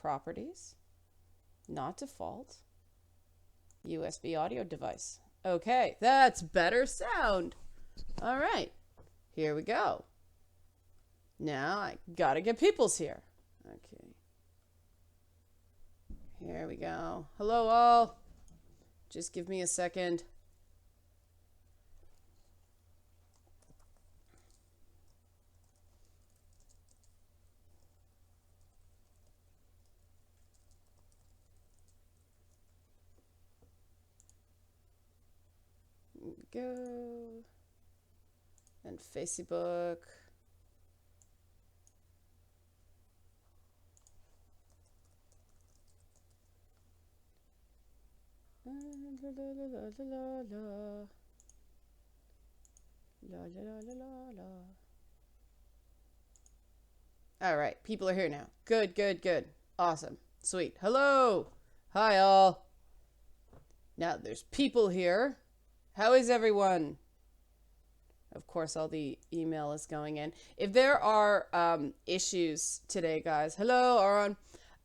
Properties. Not default. USB audio device. Okay, that's better sound. All right, here we go. Now I gotta get peoples here. Okay. Here we go. Hello all. Just give me a second. Go. And Facebook. La la la la la la la. La la la la la la. All right, people are here now. Good, good, good. Awesome. Sweet. Hello. Hi all. Now there's people here. How is everyone? Of course, all the email is going in. If there are issues today, guys. Hello, Aaron.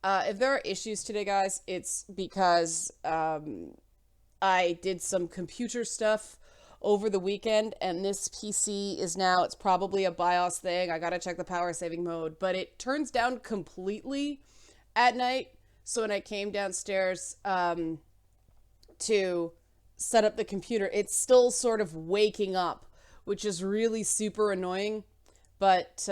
If there are issues today, guys, it's because I did some computer stuff over the weekend, and this PC is now, it's probably a BIOS thing. I gotta check the power saving mode, but it turns down completely at night. So when I came downstairs to set up the computer, it's still sort of waking up, which is really super annoying. But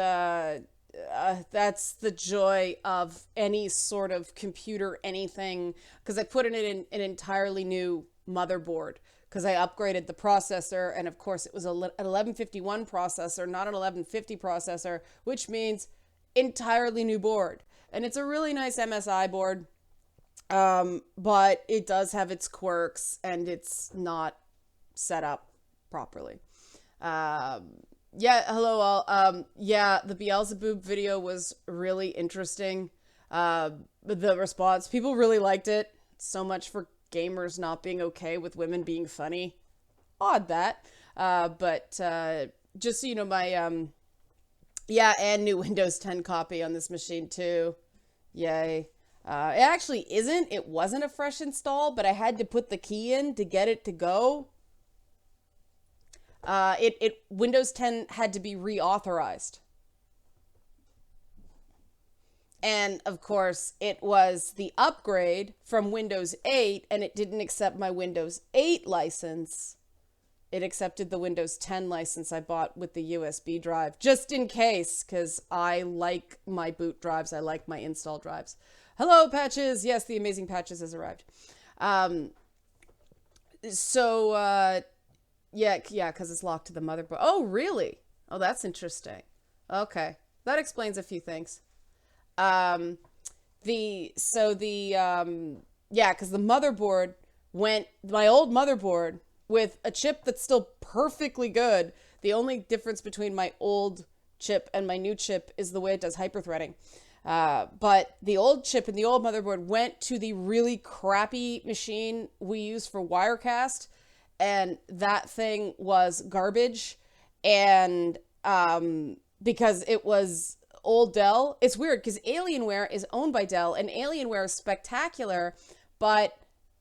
that's the joy of any sort of computer, anything, because I put in an entirely new motherboard because I upgraded the processor, and of course it was an 1151 processor, not an 1150 processor, which means entirely new board. And it's a really nice MSI board, but it does have its quirks, and it's not set up properly. Yeah, hello all. Yeah, the Beelzebub video was really interesting. The response, people really liked it. So much for gamers not being okay with women being funny. Odd that. But just so you know, my, yeah, and new Windows 10 copy on this machine too. Yay. It actually isn't. It wasn't a fresh install, but I had to put the key in to get it to go. Windows 10 had to be reauthorized. And of course, it was the upgrade from Windows 8, and it didn't accept my Windows 8 license. It accepted the Windows 10 license I bought with the USB drive, just in case, because I like my boot drives. I like my install drives. Hello, Patches. Yes, the amazing Patches has arrived. Yeah, because it's locked to the motherboard. Oh, really? Oh, that's interesting. Okay, that explains a few things. Yeah, because the motherboard my old motherboard with a chip that's still perfectly good. The only difference between my old chip and my new chip is the way it does hyperthreading. But the old chip and the old motherboard went to the really crappy machine we use for Wirecast, and that thing was garbage. And because it was old Dell, it's weird because Alienware is owned by Dell, and Alienware is spectacular, but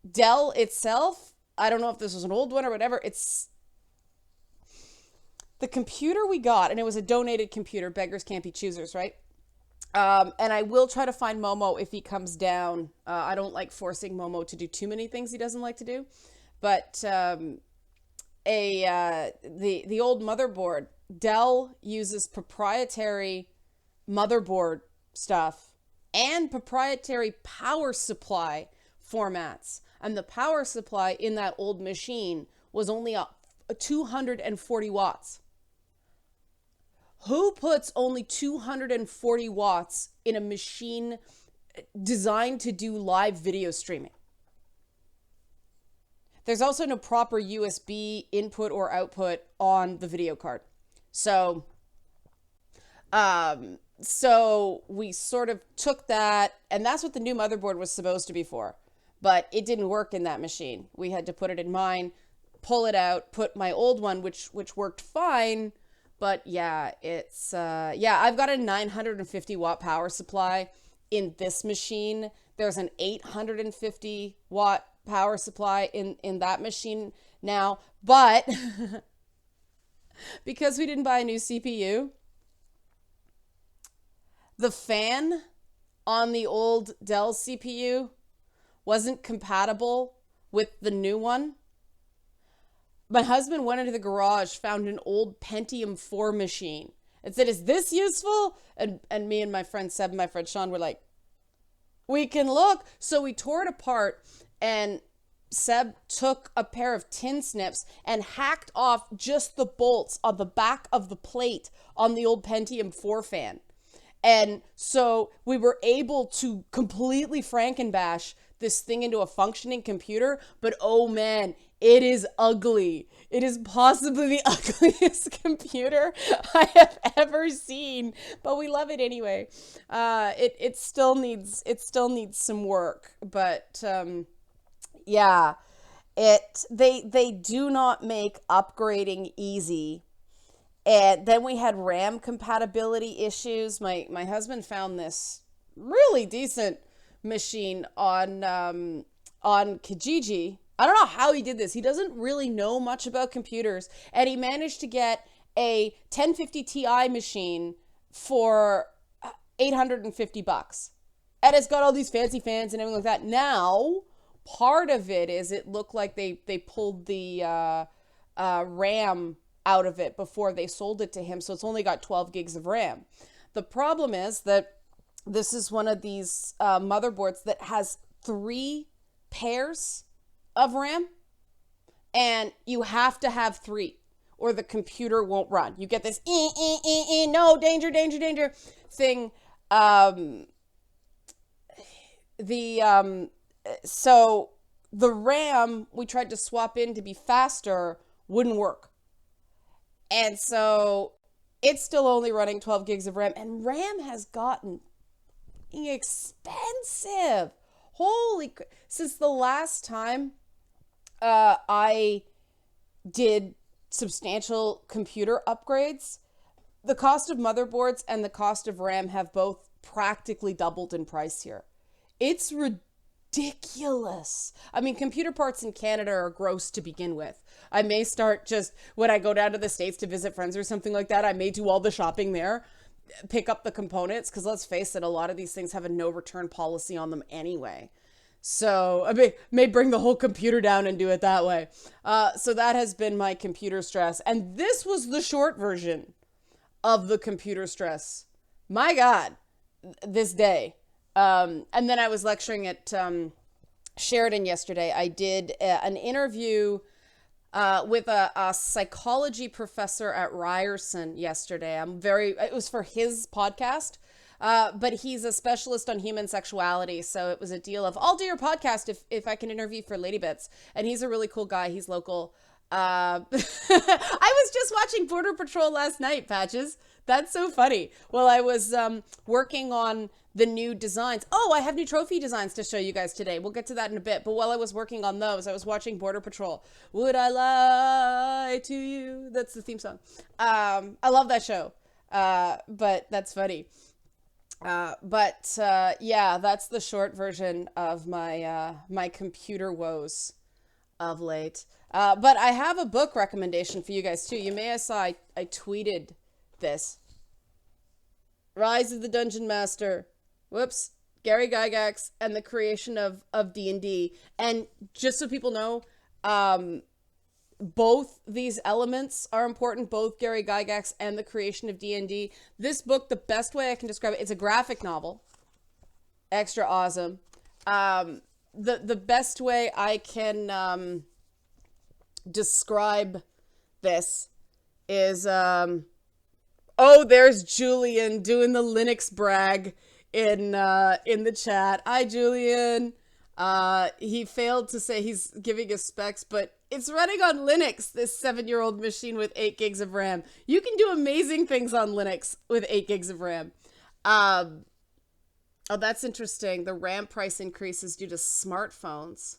Dell itself, I don't know if this was an old one or whatever, it's the computer we got, and it was a donated computer. Beggars can't be choosers, right? And I will try to find Momo if he comes down. I don't like forcing Momo to do too many things he doesn't like to do. But the old motherboard, Dell uses proprietary motherboard stuff and proprietary power supply formats. And the power supply in that old machine was only a 240 watts. Who puts only 240 watts in a machine designed to do live video streaming? There's also no proper USB input or output on the video card. So we sort of took that, and that's what the new motherboard was supposed to be for. But it didn't work in that machine. We had to put it in mine, pull it out, put my old one, which worked fine. But yeah, it's, I've got a 950 watt power supply in this machine. There's an 850 watt power supply in that machine now. But because we didn't buy a new CPU, the fan on the old Dell CPU wasn't compatible with the new one. My husband went into the garage, found an old Pentium 4 machine and said, "Is this useful?" And me and my friend Seb and my friend Sean were like, "We can look." So we tore it apart, and Seb took a pair of tin snips and hacked off just the bolts on the back of the plate on the old Pentium 4 fan. And so we were able to completely Frankenbash this thing into a functioning computer. But oh man, it is ugly. It is possibly the ugliest computer I have ever seen, but we love it anyway. It still needs some work, but yeah, they do not make upgrading easy. And then we had RAM compatibility issues. My husband found this really decent machine on Kijiji. I don't know how he did this. He doesn't really know much about computers, and he managed to get a 1050 Ti machine for $850. And it's got all these fancy fans and everything like that. Now, part of it is it looked like they pulled the RAM out of it before they sold it to him, so it's only got 12 gigs of RAM. The problem is that this is one of these motherboards that has 3 pairs of RAM, and you have to have 3 or the computer won't run. You get this no, danger thing. So the RAM we tried to swap in to be faster wouldn't work. And so it's still only running 12 gigs of RAM, and RAM has gotten expensive. Since the last time I did substantial computer upgrades, the cost of motherboards and the cost of RAM have both practically doubled in price here. It's ridiculous. I mean, computer parts in Canada are gross to begin with. I may start just when I go down to the States to visit friends or something like that, I may do all the shopping there, pick up the components, because let's face it, a lot of these things have a no return policy on them anyway. So I may bring the whole computer down and do it that way. So that has been my computer stress. And this was the short version of the computer stress. My God, this day. And then I was lecturing at Sheridan yesterday. I did an interview with a psychology professor at Ryerson yesterday. It was for his podcast. But he's a specialist on human sexuality. So it was a deal of, I'll do your podcast if I can interview for Lady Bits. And he's a really cool guy. He's local. I was just watching Border Patrol last night, Patches. That's so funny. Well, I was working on the new designs. Oh, I have new trophy designs to show you guys today. We'll get to that in a bit. But while I was working on those, I was watching Border Patrol. Would I lie to you? That's the theme song. I love that show. But that's funny. Yeah, that's the short version of my my computer woes of late. But I have a book recommendation for you guys too. You may have saw I tweeted this. Rise of the Dungeon Master. Whoops. Gary Gygax and the creation of D&D. And just so people know, both these elements are important, both Gary Gygax and the creation of D&D. This book, the best way I can describe it, it's a graphic novel. Extra awesome. The best way I can describe this is, there's Julian doing the Linux brag in the chat. Hi, Julian. He failed to say he's giving us specs, but it's running on Linux, this 7-year-old machine with 8 gigs of RAM. You can do amazing things on Linux with 8 gigs of RAM. Oh, that's interesting. The RAM price increase is due to smartphones.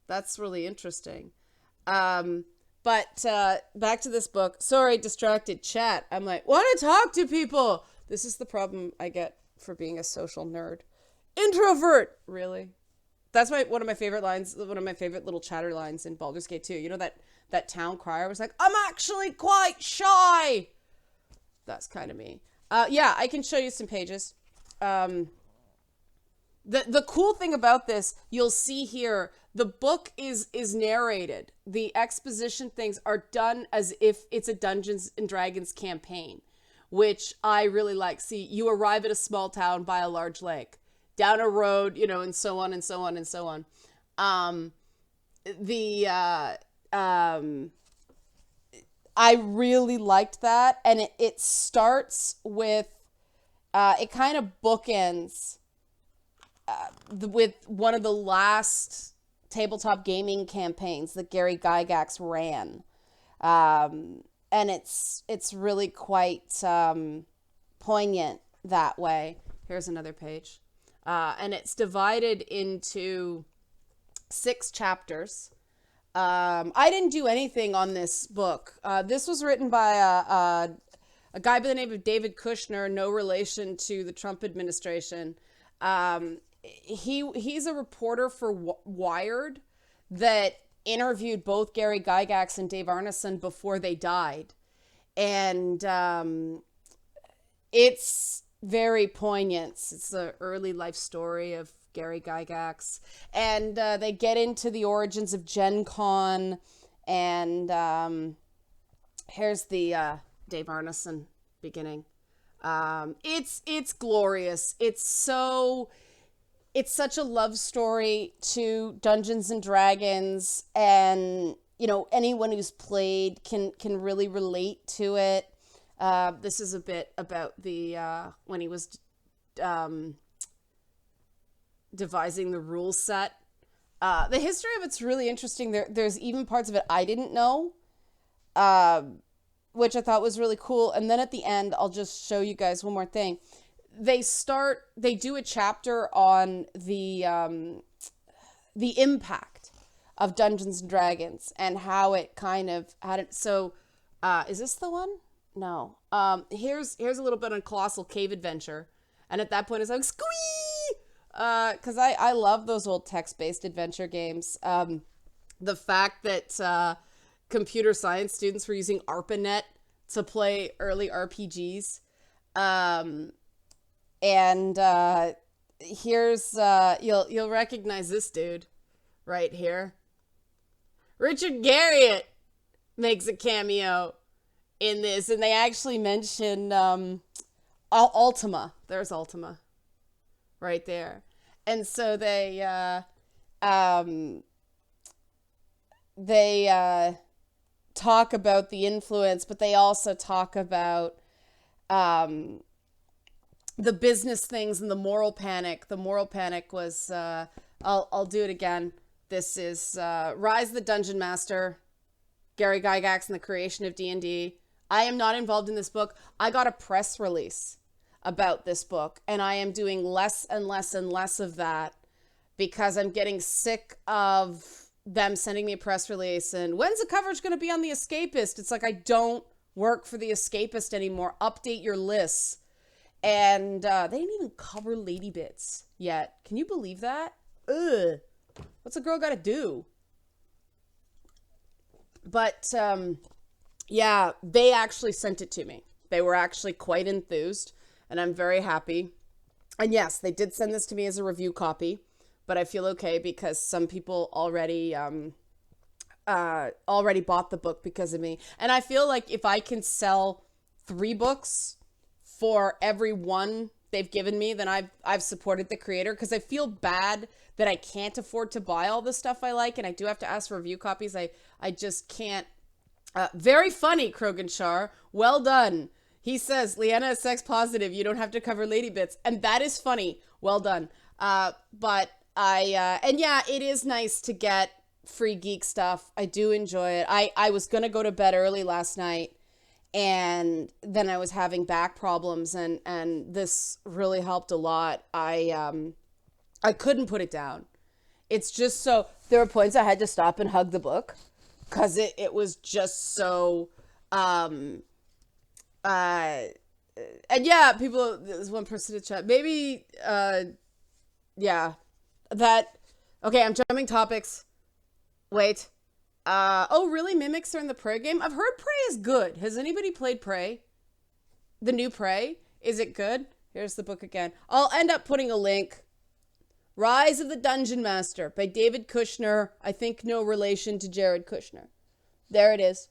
That's really interesting. But back to this book. Sorry, distracted chat. I'm like, want to talk to people. This is the problem I get for being a social nerd. Introvert! Really? That's one of my favorite lines, one of my favorite little chatter lines in Baldur's Gate 2. You know that town crier was like, I'm actually quite shy! That's kind of me. Yeah, I can show you some pages. The cool thing about this, you'll see here, the book is narrated. The exposition things are done as if it's a Dungeons and Dragons campaign, which I really like. See, you arrive at a small town by a large lake, down a road, you know, and so on and so on and so on. I really liked that, and it starts with, it kind of bookends with one of the last tabletop gaming campaigns that Gary Gygax ran. And it's really quite poignant that way. Here's another page. And it's divided into 6 chapters. I didn't do anything on this book. This was written by a guy by the name of David Kushner, no relation to the Trump administration. He's a reporter for Wired that interviewed both Gary Gygax and Dave Arneson before they died. And it's very poignant. It's the early life story of Gary Gygax. And they get into the origins of Gen Con. And here's the Dave Arneson beginning. It's glorious. It's such a love story to Dungeons and Dragons, and you know, anyone who's played can really relate to it. This is a bit about the when he was devising the rule set. The history of it's really interesting. There's even parts of it I didn't know, which I thought was really cool. And then at the end, I'll just show you guys one more thing. They do a chapter on the impact of Dungeons and Dragons and how it kind of had it. So, is this the one? No. Here's a little bit on Colossal Cave Adventure. And at that point it's like, squee! Cause I love those old text-based adventure games. The fact that, computer science students were using ARPANET to play early RPGs. And here's you'll recognize this dude right here. Richard Garriott makes a cameo in this, and they actually mention Ultima. There's Ultima right there. And so they talk about the influence, but they also talk about the business things and the moral panic. The moral panic was, I'll do it again. This is Rise the Dungeon Master, Gary Gygax and the creation of D&D. I am not involved in this book. I got a press release about this book, and I am doing less and less and less of that because I'm getting sick of them sending me a press release and when's the coverage going to be on The Escapist? It's like, I don't work for The Escapist anymore. Update your lists. And they didn't even cover Lady Bits yet. Can you believe that? Ugh. What's a girl got to do? But yeah, they actually sent it to me. They were actually quite enthused, and I'm very happy. And yes, they did send this to me as a review copy, but I feel okay because some people already bought the book because of me. And I feel like if I can sell 3 books for every one they've given me, then I've supported the creator, because I feel bad that I can't afford to buy all the stuff I like, and I do have to ask for review copies. I just can't. Very funny, Kroganshar. Well done. He says, Leanna is sex positive. You don't have to cover Lady Bits. And that is funny. Well done. But and yeah, it is nice to get free geek stuff. I do enjoy it. I was going to go to bed early last night, and then I was having back problems, and this really helped a lot. I couldn't put it down. It's just so, there were points I had to stop and hug the book because it was just so, and yeah, people, there's one person in the chat, maybe, Yeah. Okay, I'm jumping topics. Wait. Oh, really? Mimics are in the Prey game? I've heard Prey is good. Has anybody played Prey? The new Prey? Is it good? Here's the book again. I'll end up putting a link. Rise of the Dungeon Master by David Kushner. I think no relation to Jared Kushner. There it is.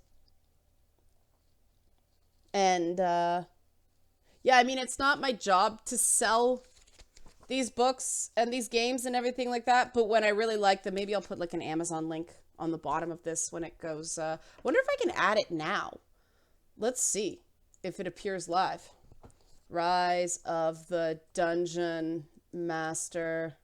And, yeah, I mean, it's not my job to sell these books and these games and everything like that, but when I really like them, maybe I'll put like an Amazon link on the bottom of this when it goes. Wonder if I can add it now. Let's see if it appears live. Rise of the Dungeon Master.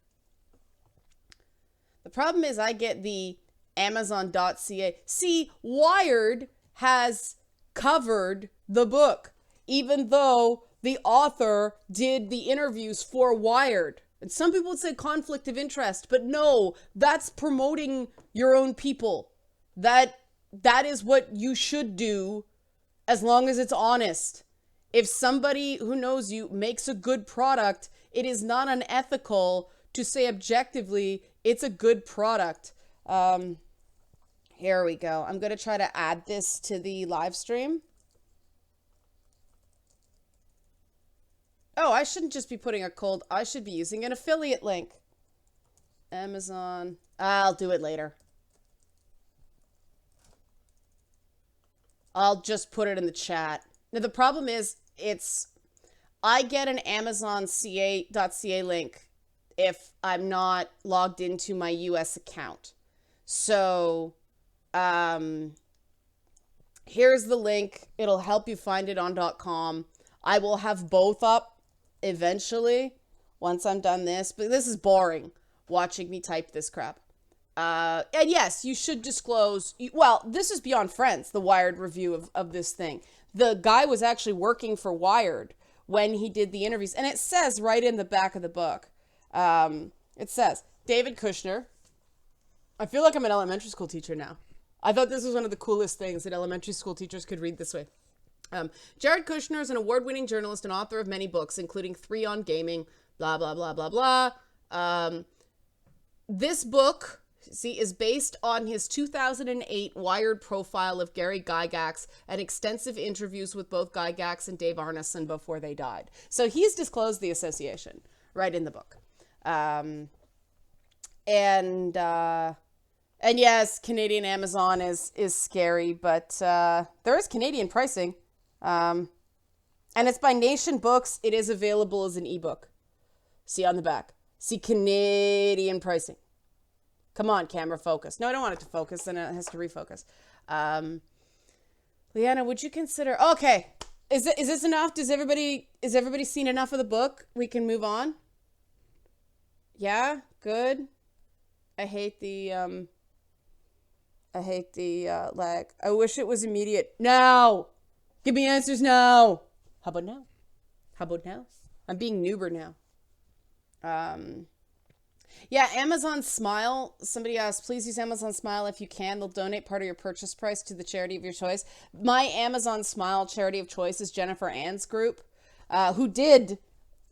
The problem is I get the Amazon.ca. See, Wired has covered the book, even though the author did the interviews for Wired. And some people would say conflict of interest, but no, that's promoting your own people. That is what you should do as long as it's honest. If somebody who knows you makes a good product, it is not unethical to say objectively it's a good product. Here we go. I'm going to try to add this to the live stream. Oh, I shouldn't just be putting a cold. I should be using an affiliate link. Amazon. I'll do it later. I'll just put it in the chat. Now, the problem is, I get an Amazon.ca link if I'm not logged into my US account. So, here's the link. It'll help you find it on .com. I will have both up eventually once I'm done this, but this is boring watching me type this crap. And yes, you should disclose. Well, this is Beyond Friends, the Wired review of this thing. The guy was actually working for Wired when he did the interviews, and it says right in the back of the book, it says, David Kushner. I feel like I'm an elementary school teacher now. I thought this was one of the coolest things that elementary school teachers could read this way. Jared Kushner is an award-winning journalist and author of many books, including 3 on gaming, blah, blah, blah, blah, blah. This book, see, is based on his 2008 Wired profile of Gary Gygax and extensive interviews with both Gygax and Dave Arneson before they died. So he's disclosed the association right in the book. And yes, Canadian Amazon is scary, but there is Canadian pricing. And it's by Nation Books. It is available as an ebook. See on the back. See Canadian pricing. Come on, camera, focus. No, I don't want it to focus, then it has to refocus. Leanna, would you consider... Okay. Is this enough? Is everybody seen enough of the book? We can move on? Yeah? Good? I hate the lag. I wish it was immediate. Now! Give me answers now! How about now? How about now? I'm being noober now. Yeah, Amazon Smile. Somebody asked, please use Amazon Smile if you can. They'll donate part of your purchase price to the charity of your choice. My Amazon Smile charity of choice is Jennifer Ann's group, who did,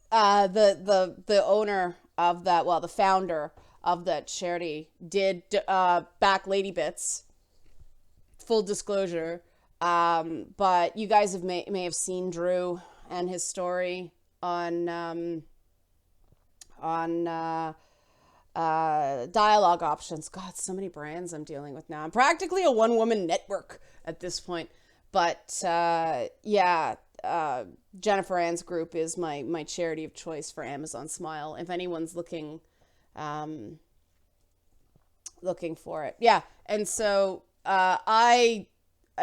the owner of that, well, the founder of that charity did back Lady Bits. Full disclosure. But you guys may have seen Drew and his story on dialogue options. God, so many brands I'm dealing with now. I'm practically a one-woman network at this point. But yeah, Jennifer Ann's group is my charity of choice for Amazon Smile. If anyone's looking for it, yeah. And so I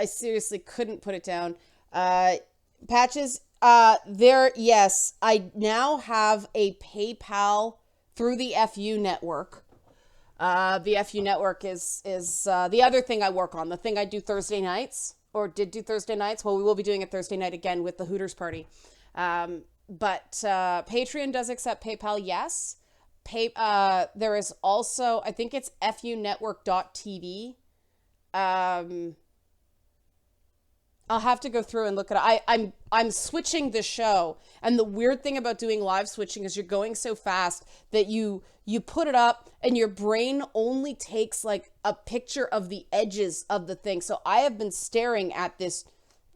seriously couldn't put it down. Patches. Yes, I now have a PayPal through the FU network. The FU network is the other thing I work on, the thing I do Thursday nights, or did do Thursday nights. Well, we will be doing it Thursday night again with the Hooters party. But Patreon does accept PayPal, yes. There is also, I think it's funetwork.tv. I'll have to go through and look at it. I'm switching the show, and the weird thing about doing live switching is you're going so fast that you put it up and your brain only takes like a picture of the edges of the thing. So I have been staring at this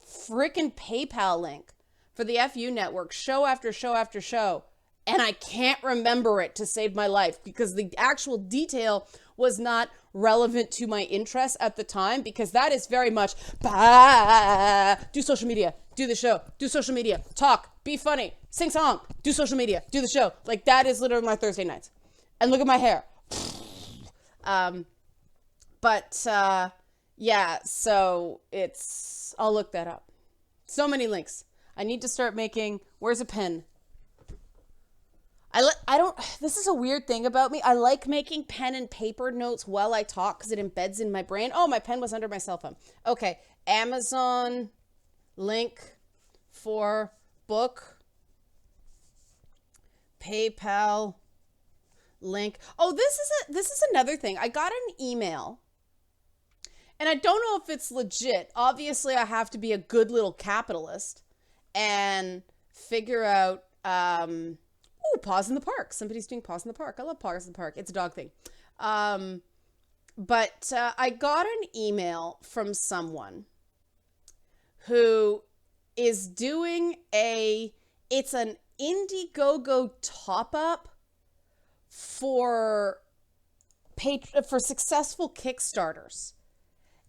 freaking PayPal link for the FU network show after show after show, and I can't remember it to save my life because the actual detail was not relevant to my interests at the time, because that is very much do social media, do the show, do social media, talk, be funny, sing song, do social media, do the show. Like, that is literally my Thursday nights. And look at my hair. Yeah, so I'll look that up. So many links. I need to start making, where's a pen? This is a weird thing about me. I like making pen and paper notes while I talk because it embeds in my brain. Oh, my pen was under my cell phone. Okay. Amazon link for book. PayPal link. Oh, this is another thing. I got an email and I don't know if it's legit. Obviously, I have to be a good little capitalist and figure out, Paws in the Park. Somebody's doing Paws in the Park. I love Paws in the Park. It's a dog thing. But I got an email from someone who is doing it's an Indiegogo top-up for successful Kickstarters.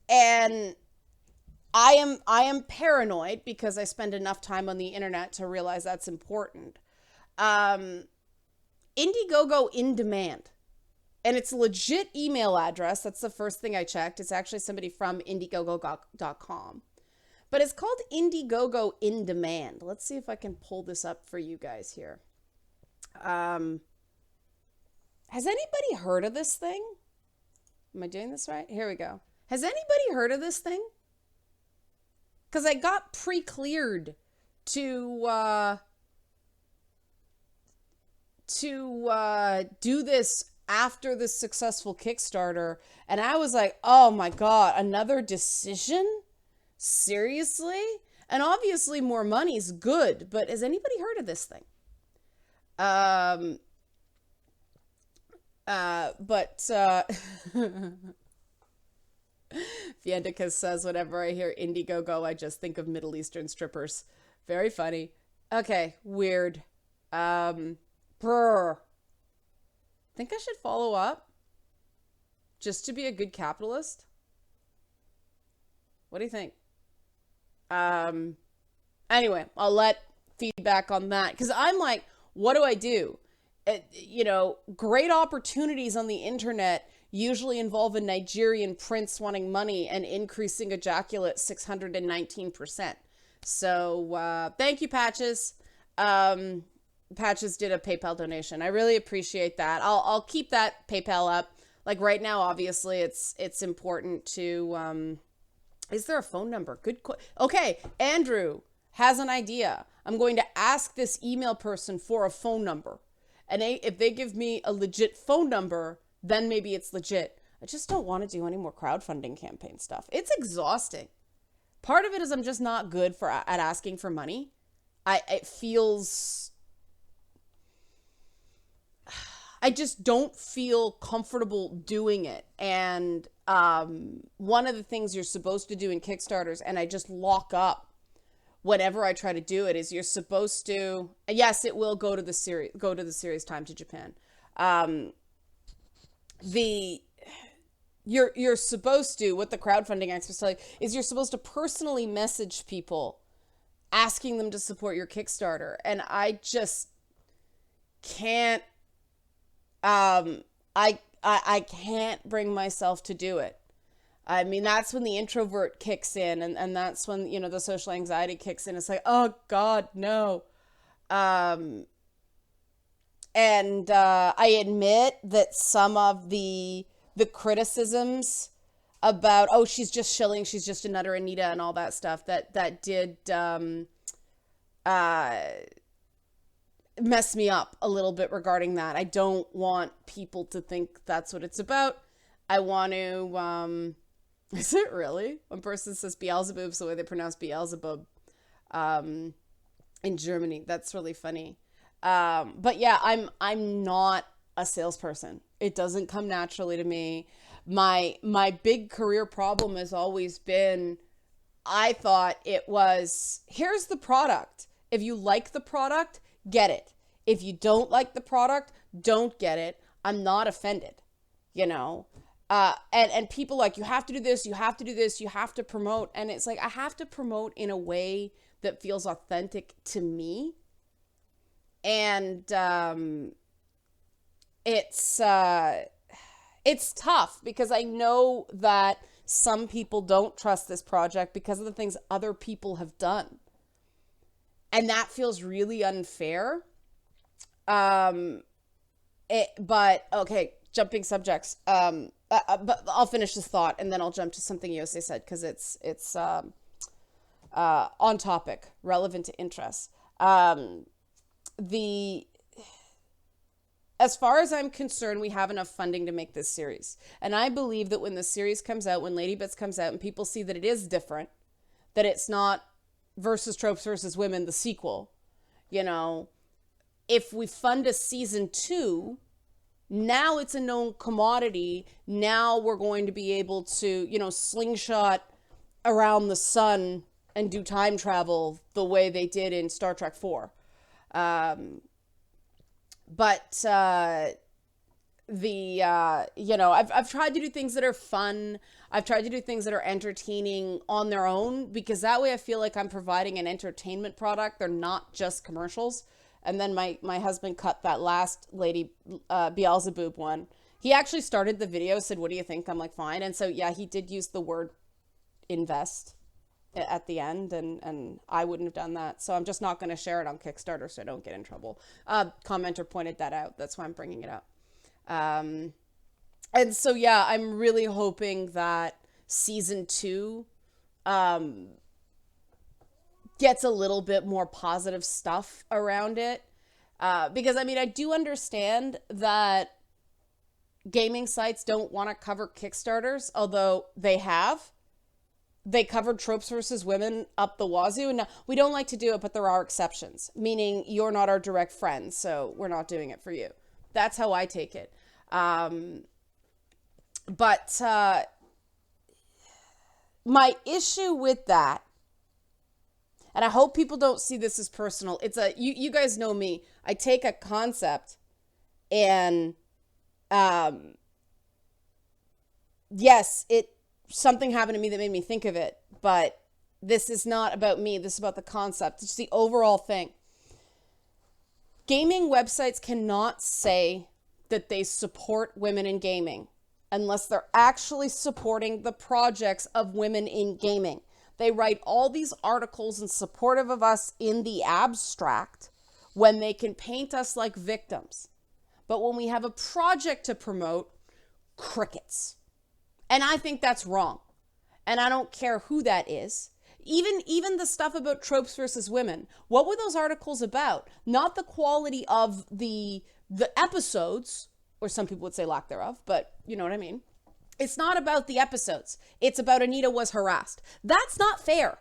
And I am paranoid because I spend enough time on the internet to realize that's important. Indiegogo in demand, and it's a legit email address. That's the first thing I checked. It's actually somebody from Indiegogo.com, but it's called Indiegogo in demand. Let's see if I can pull this up for you guys here. Has anybody heard of this thing? Am I doing this right? Here we go. Has anybody heard of this thing? Because I got pre-cleared to do this after the successful Kickstarter, and I was like, oh my god, another decision? Seriously? And obviously more money's good, but has anybody heard of this thing? Fiendica says, whenever I hear Indiegogo, I just think of Middle Eastern strippers. Very funny. Okay, weird. Think I should follow up just to be a good capitalist? What do you think? Anyway, I'll let feedback on that, because I'm like, what do I do? Great opportunities on the internet usually involve a Nigerian prince wanting money and increasing ejaculate 619%. So thank you, Patches. Patches did a PayPal donation. I really appreciate that. I'll keep that PayPal up. Like right now, obviously, it's important to. Is there a phone number? Okay, Andrew has an idea. I'm going to ask this email person for a phone number, and if they give me a legit phone number, then maybe it's legit. I just don't want to do any more crowdfunding campaign stuff. It's exhausting. Part of it is I'm just not good at asking for money. It feels. I just don't feel comfortable doing it. And one of the things you're supposed to do in Kickstarters, and I just lock up whenever I try to do it, is you're supposed to, yes, it will go to the series time to Japan. You're supposed to, what the crowdfunding experts tell you, is you're supposed to personally message people asking them to support your Kickstarter. And I just can't, I can't bring myself to do it. I mean, that's when the introvert kicks in, and that's when, the social anxiety kicks in. It's like, oh God, no. And I admit that some of the criticisms about, oh, she's just shilling, she's just another Anita and all that stuff, that did mess me up a little bit regarding that. I don't want people to think that's what it's about. I want to Is it really? One person says Beelzebub's the way they pronounce Beelzebub in Germany. That's really funny. But yeah, I'm not a salesperson. It doesn't come naturally to me. My big career problem has always been, I thought it was, here's the product. If you like the product, get it. If you don't like the product, don't get it. I'm not offended, you know? And people like, you have to do this, you have to do this, you have to promote. And it's like, I have to promote in a way that feels authentic to me. And it's tough because I know that some people don't trust this project because of the things other people have done. And that feels really unfair. But okay, jumping subjects. But I'll finish this thought and then I'll jump to something Yosei said because it's on topic, relevant to interests. As far as I'm concerned, we have enough funding to make this series. And I believe that when the series comes out, when Lady Bits comes out and people see that it is different, that it's not versus tropes versus women, the sequel, you know, if we fund a season 2, now it's a known commodity. Now we're going to be able to, you know, slingshot around the sun and do time travel the way they did in Star Trek 4. You know, I've tried to do things that are fun. I've tried to do things that are entertaining on their own because that way I feel like I'm providing an entertainment product. They're not just commercials. And then my husband cut that last Lady Beelzebub one. He actually started the video, said, what do you think? I'm like, fine. And so, yeah, he did use the word invest at the end, and I wouldn't have done that. So I'm just not going to share it on Kickstarter so I don't get in trouble. Commenter pointed that out. That's why I'm bringing it up. And so, yeah, I'm really hoping that season 2 gets a little bit more positive stuff around it. Because, I mean, I do understand that gaming sites don't want to cover Kickstarters, although they have. They covered tropes versus women up the wazoo. Now, we don't like to do it, but there are exceptions, meaning you're not our direct friend, so we're not doing it for you. That's how I take it. But my issue with that, and I hope people don't see this as personal. It's you guys know me. I take a concept and, yes, something happened to me that made me think of it, but this is not about me. This is about the concept. It's the overall thing. Gaming websites cannot say that they support women in gaming unless they're actually supporting the projects of women in gaming. They write all these articles in supportive of us in the abstract when they can paint us like victims. But when we have a project to promote, crickets. And I think that's wrong. And I don't care who that is. Even the stuff about tropes versus women. What were those articles about? Not the quality of the episodes, or some people would say lack thereof, but you know what I mean. It's not about the episodes. It's about Anita was harassed. That's not fair.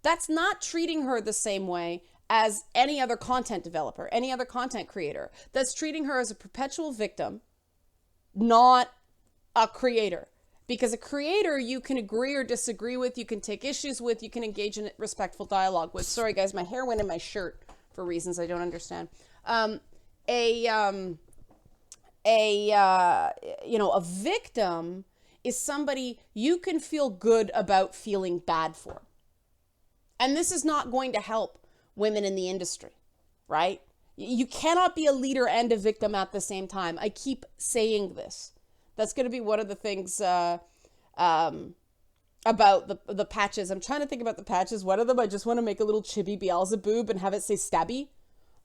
That's not treating her the same way as any other content developer, any other content creator. That's treating her as a perpetual victim, not a creator. Because a creator you can agree or disagree with, you can take issues with, you can engage in respectful dialogue with. Sorry guys, my hair went in my shirt for reasons I don't understand. A victim is somebody you can feel good about feeling bad for. And this is not going to help women in the industry, right? You cannot be a leader and a victim at the same time. I keep saying this. That's going to be one of the things about the patches. I'm trying to think about the patches. One of them, I just want to make a little chibi Beelzebub and have it say stabby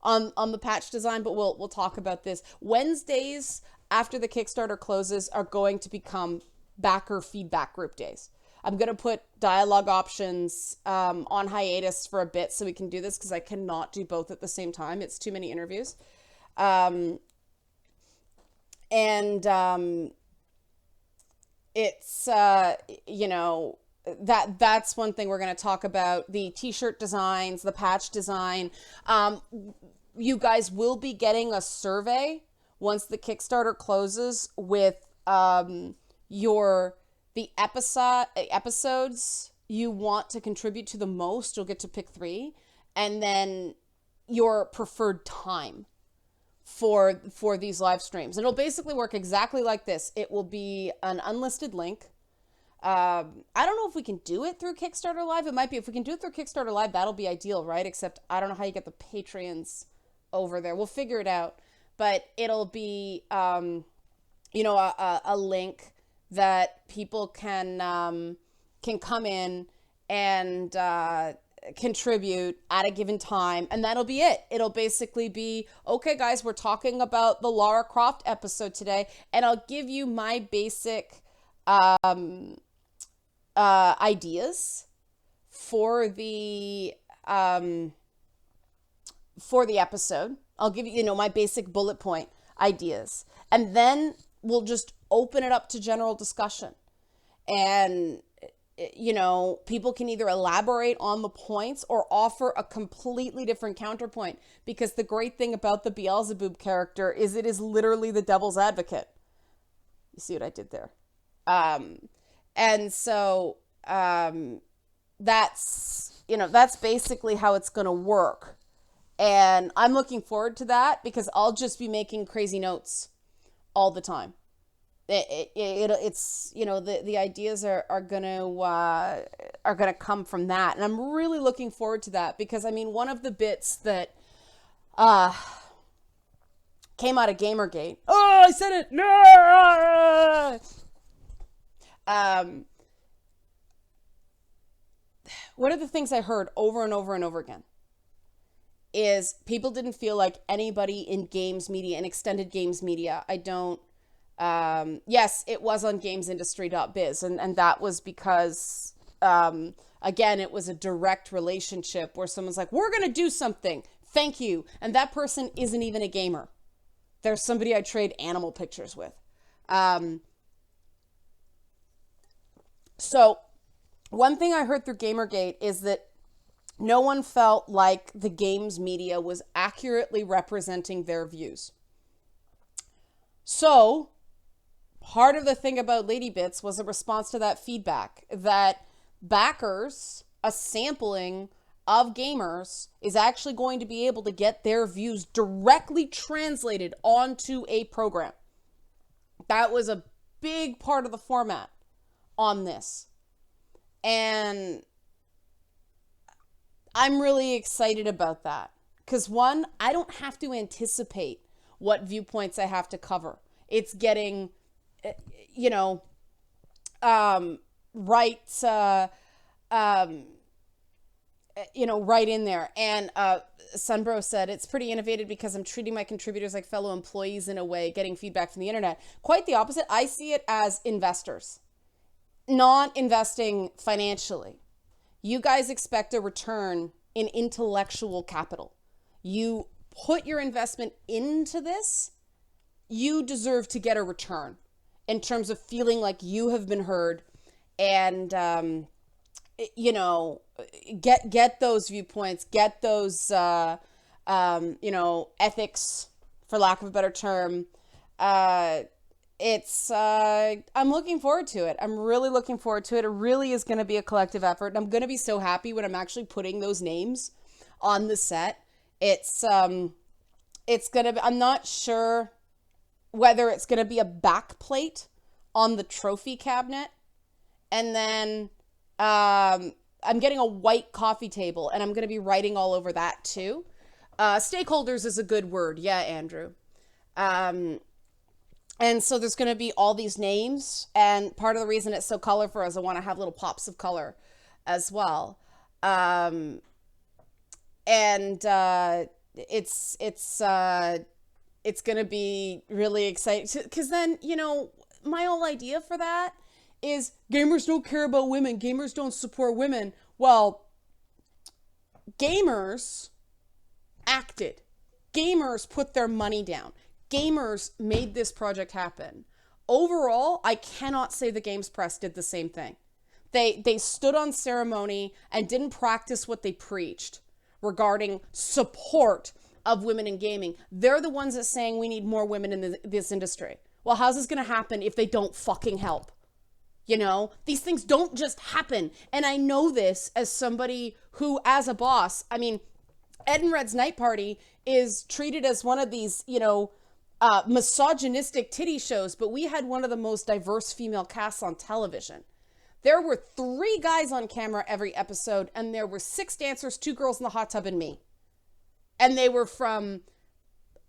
on the patch design, but we'll talk about this. Wednesdays after the Kickstarter closes are going to become backer feedback group days. I'm going to put dialogue options on hiatus for a bit so we can do this because I cannot do both at the same time. It's too many interviews. it's you know, that's one thing we're going to talk about. The t-shirt designs, the patch design. You guys will be getting a survey once the Kickstarter closes with the episodes you want to contribute to the most. You'll get to pick 3, and then your preferred time for these live streams. It'll basically work exactly like this. It will be an unlisted link. I don't know if we can do it through Kickstarter Live. It might be. If we can do it through Kickstarter Live, that'll be ideal, right? Except I don't know how you get the Patreons over there. We'll figure it out. But it'll be, you know, a link that people can come in and contribute at a given time, and that'll be it. It'll basically be, okay, guys, we're talking about the Lara Croft episode today, and I'll give you my basic ideas for the episode. I'll give you, you know, my basic bullet point ideas, and then we'll just open it up to general discussion. And, you know, people can either elaborate on the points or offer a completely different counterpoint, because the great thing about the Beelzebub character is it is literally the devil's advocate. You see what I did there? And so that's, you know, that's basically how it's going to work. And I'm looking forward to that, because I'll just be making crazy notes all the time. It's, you know, the ideas are gonna come from that, and I'm really looking forward to that, because I mean, one of the bits that came out of Gamergate. Oh, I said it. No. One of the things I heard over and over and over again is people didn't feel like anybody in games media and extended games media. Yes, it was on gamesindustry.biz, and that was because, again, it was a direct relationship where someone's like, we're going to do something. Thank you. And that person isn't even a gamer. There's somebody I trade animal pictures with. So one thing I heard through Gamergate is that no one felt like the games media was accurately representing their views. So part of the thing about Lady Bits was a response to that feedback, that backers, a sampling of gamers, is actually going to be able to get their views directly translated onto a program. That was a big part of the format on this. And I'm really excited about that. Because one, I don't have to anticipate what viewpoints I have to cover. It's getting, you know, right in there. And Sunbro said, it's pretty innovative because I'm treating my contributors like fellow employees in a way, getting feedback from the internet. Quite the opposite. I see it as investors, not investing financially. You guys expect a return in intellectual capital. You put your investment into this, you deserve to get a return in terms of feeling like you have been heard, and, you know, get those viewpoints, get those, you know, ethics, for lack of a better term. I'm looking forward to it. I'm really looking forward to it. It really is going to be a collective effort. And I'm going to be so happy when I'm actually putting those names on the set. It's going to be, I'm not sure whether it's going to be a back plate on the trophy cabinet. And then, I'm getting a white coffee table, and I'm going to be writing all over that too. Stakeholders is a good word. Yeah, Andrew. And so there's going to be all these names, and part of the reason it's so colorful is I want to have little pops of color as well. And it's going to be really exciting, because then, you know, my whole idea for that is gamers don't care about women. Gamers don't support women. Well, gamers acted. Gamers put their money down. Gamers made this project happen. overall, I cannot say the games press did the same thing. They stood on ceremony and didn't practice what they preached regarding support of women in gaming. They're the ones that saying we need more women in this industry. Well, how's this going to happen if they don't fucking help? You know, these things don't just happen. And I know this as somebody who, as a boss, I mean, Ed and Red's Night Party is treated as one of these, you know, misogynistic titty shows, but we had one of the most diverse female casts on television. There were 3 guys on camera every episode, and there were 6 dancers, 2 girls in the hot tub, and me. And they were from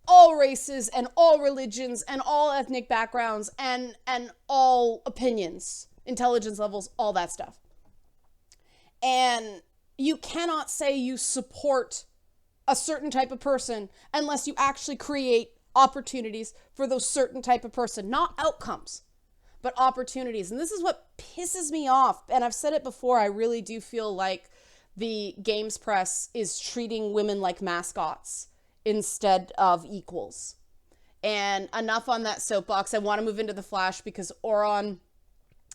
all races and all religions and all ethnic backgrounds and all opinions, intelligence levels, all that stuff. And you cannot say you support a certain type of person unless you actually create opportunities for those certain type of person, not outcomes, but opportunities. And this is what pisses me off. And I've said it before, I really do feel like the games press is treating women like mascots instead of equals. And enough on that soapbox. I want to move into the Flash because Oron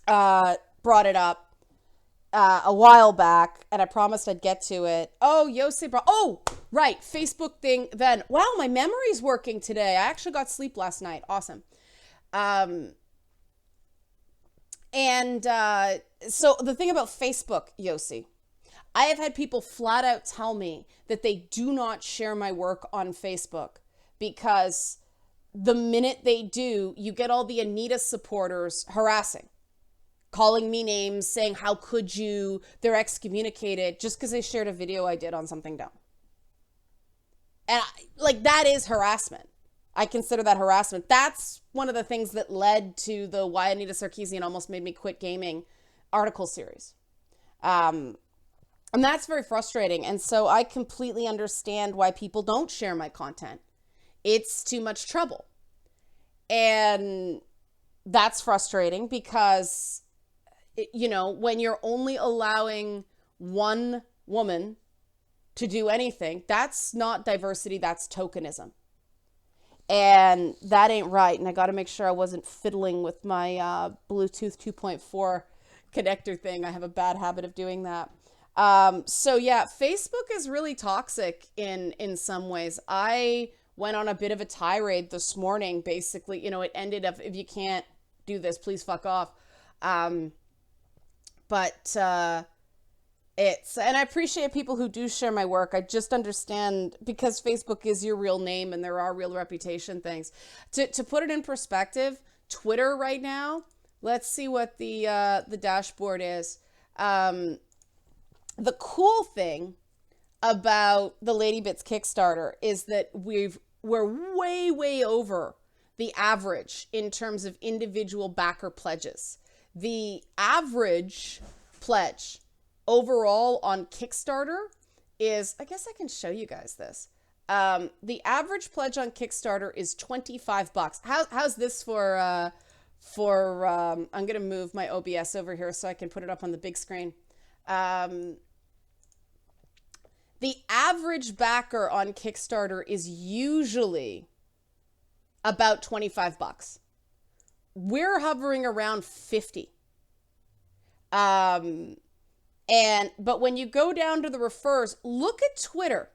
brought it up a while back, and I promised I'd get to it. Oh, Yosei brought... Oh, right, Facebook thing then. Wow, my memory's working today. I actually got sleep last night. Awesome. So the thing about Facebook, Yossi, I have had people flat out tell me that they do not share my work on Facebook because the minute they do, you get all the Anita supporters harassing, calling me names, saying, how could you? They're excommunicated just because they shared a video I did on something dumb. And that is harassment. I consider that harassment. That's one of the things that led to the Why Anita Sarkeesian Almost Made Me Quit Gaming article series. And that's very frustrating. And so I completely understand why people don't share my content. It's too much trouble. And that's frustrating because, you know, when you're only allowing one woman to do anything, that's not diversity, that's tokenism. And that ain't right. And I got to make sure I wasn't fiddling with my Bluetooth 2.4 connector thing. I have a bad habit of doing that. So yeah, Facebook is really toxic in some ways. I went on a bit of a tirade this morning. Basically, you know, it ended up, if you can't do this, please fuck off. And I appreciate people who do share my work. I just understand because Facebook is your real name and there are real reputation things. To put it in perspective, Twitter right now, let's see what the dashboard is. The cool thing about the Lady Bits Kickstarter is that we're way over the average in terms of individual backer pledges. The average pledge overall on Kickstarter is, I guess I can show you guys this. The average pledge on Kickstarter is $25. How's this for I'm going to move my OBS over here so I can put it up on the big screen. The average backer on Kickstarter is usually about $25. We're hovering around 50. But when you go down to the refers, look at Twitter.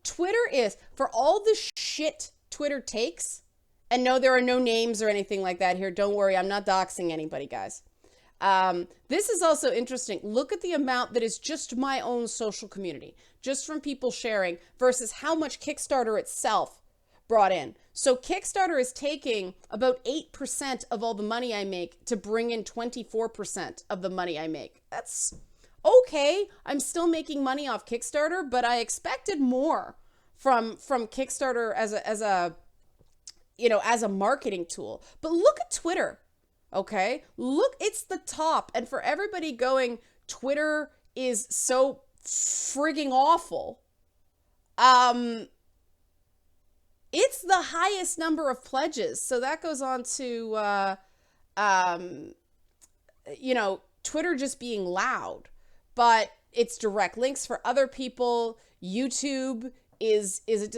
Twitter is, for all the shit Twitter takes, and no, there are no names or anything like that here. Don't worry, I'm not doxing anybody, guys. This is also interesting. Look at the amount that is just my own social community, just from people sharing, versus how much Kickstarter itself brought in. So Kickstarter is taking about 8% of all the money I make to bring in 24% of the money I make. That's okay. I'm still making money off Kickstarter, but I expected more from Kickstarter as a marketing tool. But look at Twitter. Okay, look, it's the top. And for everybody going, Twitter is so frigging awful. It's the highest number of pledges. So that goes on to, Twitter just being loud, but it's direct links for other people. YouTube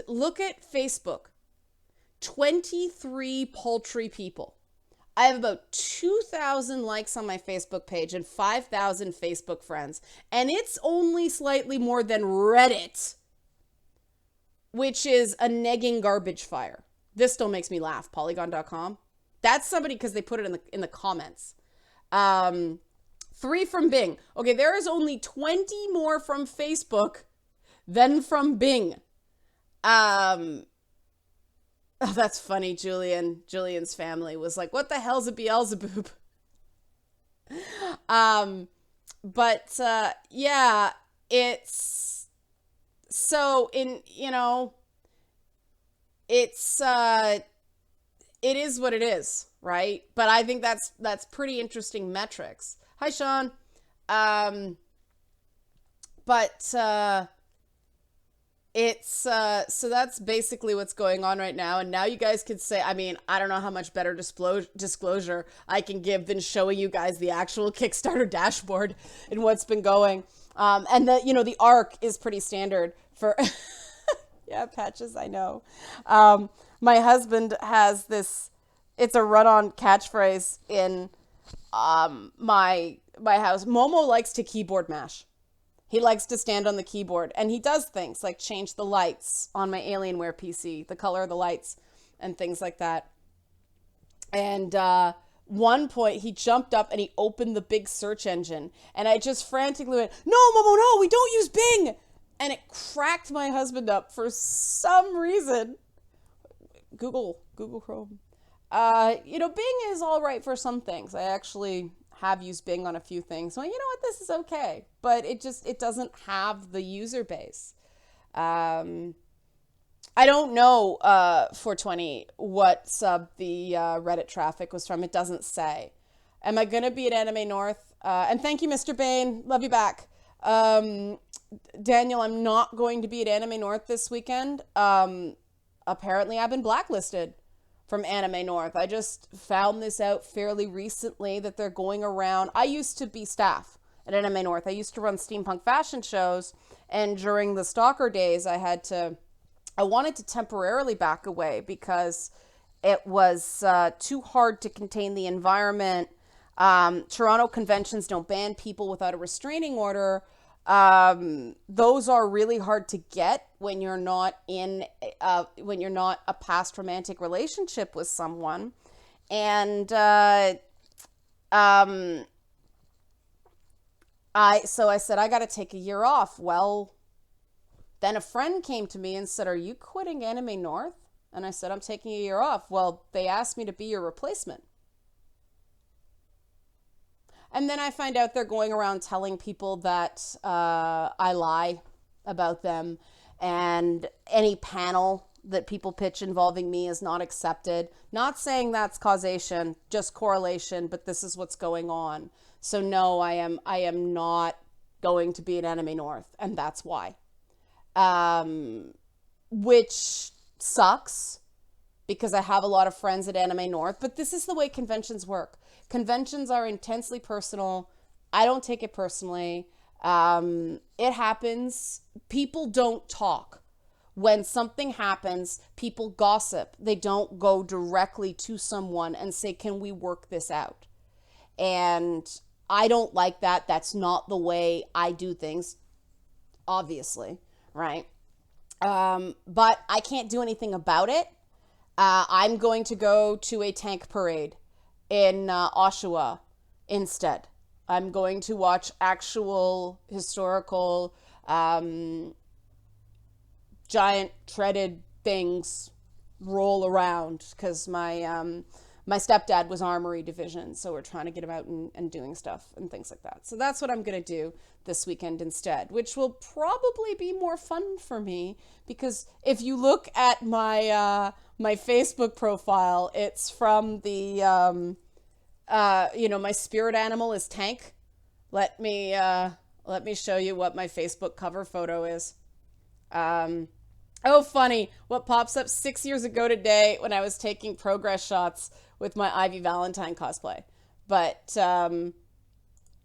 look at Facebook, 23 paltry people. I have about 2,000 likes on my Facebook page and 5,000 Facebook friends. And it's only slightly more than Reddit, which is a negging garbage fire. This still makes me laugh. Polygon.com. That's somebody because they put it in the comments. 3 from Bing. Okay, there is only 20 more from Facebook than from Bing. Oh, that's funny. Julian's family was like, what the hell's a Beelzebub? Yeah, it's so it is what it is, right? But I think that's pretty interesting metrics. Hi, Sean. It's so that's basically what's going on right now. And now you guys could say, I mean, I don't know how much better disclosure I can give than showing you guys the actual Kickstarter dashboard and what's been going. And the arc is pretty standard for yeah, Patches, I know. My husband has this, it's a run-on catchphrase in my house. Momo likes to keyboard mash. He likes to stand on the keyboard, and he does things like change the lights on my Alienware PC, the color of the lights and things like that. And one point he jumped up and he opened the big search engine, and I just frantically went, "No, Momo, no, we don't use Bing." And it cracked my husband up for some reason. Google Chrome. Bing is all right for some things. I actually have used Bing on a few things. Well, you know what? This is okay. But it doesn't have the user base. I don't know, 420, what the Reddit traffic was from. It doesn't say. Am I going to be at Anime North? And thank you, Mr. Bain. Love you back. Daniel, I'm not going to be at Anime North this weekend. Apparently, I've been blacklisted from Anime North. I just found this out fairly recently that they're going around. I used to be staff at Anime North. I used to run steampunk fashion shows, and during the Stalker days, I wanted to temporarily back away because it was too hard to contain the environment. Toronto conventions don't ban people without a restraining order. Those are really hard to get when you're not a past romantic relationship with someone. And, I said, I got to take a year off. Well, then a friend came to me and said, "Are you quitting Anime North?" And I said, "I'm taking a year off." Well, they asked me to be your replacement. And then I find out they're going around telling people that I lie about them, and any panel that people pitch involving me is not accepted. Not saying that's causation, just correlation, but this is what's going on. So no, I am not going to be at Anime North, and that's why. Which sucks because I have a lot of friends at Anime North, but this is the way conventions work. Conventions are intensely personal. I don't take it personally. It happens. People don't talk. When something happens, people gossip. They don't go directly to someone and say, "Can we work this out?" And I don't like that. That's not the way I do things, obviously, right? But I can't do anything about it. I'm going to go to a tank parade in Oshawa instead. I'm going to watch actual historical giant treaded things roll around because my stepdad was Armory Division, so we're trying to get him out and doing stuff and things like that. So that's what I'm going to do this weekend instead, which will probably be more fun for me because if you look at my my Facebook profile, it's from the my spirit animal is Tank. Let me show you what my Facebook cover photo is. Oh, funny. What pops up 6 years ago today when I was taking progress shots with my Ivy Valentine cosplay. But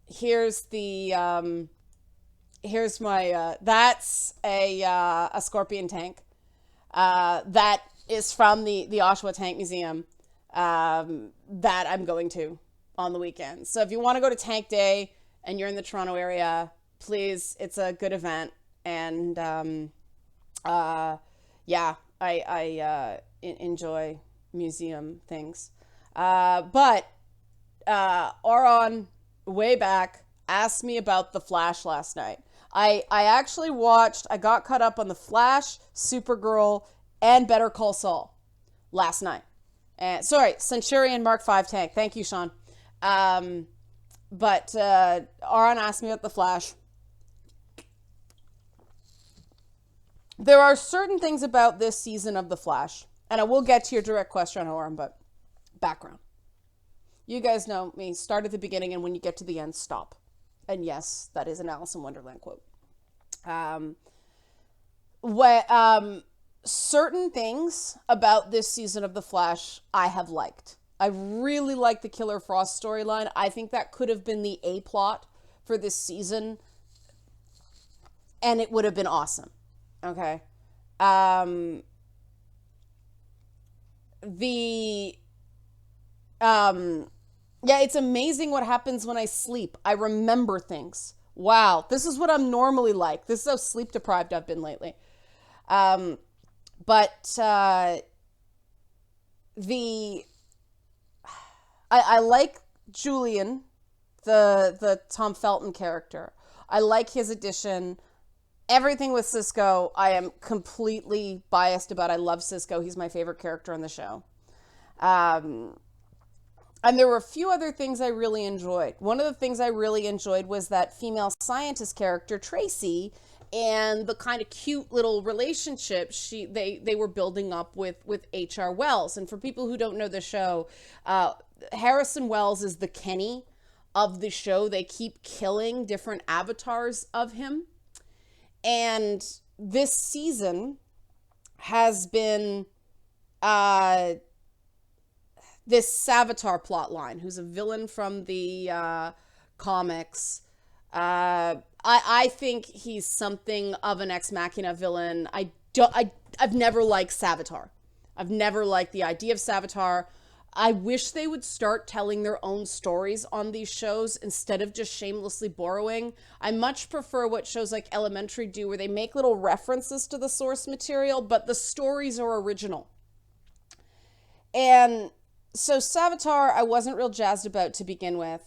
here's my that's a scorpion tank. That is from the Oshawa Tank Museum. that I'm going to on the weekend. So if you want to go to Tank Day and you're in the Toronto area, please, it's a good event. And yeah, I enjoy museum things. But Auron, way back, asked me about The Flash last night. I actually I got caught up on The Flash, Supergirl, and Better Call Saul last night. And sorry, Centurion Mark V tank. Thank you, Sean. But Auron asked me about The Flash. There are certain things about this season of The Flash, and I will get to your direct question, Auron, but background. You guys know me, start at the beginning, and when you get to the end, stop. And yes, that is an Alice in Wonderland quote. Certain things about this season of The Flash I have liked. I really like the Killer Frost storyline. I think that could have been the A plot for this season, and it would have been awesome. Okay. Yeah, it's amazing what happens when I sleep. I remember things. Wow, this is what I'm normally like. This is how sleep deprived I've been lately. I like Julian, the Tom Felton character. I like his addition. Everything with Cisco, I am completely biased about. I love Cisco. He's my favorite character on the show. And there were a few other things I really enjoyed. One of the things I really enjoyed was that female scientist character, Tracy, and the kind of cute little relationship they were building up with H.R. Wells. And for people who don't know the show, Harrison Wells is the Kenny of the show. They keep killing different avatars of him. And this season has been this Savitar plotline, who's a villain from the comics. I think he's something of an ex machina villain. I've never liked Savitar. I've never liked the idea of Savitar. I wish they would start telling their own stories on these shows instead of just shamelessly borrowing. I much prefer what shows like Elementary do, where they make little references to the source material, but the stories are original. And so Savitar, I wasn't real jazzed about to begin with.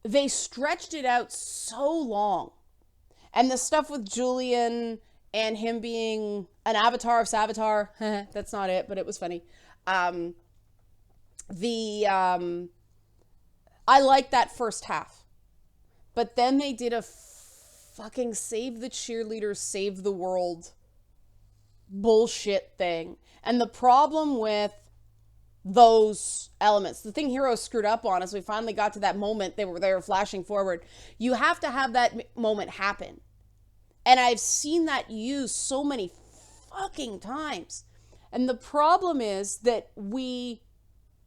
They stretched it out so long. And the stuff with Julian and him being an avatar of Savitar, that's not it, but it was funny. I liked that first half. But then they did a fucking save the cheerleaders, save the world bullshit thing. And the problem with those elements, the thing Heroes screwed up on is we finally got to that moment they were flashing forward. You have to have that moment happen. And I've seen that used so many fucking times. And the problem is that we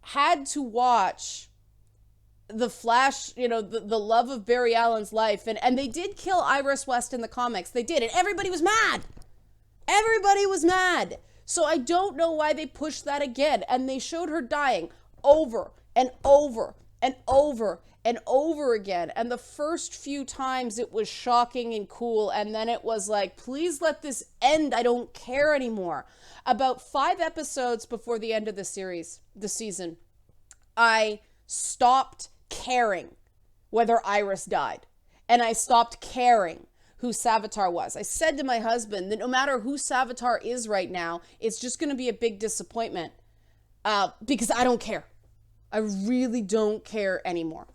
had to watch the Flash, the love of Barry Allen's life. And they did kill Iris West in the comics. They did. And everybody was mad. Everybody was mad. So I don't know why they pushed that again. And they showed her dying over and over and over and over again. And the first few times it was shocking and cool. And then it was like, please let this end. I don't care anymore. About 5 episodes before the end of the season, I stopped caring whether Iris died. And I stopped caring who Savitar was. I said to my husband that no matter who Savitar is right now, it's just going to be a big disappointment because I don't care. I really don't care anymore.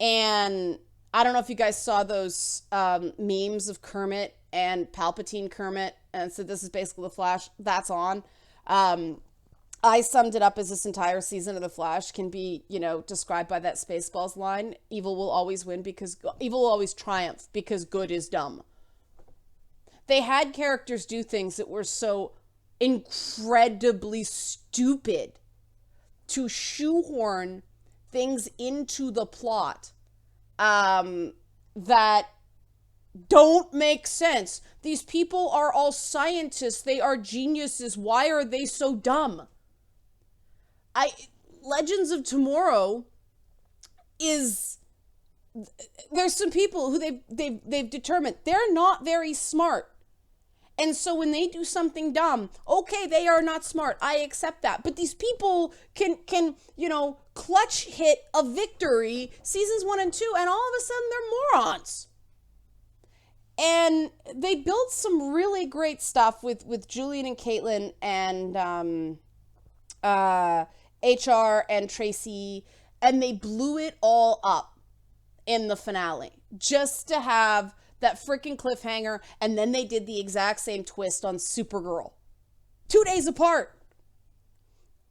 And I don't know if you guys saw those memes of Kermit and Palpatine Kermit. And so this is basically The Flash. That's on. I summed it up as this entire season of The Flash can be, described by that Spaceballs line. Evil will always win because evil will always triumph because good is dumb. They had characters do things that were so incredibly stupid to shoehorn things into the plot that don't make sense. These people are all scientists. They are geniuses. Why are they so dumb? Legends of Tomorrow is, there's some people who they've determined they're not very smart. And so when they do something dumb, okay, they are not smart. I accept that. But these people can clutch hit a victory seasons 1 and 2, and all of a sudden they're morons. And they built some really great stuff with Julian and Caitlin and HR and Tracy, and they blew it all up in the finale just to have that freaking cliffhanger. And then they did the exact same twist on Supergirl 2 days apart.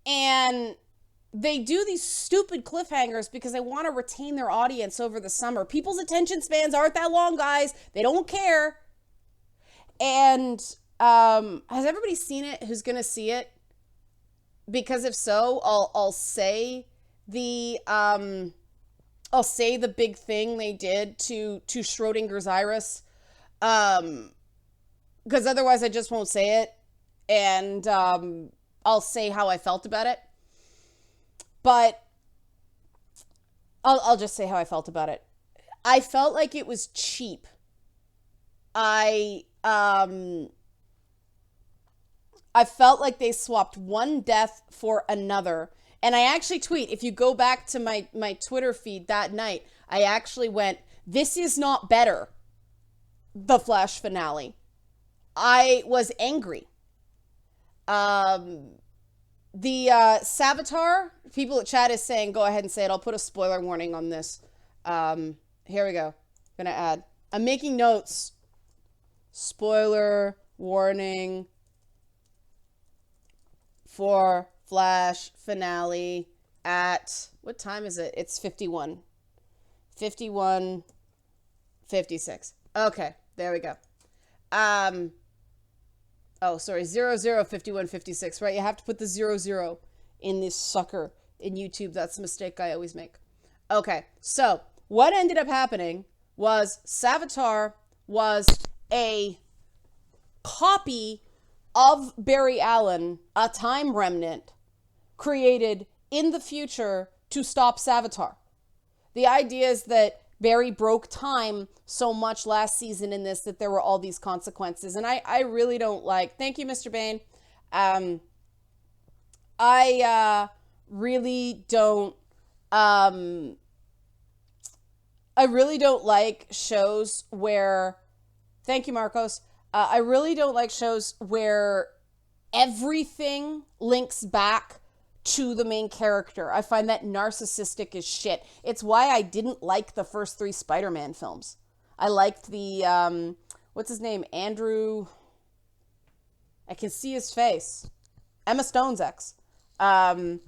And they do these stupid cliffhangers because they want to retain their audience over the summer. People's attention spans aren't that long, guys. They don't care. And has everybody seen it who's going to see it? Because if so, I'll say the big thing they did to Schrodinger's Iris. Because otherwise I just won't say it. And I'll say how I felt about it. But I'll just say how I felt about it. I felt like it was cheap. I felt like they swapped one death for another. And I actually tweet, if you go back to my Twitter feed that night, I actually went, this is not better, the Flash finale. I was angry. The Savitar, people at chat is saying, go ahead and say it. I'll put a spoiler warning on this. Here we go. Gonna add. I'm making notes. Spoiler warning for Flash finale at, what time is it? It's 56. Okay, there we go. Oh, sorry, 005156, right? You have to put the 00 in this sucker in YouTube. That's the mistake I always make. Okay, so what ended up happening was Savitar was a copy of Barry Allen, a time remnant created in the future to stop Savitar. The idea is that Barry broke time so much last season in this that there were all these consequences. And I really don't like, thank you, Mr. Bain. I really don't like shows where, thank you, Marcos. I really don't like shows where everything links back to the main character. I find that narcissistic as shit. It's why I didn't like the first 3 Spider-Man films. I liked the, what's his name? Andrew, I can see his face. Emma Stone's ex. Andrew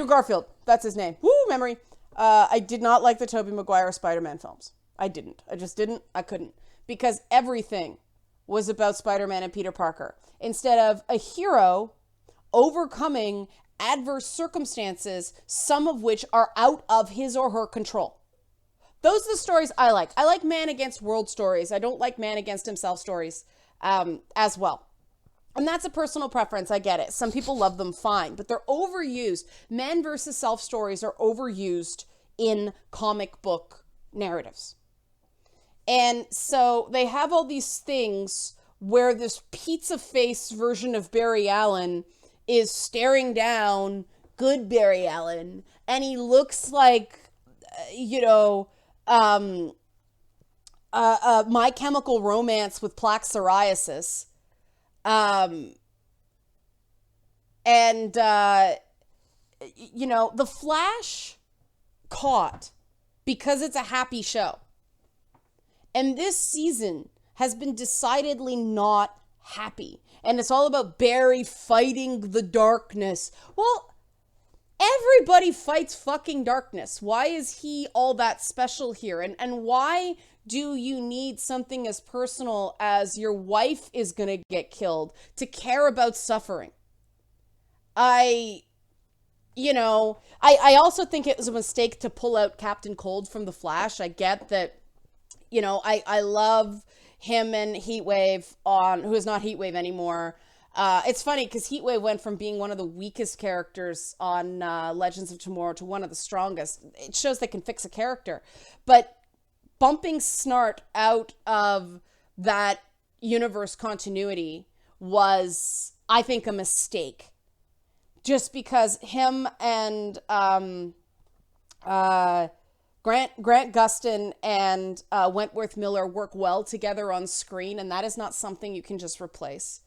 Garfield, that's his name. Woo, memory. I did not like the Tobey Maguire Spider-Man films. I didn't. I just didn't. I couldn't. Because everything was about Spider-Man and Peter Parker. Instead of a hero overcoming adverse circumstances, some of which are out of his or her control. Those are the stories I like. I like man against world stories. I don't like man against himself stories as well. And that's a personal preference. I get it. Some people love them, fine. But they're overused. Man versus self stories are overused in comic book narratives. And so they have all these things where this pizza face version of Barry Allen is staring down good Barry Allen, and he looks like, My Chemical Romance with plaque psoriasis. The Flash caught because it's a happy show. And this season has been decidedly not happy. And it's all about Barry fighting the darkness. Well, everybody fights fucking darkness. Why is he all that special here? And why do you need something as personal as your wife is going to get killed to care about suffering? I also think it was a mistake to pull out Captain Cold from The Flash. I get that I love him and Heatwave who is not Heatwave anymore. It's funny because Heatwave went from being one of the weakest characters on Legends of Tomorrow to one of the strongest. It shows they can fix a character. But bumping Snart out of that universe continuity was, I think, a mistake. Just because him and Grant Gustin and Wentworth Miller work well together on screen, and that is not something you can just replace.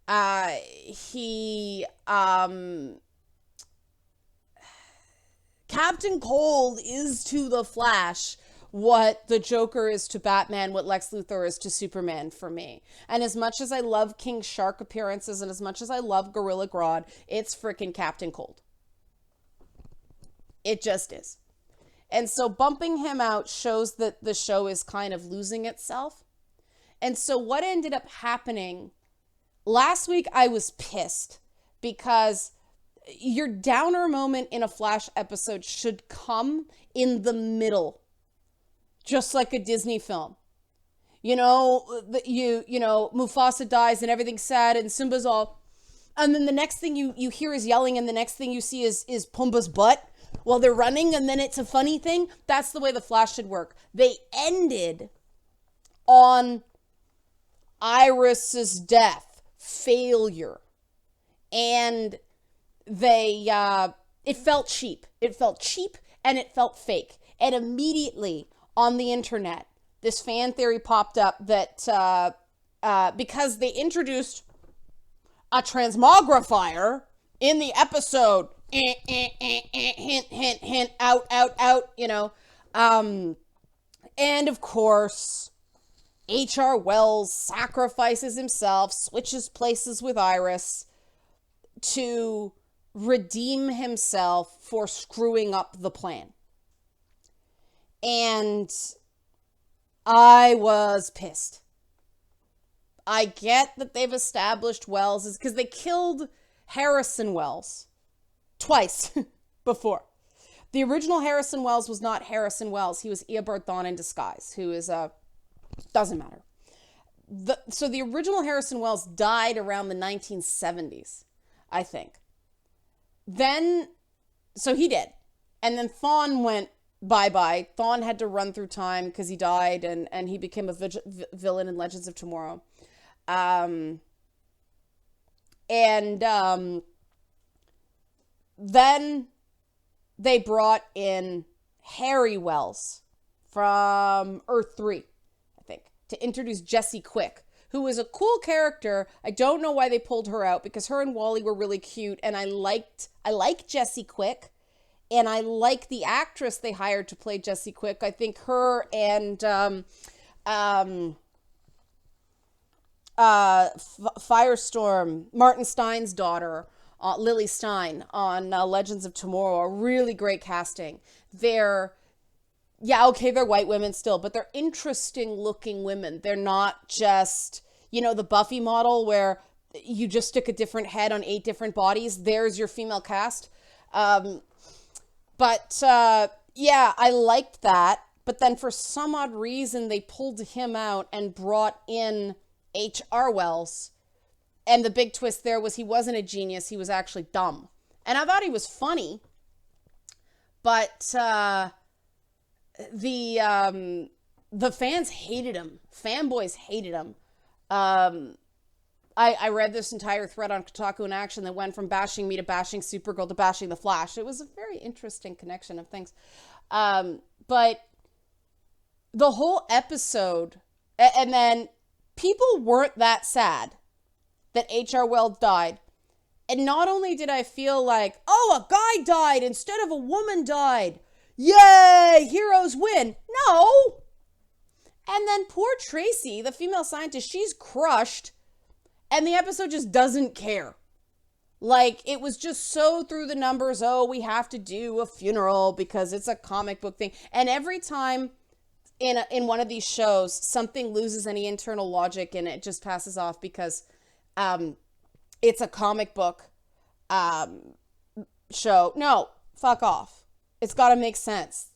Captain Cold is to the Flash what the Joker is to Batman, what Lex Luthor is to Superman for me. And as much as I love King Shark appearances and as much as I love Gorilla Grodd, it's freaking Captain Cold. It just is. And so bumping him out shows that the show is kind of losing itself. And so what ended up happening, last week I was pissed because your downer moment in a Flash episode should come in the middle. Just like a Disney film. Mufasa dies and everything's sad and Simba's all... And then the next thing you hear is yelling and the next thing you see is Pumbaa's butt while they're running and then it's a funny thing. That's the way the Flash should work. They ended on Iris's death, failure. And it felt cheap. It felt cheap and it felt fake. And immediately... on the internet, this fan theory popped up that because they introduced a transmogrifier in the episode, hint, hint, hint, out, and of course, H.R. Wells sacrifices himself, switches places with Iris to redeem himself for screwing up the plan. And I was pissed. I get that they've established Wells is because they killed Harrison Wells twice before. The original Harrison Wells was not Harrison Wells. He was Eobard Thawne in disguise, who is doesn't matter. So the original Harrison Wells died around the 1970s, I think. So he did. And then Thawne went bye-bye. Thawne had to run through time because he died and he became a villain in Legends of Tomorrow. Then they brought in Harry Wells from Earth 3, I think, to introduce Jessie Quick, who is a cool character. I don't know why they pulled her out because her and Wally were really cute and I like Jessie Quick. And I like the actress they hired to play Jessie Quick. I think her and Firestorm, Martin Stein's daughter, Lily Stein on Legends of Tomorrow, are really great casting. They're white women still, but they're interesting looking women. They're not just, the Buffy model where you just stick a different head on 8 different bodies. There's your female cast. I liked that. But then for some odd reason, they pulled him out and brought in H.R. Wells. And the big twist there was he wasn't a genius. He was actually dumb. And I thought he was funny. But the fans hated him. Fanboys hated him. I read this entire thread on Kotaku in Action that went from bashing me to bashing Supergirl to bashing The Flash. It was a very interesting connection of things. But the whole episode, and then people weren't that sad that H.R. Wells died. And not only did I feel like, oh, a guy died instead of a woman died. Yay, heroes win. No. And then poor Tracy, the female scientist, she's crushed. And the episode just doesn't care. Like, it was just so through the numbers. Oh, we have to do a funeral because it's a comic book thing. And every time in one of these shows, something loses any internal logic and it just passes off because it's a comic book show. No, fuck off. It's got to make sense.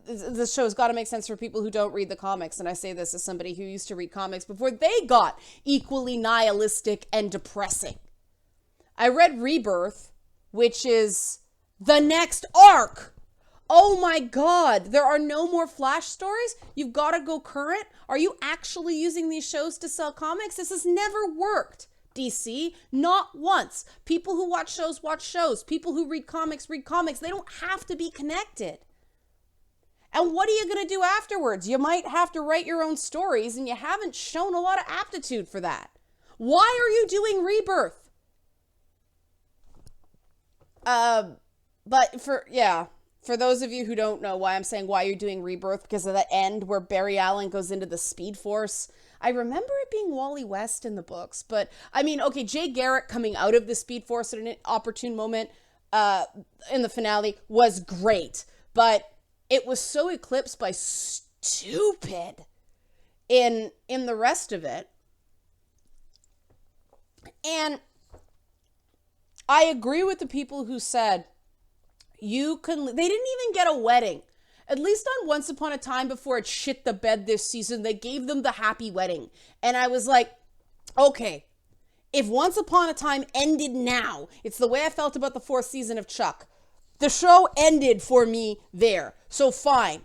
this show's got to make sense for people who don't read the comics. And I say this as somebody who used to read comics before they got equally nihilistic and depressing. I read Rebirth, which is the next arc. Oh my God, there are no more Flash stories? You've got to go current? Are you actually using these shows to sell comics? This has never worked, DC. Not once. People who watch shows, watch shows. People who read comics, read comics. They don't have to be connected. And what are you going to do afterwards? You might have to write your own stories, and you haven't shown a lot of aptitude for that. Why are you doing Rebirth? But for those of you who don't know why I'm saying why you're doing Rebirth, because of that end where Barry Allen goes into the Speed Force. I remember it being Wally West in the books, but I mean, okay, Jay Garrick coming out of the Speed Force at an opportune moment in the finale was great, but it was so eclipsed by stupid in the rest of it. And I agree with the people who said they didn't even get a wedding. At least on Once Upon a Time, before it shit the bed this season, they gave them the happy wedding. And I was like, okay, if Once Upon a Time ended now, it's the way I felt about the 4th season of Chuck. The show ended for me there. So fine.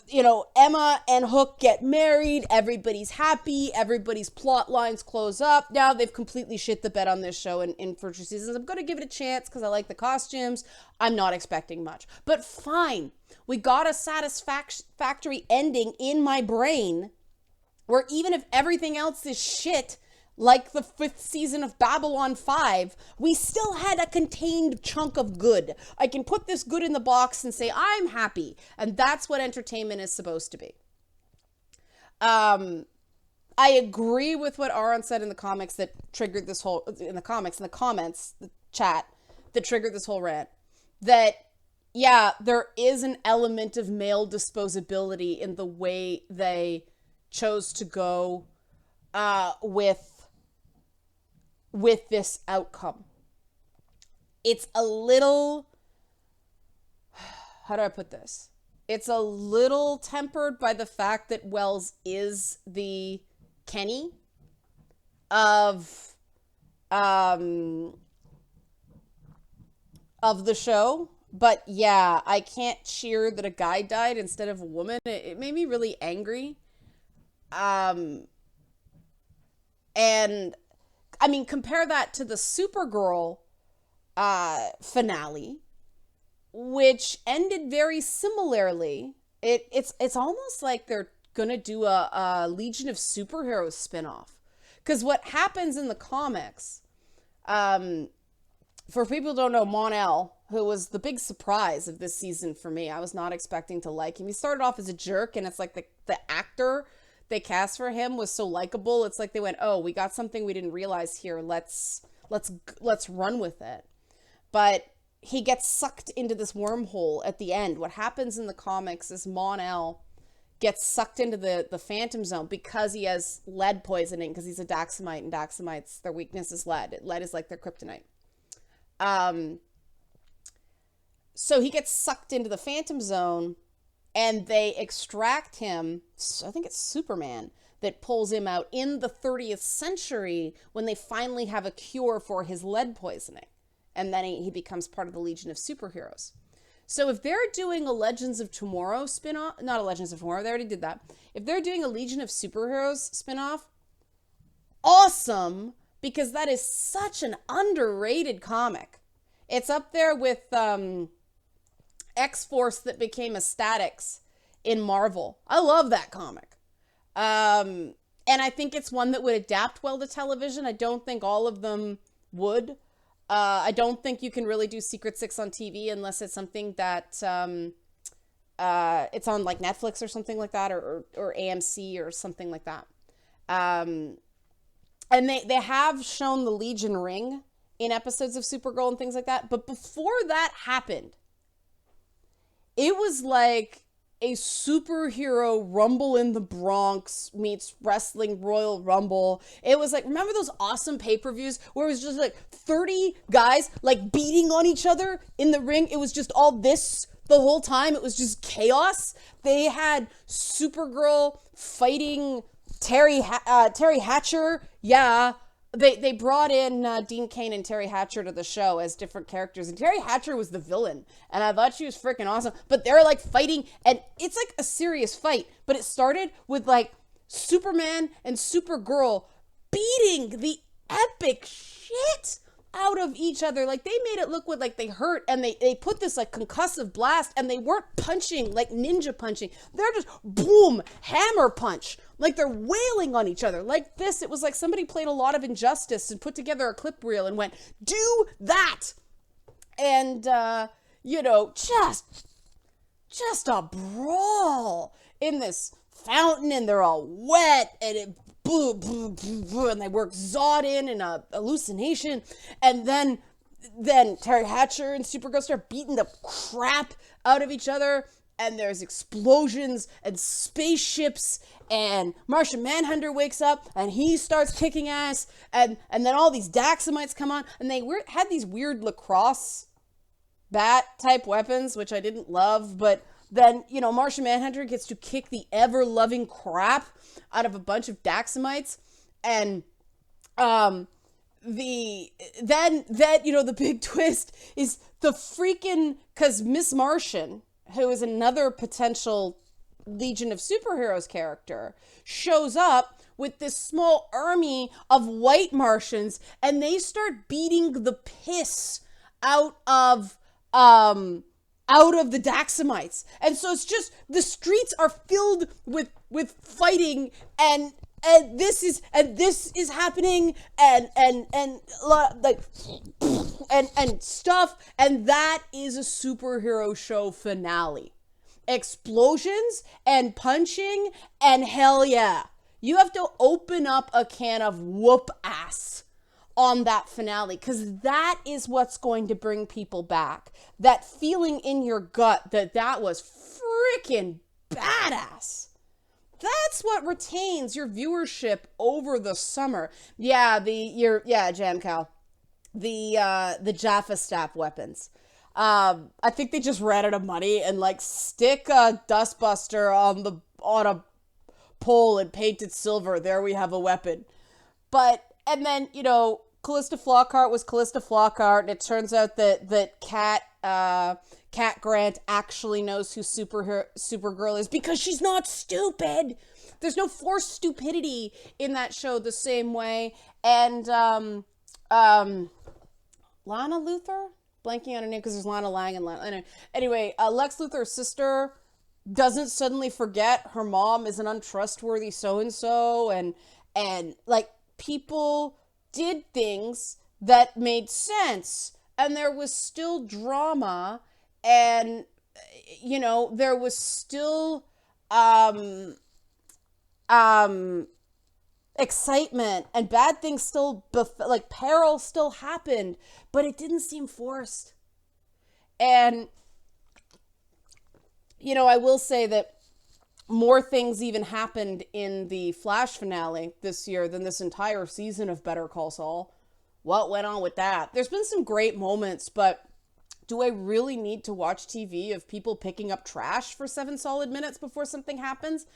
You know, Emma and Hook get married. Everybody's happy. Everybody's plot lines close up. Now they've completely shit the bed on this show in future seasons. I'm going to give it a chance because I like the costumes. I'm not expecting much. But fine. We got a satisfactory ending in my brain where even if everything else is shit, like the 5th season of Babylon 5, we still had a contained chunk of good. I can put this good in the box and say, I'm happy. And that's what entertainment is supposed to be. I agree with what Aaron said in the comics that triggered this whole, in the comments, the chat, that triggered this whole rant. That, yeah, there is an element of male disposability in the way they chose to go with this outcome. It's a little, how do I put this? It's a little tempered by the fact that Wells is the Kenny of the show. But yeah, I can't cheer that a guy died instead of a woman. It made me really angry. And I mean, compare that to the Supergirl finale, which ended very similarly. It's almost like they're gonna do a Legion of Superheroes spinoff. Because what happens in the comics, for people who don't know, Mon-El, who was the big surprise of this season for me, I was not expecting to like him. He started off as a jerk, and it's like the actor they cast for him was so likable. It's like they went, oh, we got something we didn't realize here. Let's run with it. But he gets sucked into this wormhole at the end. What happens in the comics is Mon-El gets sucked into the Phantom Zone because he has lead poisoning, because he's a Daxamite, and Daxamites, their weakness is lead. Lead is like their kryptonite. So he gets sucked into the Phantom Zone, and they extract him. I think it's Superman that pulls him out in the 30th century when they finally have a cure for his lead poisoning. And then he becomes part of the Legion of Superheroes. So if they're doing a Legends of Tomorrow spinoff, not a Legends of Tomorrow, they already did that. If they're doing a Legion of Superheroes spinoff, awesome, because that is such an underrated comic. It's up there with X-Force that became a Statix in Marvel. I love that comic. And I think it's one that would adapt well to television. I don't think all of them would. I don't think you can really do Secret Six on TV unless it's something that it's on like Netflix or something like that, or AMC or something like that. And they have shown the Legion ring in episodes of Supergirl and things like that. But before that happened, it was like a superhero Rumble in the Bronx meets Wrestling Royal Rumble. It was like, remember those awesome pay-per-views where it was just like 30 guys like beating on each other in the ring? It was just all this the whole time it was just chaos. They had Supergirl fighting Terry Hatcher. Yeah. They brought in Dean Cain and Terry Hatcher to the show as different characters, and Terry Hatcher was the villain, and I thought she was freaking awesome. But they're like fighting, and it's like a serious fight, but it started with like Superman and Supergirl beating the epic shit out of each other. Like, they made it look like they hurt, and they put this like concussive blast, and they weren't punching like ninja punching. They're just boom, hammer punch. Like, they're wailing on each other like this. It was like somebody played a lot of Injustice and put together a clip reel and went, do that. And, just a brawl in this fountain, and they're all wet, and it boo, boo, boo, boo, and they work Zod in a hallucination. And then Terry Hatcher and Supergirl start beating the crap out of each other. And there's explosions and spaceships, and Martian Manhunter wakes up and he starts kicking ass, and then all these Daxamites come on, and they had these weird lacrosse bat type weapons, which I didn't love. But then, Martian Manhunter gets to kick the ever loving crap out of a bunch of Daxamites, and the big twist is because Miss Martian, who is another potential Legion of Superheroes character, shows up with this small army of white Martians, and they start beating the piss out of the Daxamites. And so it's just, the streets are filled with fighting, and this is happening, and stuff, and that is a superhero show finale. Explosions and punching, and hell yeah, you have to open up a can of whoop ass on that finale, because that is what's going to bring people back. That feeling in your gut that was freaking badass. That's what retains your viewership over the summer. Yeah, Jam Cow. The Jaffa Staff weapons. I think they just ran out of money and like stick a dustbuster on a pole and paint it silver. There we have a weapon. And then, Callista Flockhart was Callista Flockhart, and it turns out that Cat Grant actually knows who Supergirl is, because she's not stupid. There's no forced stupidity in that show the same way. And Lana Luthor? Blanking on her name because there's Lana Lang and Lana. Anyway, Lex Luthor's sister doesn't suddenly forget her mom is an untrustworthy so-and-so, and like, people did things that made sense, and there was still drama, and there was still excitement, and bad things still like peril still happened, but it didn't seem forced. And I will say that more things even happened in the Flash finale this year than this entire season of Better Call Saul. What went on with that? There's been some great moments, but do I really need to watch TV of people picking up trash for 7 solid minutes before something happens?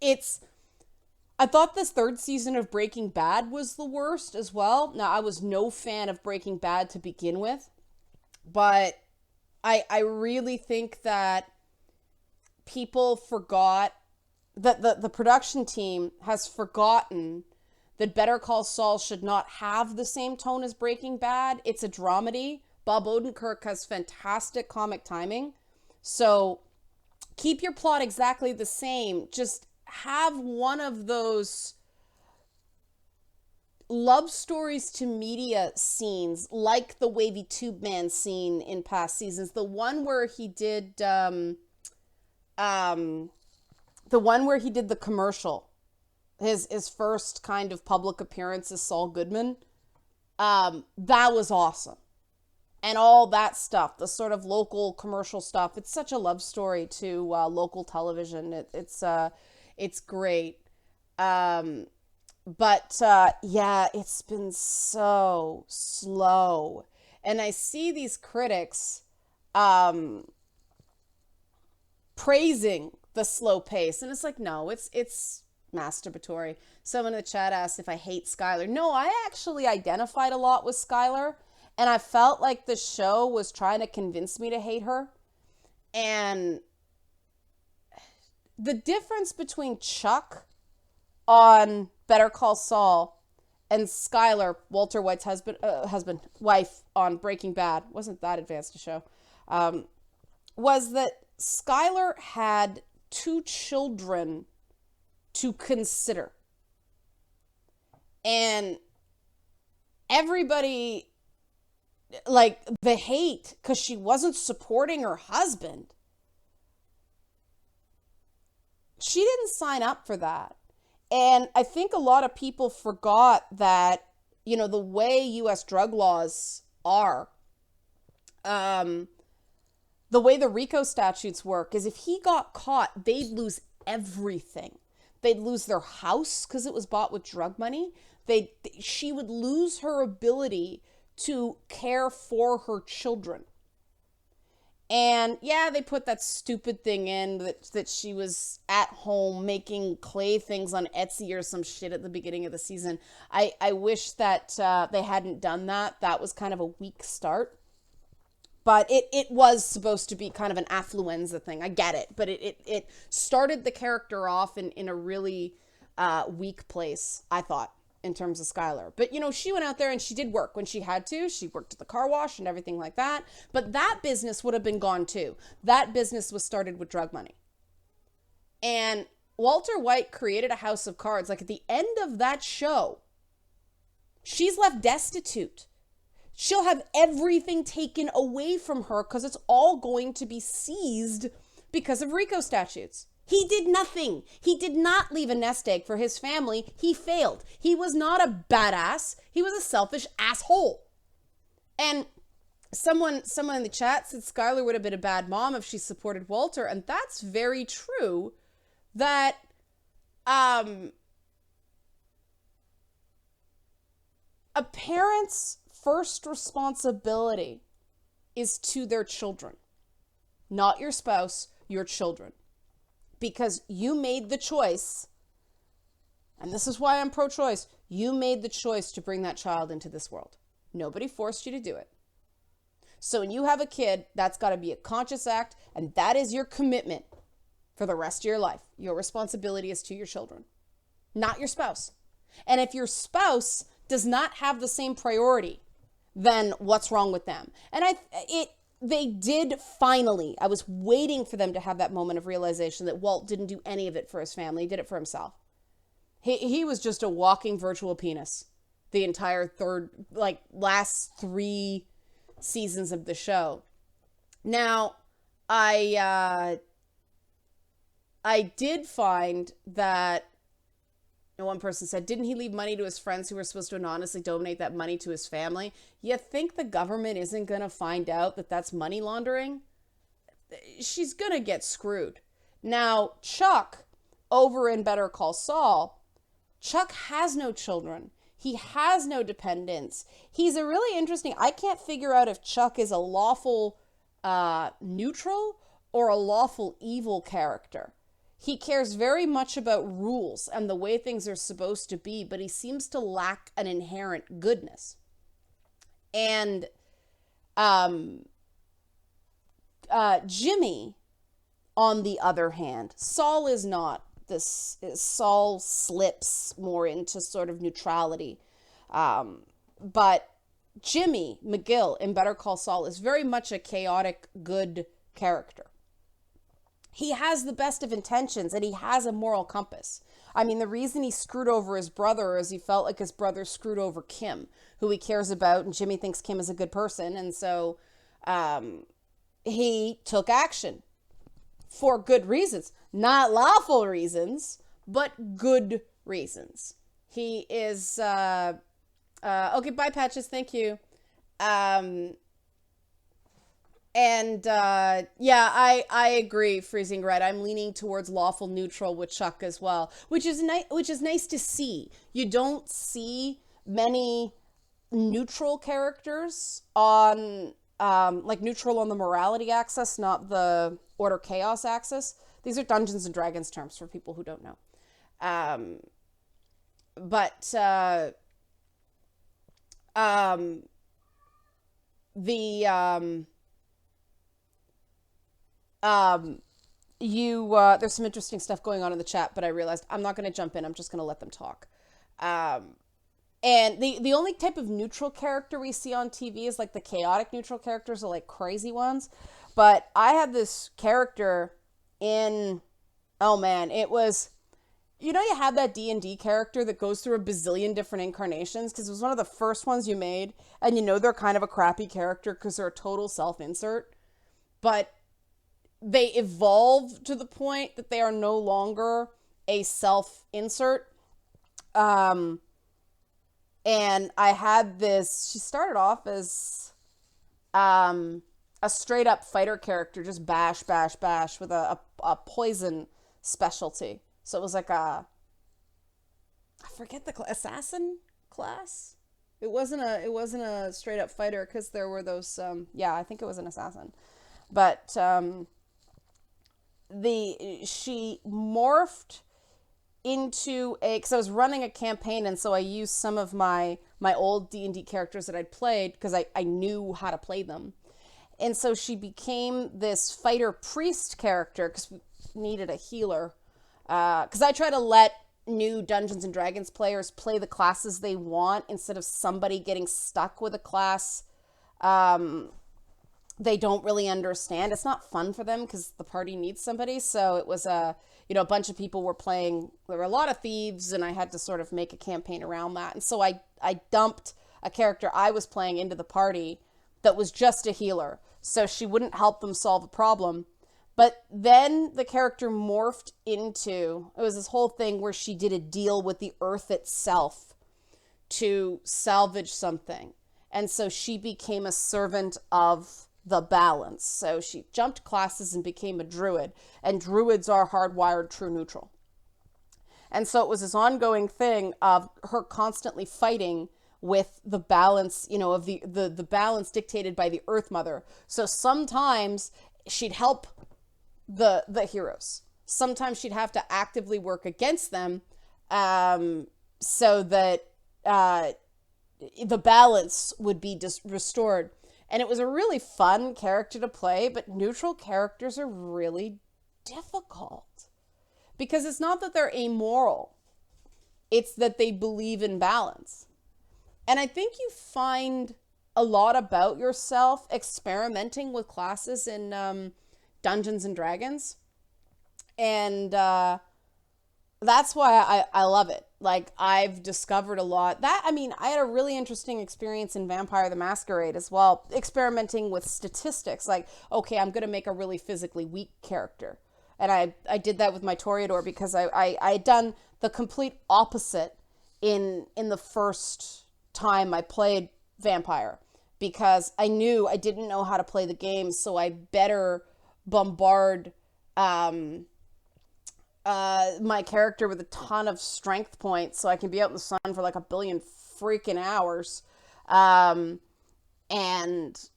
I thought this third season of Breaking Bad was the worst as well. Now, I was no fan of Breaking Bad to begin with, but I really think that people forgot that the production team has forgotten that Better Call Saul should not have the same tone as Breaking Bad. It's a dramedy. Bob Odenkirk has fantastic comic timing. So keep your plot exactly the same. Just have one of those love stories to media scenes, like the Wavy Tube Man scene in past seasons. The one where he did the commercial, his first kind of public appearance as Saul Goodman. That was awesome. And all that stuff, the sort of local commercial stuff. It's such a love story to local television. It's great. But it's been so slow. And I see these critics praising the slow pace. And it's like, no, it's masturbatory. Someone in the chat asked if I hate Skylar. No, I actually identified a lot with Skylar, and I felt like the show was trying to convince me to hate her. And the difference between Chuck on Better Call Saul and Skylar, Walter White's wife on Breaking Bad, wasn't that advanced a show, was that Skylar had 2 children to consider. And everybody, like, the hate because she wasn't supporting her husband. She didn't sign up for that. And I think a lot of people forgot that, the way U.S. drug laws are, the way the RICO statutes work is if he got caught, they'd lose everything. They'd lose their house because it was bought with drug money. She would lose her ability to care for her children. And yeah, they put that stupid thing in that she was at home making clay things on Etsy or some shit at the beginning of the season. I wish that they hadn't done that. That was kind of a weak start. But it was supposed to be kind of an affluenza thing. I get it. But it started the character off in a really weak place, I thought, in terms of Skylar. But, she went out there and she did work when she had to. She worked at the car wash and everything like that. But that business would have been gone too. That business was started with drug money. And Walter White created a house of cards. Like, at the end of that show, she's left destitute. She'll have everything taken away from her because it's all going to be seized because of RICO statutes. He did nothing. He did not leave a nest egg for his family. He failed. He was not a badass. He was a selfish asshole. And someone in the chat said Skylar would have been a bad mom if she supported Walter. And that's very true. That a parent's first responsibility is to their children, not your spouse, your children. Because you made the choice, and this is why I'm pro-choice, you made the choice to bring that child into this world. Nobody forced you to do it. So when you have a kid, that's got to be a conscious act, and that is your commitment for the rest of your life. Your responsibility is to your children, not your spouse. And if your spouse does not have the same priority, then what's wrong with them? And they did finally. I was waiting for them to have that moment of realization that Walt didn't do any of it for his family. He did it for himself. He was just a walking virtual penis the entire last 3 seasons of the show. Now, I did find that one person said, didn't he leave money to his friends who were supposed to anonymously donate that money to his family? You think the government isn't going to find out that that's money laundering? She's going to get screwed. Now, Chuck, over in Better Call Saul, Chuck has no children. He has no dependents. He's a really interesting, I can't figure out if Chuck is a lawful neutral or a lawful evil character. He cares very much about rules and the way things are supposed to be, but he seems to lack an inherent goodness. And Jimmy, on the other hand, Saul is not this. Saul slips more into sort of neutrality. But Jimmy McGill in Better Call Saul is very much a chaotic, good character. He has the best of intentions and he has a moral compass. I mean, the reason he screwed over his brother is he felt like his brother screwed over Kim, who he cares about, and Jimmy thinks Kim is a good person. And so he took action for good reasons, not lawful reasons, but good reasons. He is, okay, bye Patches, thank you. I agree, Freezing Red. I'm leaning towards lawful neutral with Chuck as well, which is nice to see. You don't see many neutral characters on like neutral on the morality axis, not the order chaos axis. These are Dungeons and Dragons terms for people who don't know. But there's some interesting stuff going on in the chat, but I realized I'm not going to jump in. I'm just going to let them talk. And the only type of neutral character we see on TV is like the chaotic neutral characters are like crazy ones. But I had this character in, oh man, it was, you know, you have that D&D character that goes through a bazillion different incarnations because it was one of the first ones you made, and you know they're kind of a crappy character because they're a total self-insert, but they evolve to the point that they are no longer a self-insert. And I had this, she started off as a straight up fighter character, just bash, bash, bash with a poison specialty. So it was like I forget the assassin class. It wasn't a straight up fighter because there were those, I think it was an assassin. But she morphed into because I was running a campaign, and so I used some of my old D&D characters that I'd played because I knew how to play them. And so she became this fighter priest character because we needed a healer. Because I try to let new Dungeons and Dragons players play the classes they want instead of somebody getting stuck with a class they don't really understand. It's not fun for them because the party needs somebody. So it was a bunch of people were playing. There were a lot of thieves, and I had to sort of make a campaign around that. And so I dumped a character I was playing into the party that was just a healer, so she wouldn't help them solve a problem. But then the character morphed into, it was this whole thing where she did a deal with the earth itself to salvage something. And so she became a servant of the balance. So she jumped classes and became a druid. And druids are hardwired true neutral. And so it was this ongoing thing of her constantly fighting with the balance, of the balance dictated by the Earth Mother. So sometimes she'd help the heroes. Sometimes she'd have to actively work against them so that the balance would be restored. And it was a really fun character to play, but neutral characters are really difficult. Because it's not that they're amoral. It's that they believe in balance. And I think you find a lot about yourself experimenting with classes in Dungeons and Dragons. And that's why I love it. Like, I've discovered a lot. I had a really interesting experience in Vampire the Masquerade as well, experimenting with statistics. Like, okay, I'm going to make a really physically weak character. And I did that with my Toreador because I had done the complete opposite in the first time I played Vampire, because I knew I didn't know how to play the game, so I better bombard my character with a ton of strength points so I can be out in the sun for like a billion freaking hours and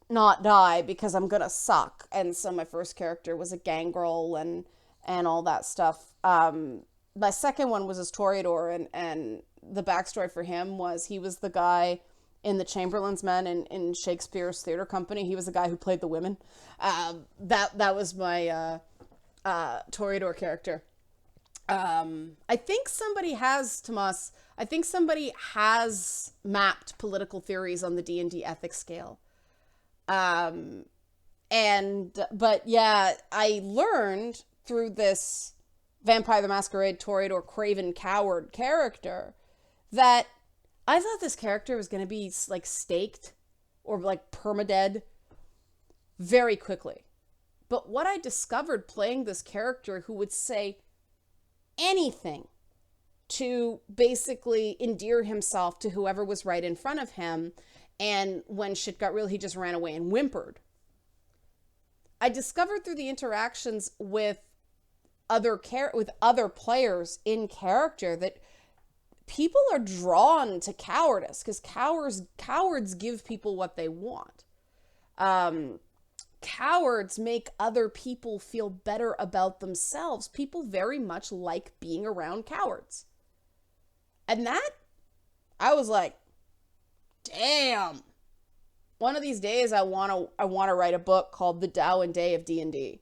not die because I'm gonna suck. And so my first character was a gangrel and all that stuff. My second one was his Toreador, and the backstory for him was he was the guy in the Chamberlain's Men in Shakespeare's theater company. He was the guy who played the women. That was my Toreador character. I think somebody has, Tomas, mapped political theories on the D&D ethics scale. But yeah, I learned through this Vampire the Masquerade Toreador Craven Coward character that I thought this character was going to be like staked or like permadead very quickly. But what I discovered playing this character who would say anything to basically endear himself to whoever was right in front of him, and when shit got real, he just ran away and whimpered. I discovered through the interactions with other players in character that people are drawn to cowardice because cowards give people what they want. Cowards make other people feel better about themselves. People very much like being around cowards. And that, I was like, damn. One of these days I want to write a book called The Tao and Day of D&D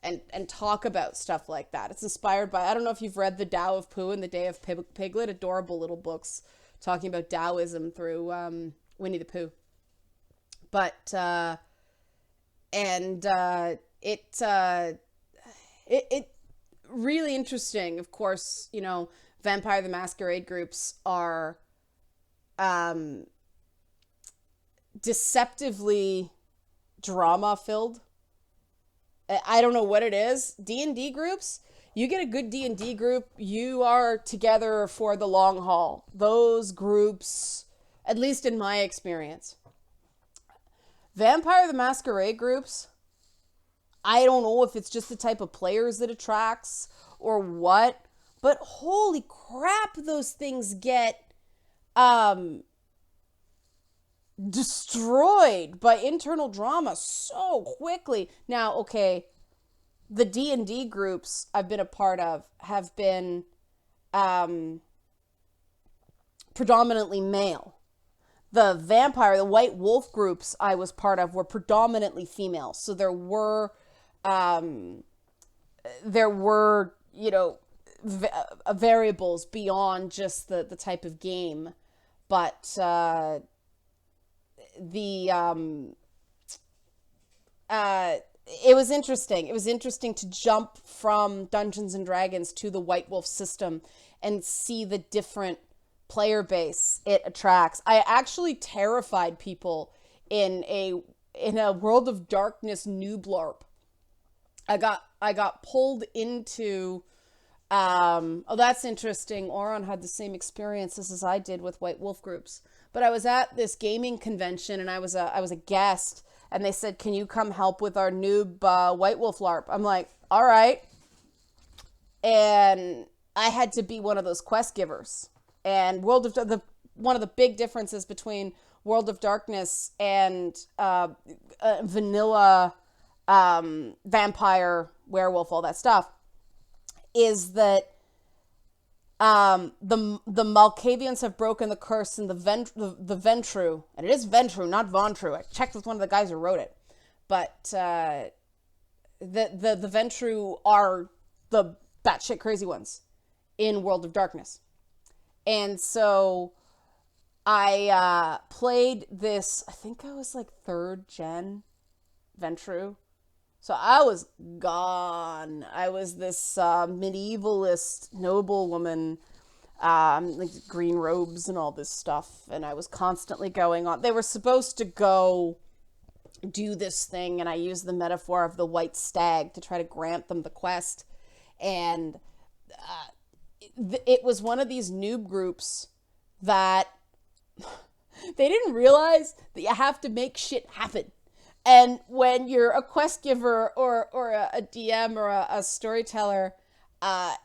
and talk about stuff like that. It's inspired by, I don't know if you've read The Tao of Pooh and The Day of Piglet, adorable little books talking about Taoism through Winnie the Pooh. But it really interesting. Of course, you know, Vampire the Masquerade groups are deceptively drama filled. I don't know what it is. D&D groups, you get a good D&D group, you are together for the long haul. Those groups, at least in my experience. Vampire the Masquerade groups, I don't know if it's just the type of players that attracts or what, but holy crap, those things get destroyed by internal drama so quickly. Now, okay, the D&D groups I've been a part of have been predominantly male. The vampire, the white wolf groups I was part of were predominantly female. So there were, you know, variables beyond just the type of game. But it was interesting. It was interesting to jump from Dungeons and Dragons to the White Wolf system and see the different player base it attracts. I actually terrified people in a World of Darkness noob LARP. I got pulled into oh, that's interesting. Oron had the same experiences as I did with White Wolf groups. But I was at this gaming convention and I was a guest, and they said, "Can you come help with our noob White Wolf LARP?" I'm like, "All right." And I had to be one of those quest givers. And one of the big differences between World of Darkness and vanilla vampire, werewolf, all that stuff, is that the Malkavians have broken the curse, and the Ventru, and it is Ventru, not Vontru. I checked with one of the guys who wrote it, but the Ventru are the batshit crazy ones in World of Darkness. And so I played this, I think I was like 3rd gen Ventru. So I was gone. I was this medievalist noblewoman, like green robes and all this stuff. And I was constantly going on. They were supposed to go do this thing, and I used the metaphor of the white stag to try to grant them the quest. And it was one of these noob groups that they didn't realize that you have to make shit happen. And when you're a quest giver or a DM or a storyteller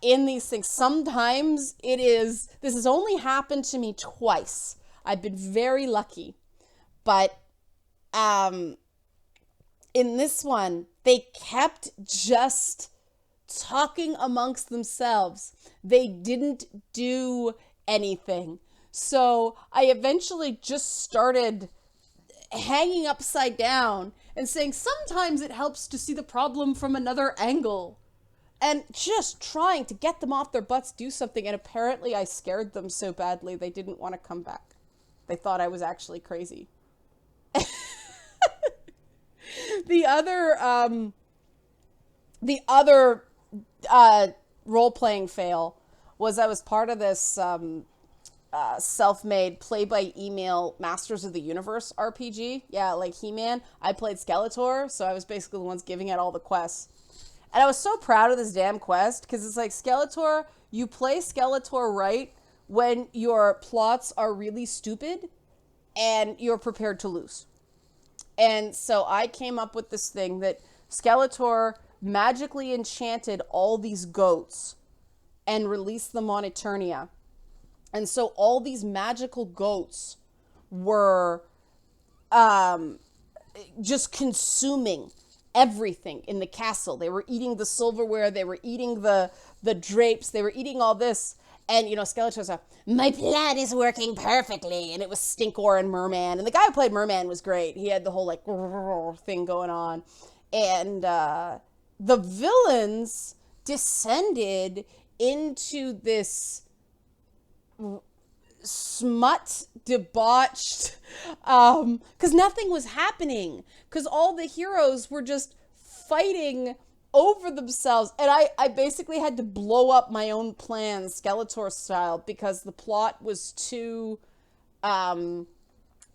in these things, sometimes this has only happened to me twice. I've been very lucky. But in this one, they kept just talking amongst themselves. They didn't do anything. So I eventually just started hanging upside down and saying sometimes it helps to see the problem from another angle, and just trying to get them off their butts, do something. And apparently I scared them so badly they didn't want to come back. They thought I was actually crazy. The other role-playing fail was I was part of this self-made play-by-email Masters of the Universe RPG. Yeah, like He-Man. I played Skeletor, so I was basically the ones giving out all the quests. And I was so proud of this damn quest, because it's like, Skeletor, you play Skeletor right when your plots are really stupid and you're prepared to lose. And so I came up with this thing that Skeletor magically enchanted all these goats and released them on Eternia. And so all these magical goats were just consuming everything in the castle. They were eating the silverware, they were eating the drapes, they were eating all this. And, Skeletor's like, my plan is working perfectly. And it was Stinkor and Merman. And the guy who played Merman was great. He had the whole, thing going on. And the villains descended into this smut, debauched, because nothing was happening. Because all the heroes were just fighting over themselves, and I basically had to blow up my own plans Skeletor style because the plot was too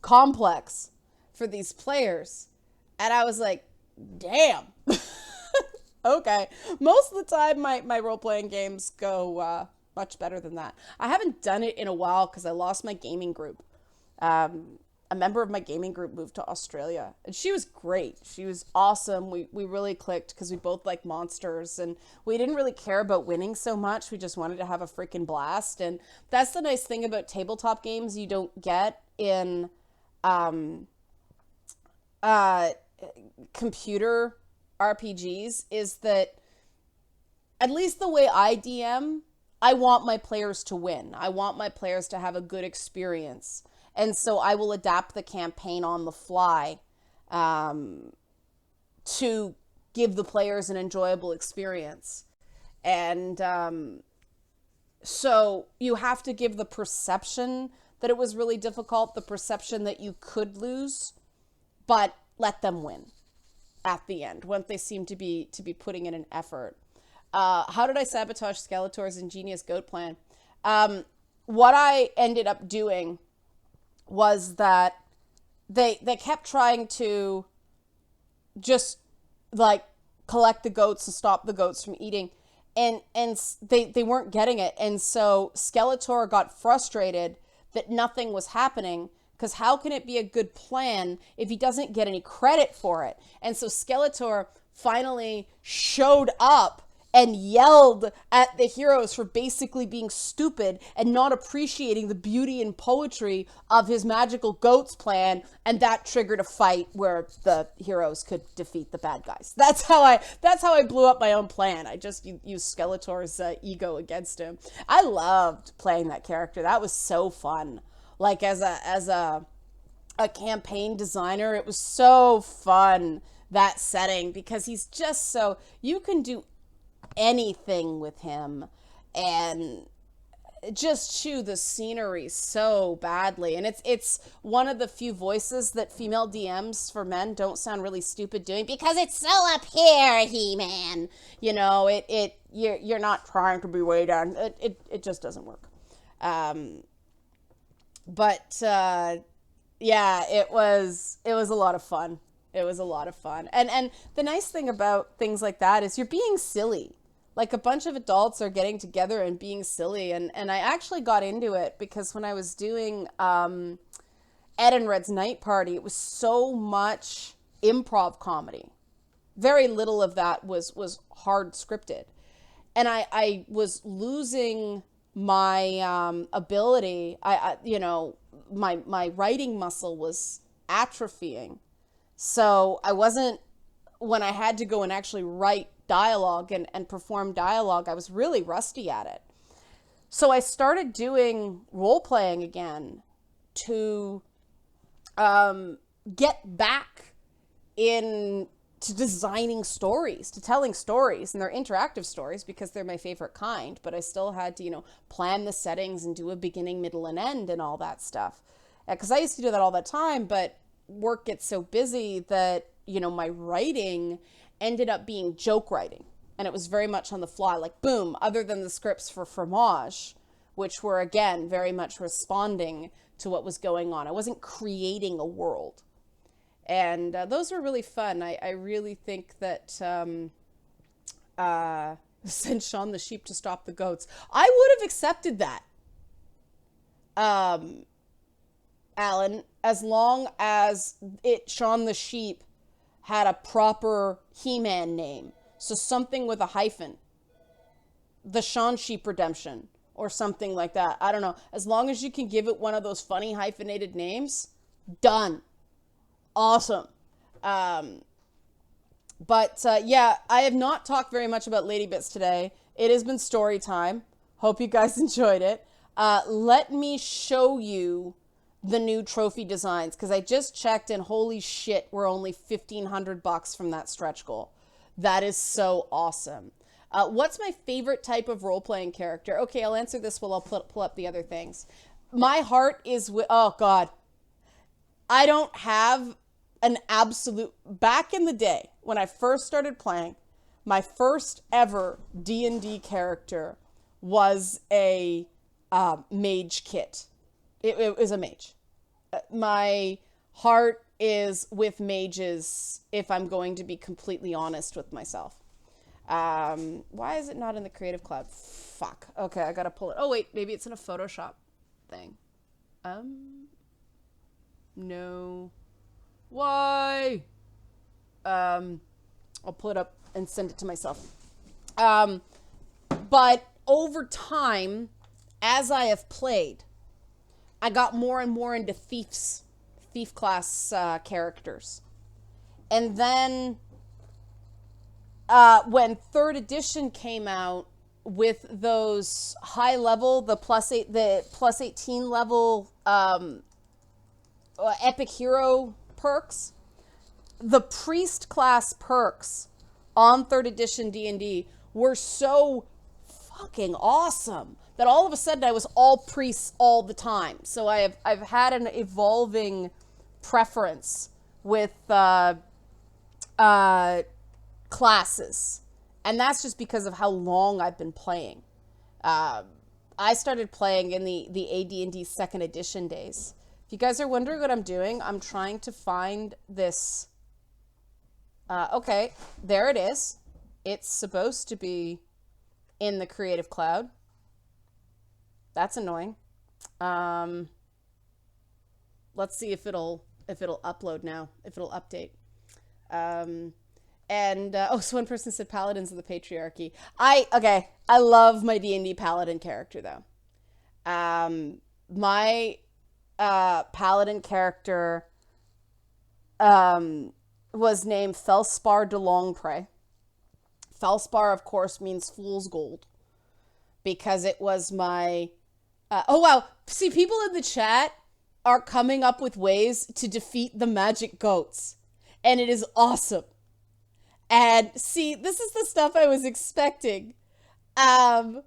complex for these players, and I was like, damn. Okay, most of the time my role-playing games go much better than that. I haven't done it in a while because I lost my gaming group. A member of my gaming group moved to Australia, and she was great. She was awesome. We really clicked because we both like monsters, and we didn't really care about winning so much. We just wanted to have a freaking blast. And that's the nice thing about tabletop games you don't get in computer RPGs, is that at least the way I DM, I want my players to win. I want my players to have a good experience. And so I will adapt the campaign on the fly to give the players an enjoyable experience. And so you have to give the perception that it was really difficult, the perception that you could lose, but let them win at the end when they seem to be putting in an effort. How did I sabotage Skeletor's ingenious goat plan? What I ended up doing was that they kept trying to just collect the goats and stop the goats from eating, and they weren't getting it. And so Skeletor got frustrated that nothing was happening, because how can it be a good plan if he doesn't get any credit for it? And so Skeletor finally showed up and yelled at the heroes for basically being stupid and not appreciating the beauty and poetry of his magical goats plan, and that triggered a fight where the heroes could defeat the bad guys. That's how I blew up my own plan. I just used Skeletor's ego against him. I loved playing that character. That was so fun. Like as a campaign designer, it was so fun, that setting, because he's just so, you can do anything with him and just chew the scenery so badly. And it's one of the few voices that female DMs for men don't sound really stupid doing, because it's so up here, He-Man. You're not trying to be way down. It just doesn't work. Yeah, it was a lot of fun. It was a lot of fun. And the nice thing about things like that is you're being silly. Like, a bunch of adults are getting together and being silly. And I actually got into it because when I was doing Ed and Red's Night Party, it was so much improv comedy. Very little of that was hard scripted. And I was losing my ability. My writing muscle was atrophying. So I wasn't, when I had to go and actually write dialogue and perform dialogue, I was really rusty at it. So I started doing role-playing again to get back into designing stories, to telling stories, and they're interactive stories because they're my favorite kind, but I still had to, plan the settings and do a beginning, middle, and end and all that stuff. Because I used to do that all the time, but work gets so busy that, my writing ended up being joke writing. And it was very much on the fly, like boom, other than the scripts for Fromage, which were, again, very much responding to what was going on. I wasn't creating a world. And those were really fun. I really think that send Shaun the sheep to stop the goats. I would have accepted that, Alan, as long as Shaun the sheep had a proper He-Man name. So something with a hyphen. The Shaun Sheep Redemption or something like that. I don't know. As long as you can give it one of those funny hyphenated names, done. Awesome. Yeah, I have not talked very much about Lady Bits today. It has been story time. Hope you guys enjoyed it. Let me show you the new trophy designs, because I just checked and holy shit, we're only $1,500 from that stretch goal. That is so awesome. What's my favorite type of role-playing character? Okay, I'll answer this while I'll pull up the other things. My heart is with... Oh, God. I don't have an absolute... Back in the day, when I first started playing, my first ever D&D character was a mage kit. It was a mage. My heart is with mages, if I'm going to be completely honest with myself. Why is it not in the Creative Cloud? Fuck. Okay, I gotta pull it. Oh, wait, maybe it's in a Photoshop thing. No. Why? I'll pull it up and send it to myself. But over time, as I have played, I got more and more into thief class characters. And then when 3rd edition came out with those high level, the plus 18 level epic hero perks, the priest class perks on 3rd edition D&D were so fucking awesome that all of a sudden I was all priests all the time. So I've had an evolving preference with classes, and that's just because of how long I've been playing. I started playing in the AD&D 2nd edition days. If you guys are wondering what I'm doing, I'm trying to find this. Okay, there it is. It's supposed to be in the Creative Cloud. That's annoying. Let's see if it'll upload now, if it'll update. So one person said Paladins of the Patriarchy. I love my D&D Paladin character though. My Paladin character was named Felspar de Longpré. Felspar, of course, means fool's gold, because it was my... oh, wow. See, people in the chat are coming up with ways to defeat the magic goats, and it is awesome. And see, this is the stuff I was expecting. One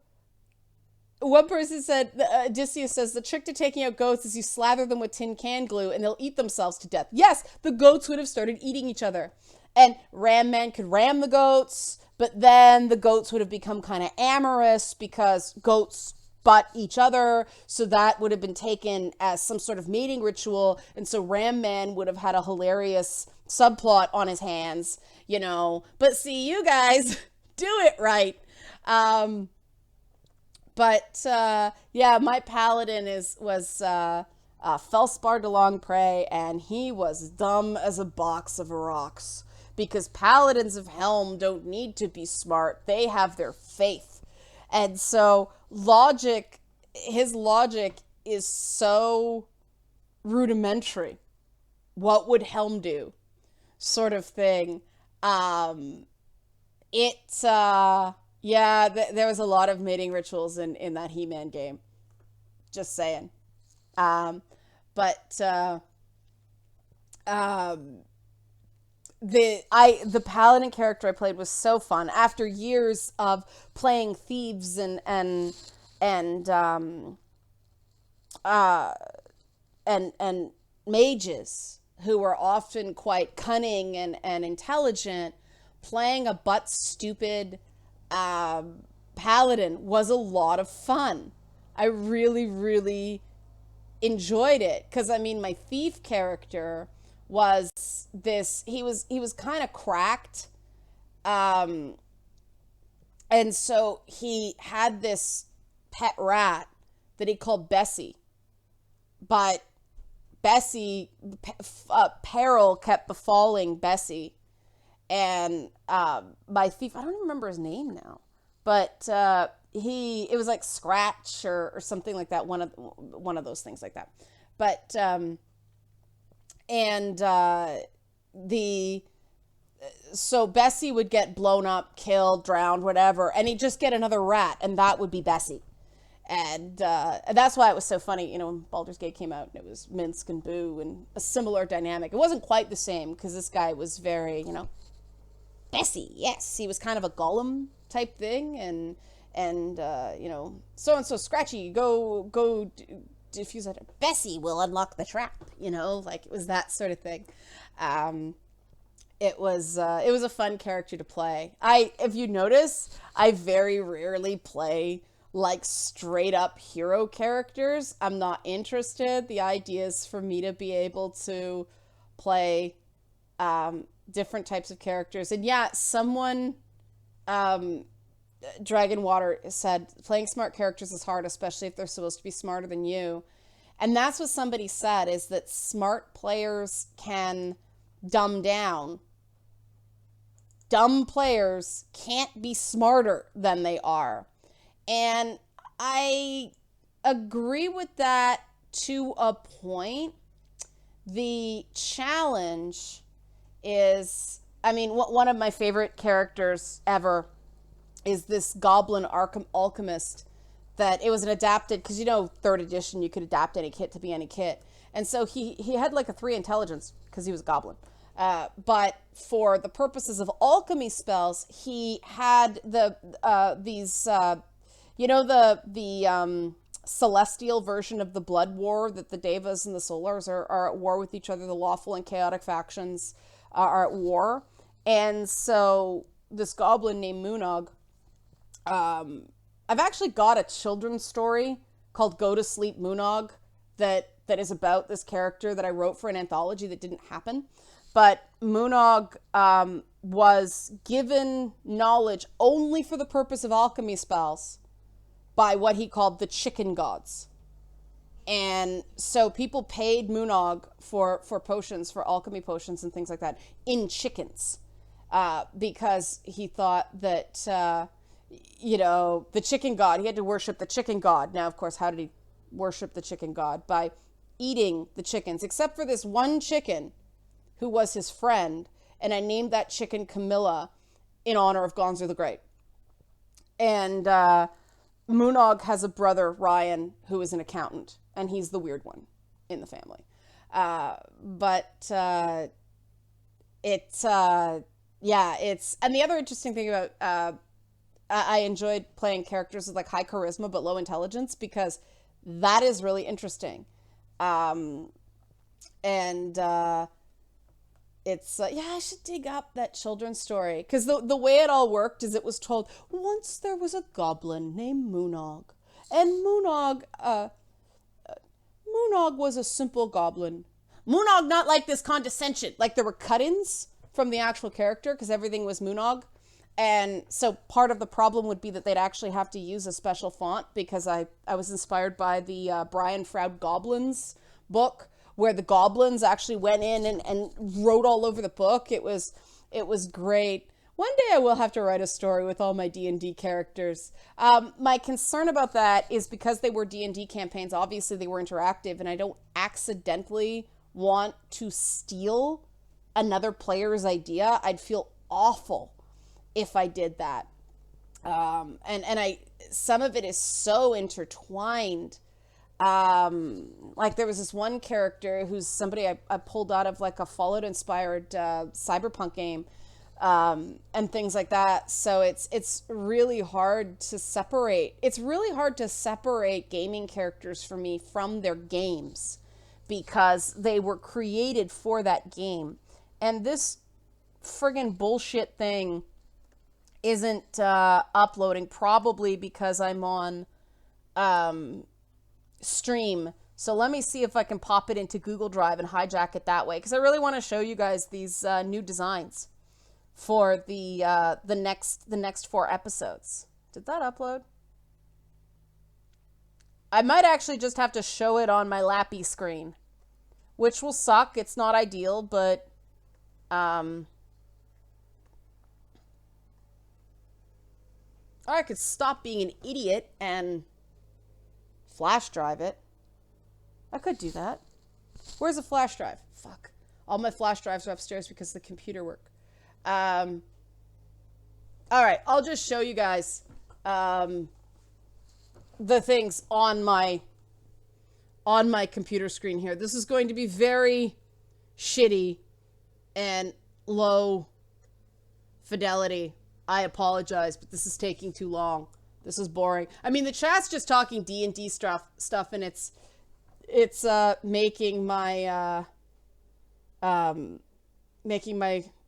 person said, Odysseus says, the trick to taking out goats is you slather them with tin can glue and they'll eat themselves to death. Yes, the goats would have started eating each other. And Ram Man could ram the goats, but then the goats would have become kind of amorous because goats butt each other. So that would have been taken as some sort of mating ritual. And so Ram Man would have had a hilarious subplot on his hands, you know. But see, you guys do it right. Yeah, my paladin was Felspar de Longpré, and he was dumb as a box of rocks, because paladins of Helm don't need to be smart. They have their faith. And so his logic is so rudimentary. What would Helm do? Sort of thing. Yeah, there was a lot of mating rituals in that He-Man game. Just saying. The paladin character I played was so fun. After years of playing thieves and mages who were often quite cunning and intelligent, playing a butt stupid paladin was a lot of fun. I really, really enjoyed it, because I mean, my thief character was he was kind of cracked, and so he had this pet rat that he called Bessie, but Bessie, peril kept befalling Bessie, and my thief, I don't even remember his name now, but it was like Scratch or something like that, one of those things like that. But so Bessie would get blown up, killed, drowned, whatever, and he'd just get another rat, and that would be Bessie. And that's why it was so funny, when Baldur's Gate came out, and it was Minsk and Boo, and a similar dynamic. It wasn't quite the same, because this guy was very, Bessie, yes. He was kind of a golem type thing, and so-and-so Scratchy, go defuse it. Bessie will unlock the trap, like it was that sort of thing. It was a fun character to play. If you notice, I very rarely play like straight up hero characters. I'm not interested. The idea is for me to be able to play different types of characters. And yeah, someone, Dragonwater said, playing smart characters is hard, especially if they're supposed to be smarter than you. And that's what somebody said, is that smart players can dumb down. Dumb players can't be smarter than they are. And I agree with that to a point. The challenge is, one of my favorite characters ever is this goblin alchemist that it was an adapted, because 3rd edition, you could adapt any kit to be any kit. And so he had like a 3 intelligence because he was a goblin. But for the purposes of alchemy spells, he had these celestial version of the blood war, that the Devas and the Solars are at war with each other. The lawful and chaotic factions are at war. And so this goblin named Moonog, I've actually got a children's story called Go to Sleep Moonog that is about this character that I wrote for an anthology that didn't happen. But Moonog was given knowledge only for the purpose of alchemy spells by what he called the chicken gods. And so people paid Moonog for potions, for alchemy potions and things like that, in chickens. Because he thought that, the chicken god, he had to worship the chicken god. Now, of course, how did he worship the chicken god? By eating the chickens, except for this one chicken who was his friend, and I named that chicken Camilla in honor of Gonzo the Great. And Moonog has a brother, Ryan, who is an accountant, and he's the weird one in the family. And the other interesting thing about, I enjoyed playing characters with like high charisma but low intelligence, because that is really interesting. I should dig up that children's story, because the way it all worked is it was told, once there was a goblin named Moonog, and Moonog was a simple goblin. Moonog, not like this condescension, like there were cut-ins from the actual character, because everything was Moonog. And so part of the problem would be that they'd actually have to use a special font, because I was inspired by the Brian Froud Goblins book, where the goblins actually went in and wrote all over the book. It was great. One day I will have to write a story with all my D&D characters. My concern about that is because they were D&D campaigns, obviously they were interactive, and I don't accidentally want to steal another player's idea. I'd feel awful if I did that. Some of it is so intertwined. Like there was this one character who's somebody I pulled out of like a Fallout inspired cyberpunk game, and things like that. So it's really hard to separate. It's really hard to separate gaming characters for me from their games, because they were created for that game. And this friggin' bullshit thing isn't uploading, probably because I'm on stream. So let me see if I can pop it into Google Drive and hijack it that way, because I really want to show you guys these new designs for the next 4 episodes. Did that upload? I might actually just have to show it on my lappy screen, which will suck. It's not ideal, but I could stop being an idiot and flash drive it. I could do that. Where's the flash drive? Fuck. All my flash drives are upstairs because of the computer work. All right, I'll just show you guys the things on my computer screen here. This is going to be very shitty and low fidelity. I apologize, but this is taking too long. This is boring. I mean, the chat's just talking D&D stuff, and it's making my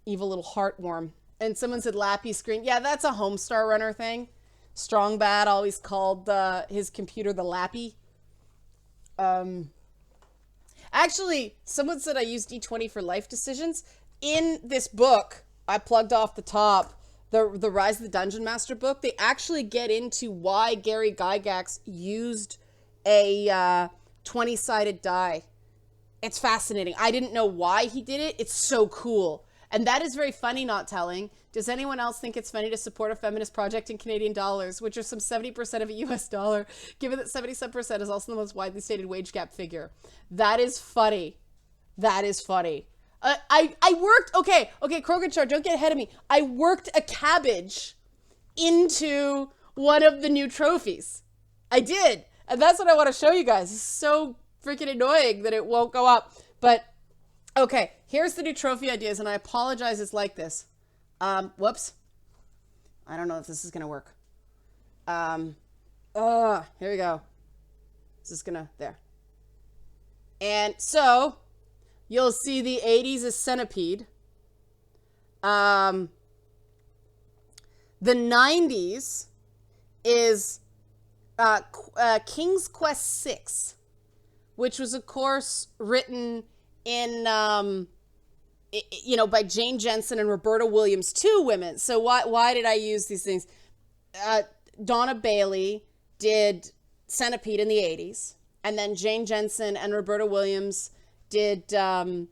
evil little heart warm. And someone said Lappy screen. Yeah, that's a Homestar Runner thing. Strong Bad always called his computer the Lappy. Actually, someone said I use D20 for life decisions. In this book, I plugged off the top, the Rise of the Dungeon Master book, they actually get into why Gary Gygax used a 20-sided die. It's fascinating. I didn't know why he did it. It's so cool. And that is very funny, not telling. Does anyone else think it's funny to support a feminist project in Canadian dollars, which are some 70% of a US dollar, given that 77% is also the most widely stated wage gap figure? That is funny. That is funny. I worked, okay, Krogenchar, don't get ahead of me. I worked a cabbage into one of the new trophies. I did. And that's what I want to show you guys. It's so freaking annoying that it won't go up. But, okay, here's the new trophy ideas, and I apologize it's like this. Whoops. I don't know if this is going to work. Here we go. This is going to, there. And so, you'll see the 80s as Centipede. The 90s is King's Quest VI, which was, of course, written in, by Jane Jensen and Roberta Williams, two women. So why did I use these things? Donna Bailey did Centipede in the 80s, and then Jane Jensen and Roberta Williams did the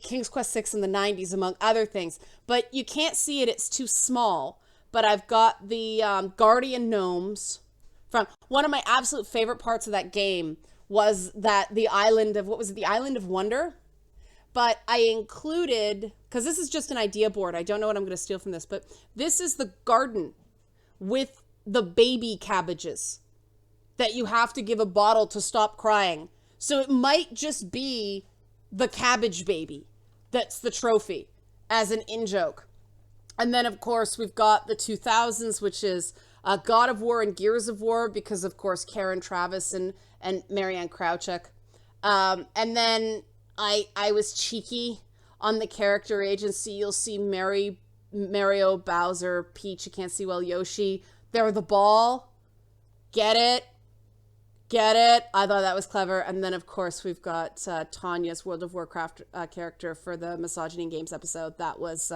King's Quest VI in the 90s, among other things. But you can't see it, it's too small. But I've got the Guardian Gnomes from one of my absolute favorite parts of that game was that the island of, the Island of Wonder? But I included, because this is just an idea board, I don't know what I'm going to steal from this, but this is the garden with the baby cabbages that you have to give a bottle to stop crying. So it might just be the cabbage baby that's the trophy as an in-joke. And then, of course, we've got the 2000s, which is God of War and Gears of War, because, of course, Karen Travis and Marianne Krawczyk. And then I was cheeky on the character agency. You'll see Mario, Bowser, Peach, you can't see well, Yoshi. They're the ball. Get it? I thought that was clever. And then, of course, we've got Tanya's World of Warcraft character for the Misogyny in Games episode. That was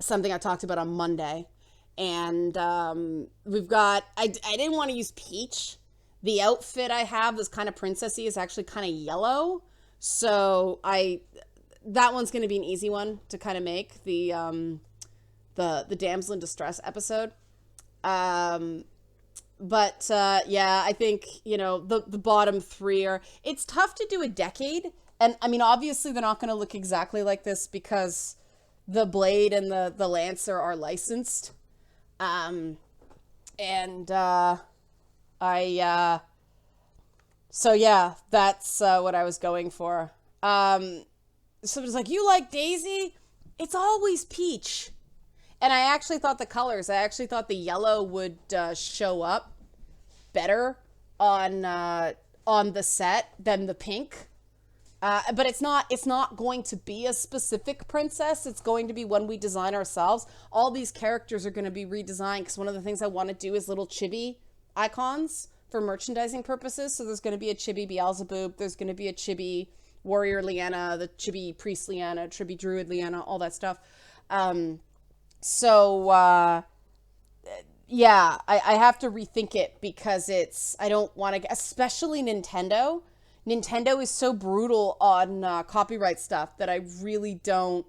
something I talked about on Monday. And we've got, I didn't want to use Peach. The outfit I have is kind of princessy, is actually kind of yellow. So that one's going to be an easy one to kind of make, the Damsel in Distress episode. But I think, the bottom three are, it's tough to do a decade. And I mean, obviously they're not going to look exactly like this because the blade and the lancer are licensed. That's what I was going for. Someone's like, you like Daisy? It's always Peach. And I actually thought the yellow would show up better on the set than the pink. But it's not going to be a specific princess. It's going to be one we design ourselves. All these characters are going to be redesigned because one of the things I want to do is little chibi icons for merchandising purposes. So there's going to be a chibi Beelzebub. There's going to be a chibi warrior Leanna, the chibi priest Leanna, chibi druid Leanna, all that stuff. I have to rethink it because I don't want to, especially Nintendo. Nintendo is so brutal on copyright stuff that I really don't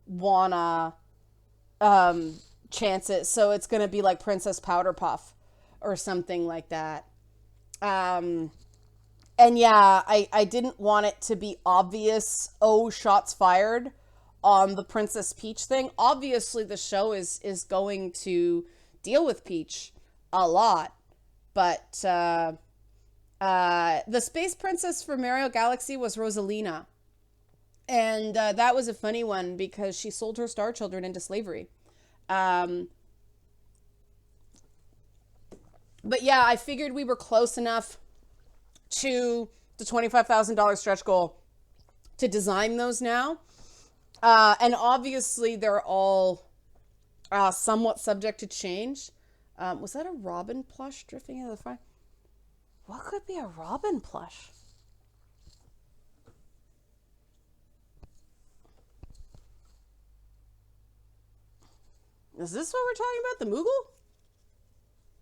want to chance it. So it's going to be like Princess Powder Puff or something like that. And yeah, I didn't want it to be obvious, oh, shots fired on the Princess Peach thing. Obviously, the show is going to deal with Peach a lot, but the Space Princess for Mario Galaxy was Rosalina. And that was a funny one because she sold her star children into slavery. But yeah, I figured we were close enough to the $25,000 stretch goal to design those now. And obviously they're all somewhat subject to change. Was that a Robin plush drifting into the fire? What could be a Robin plush? Is this what we're talking about? The Moogle?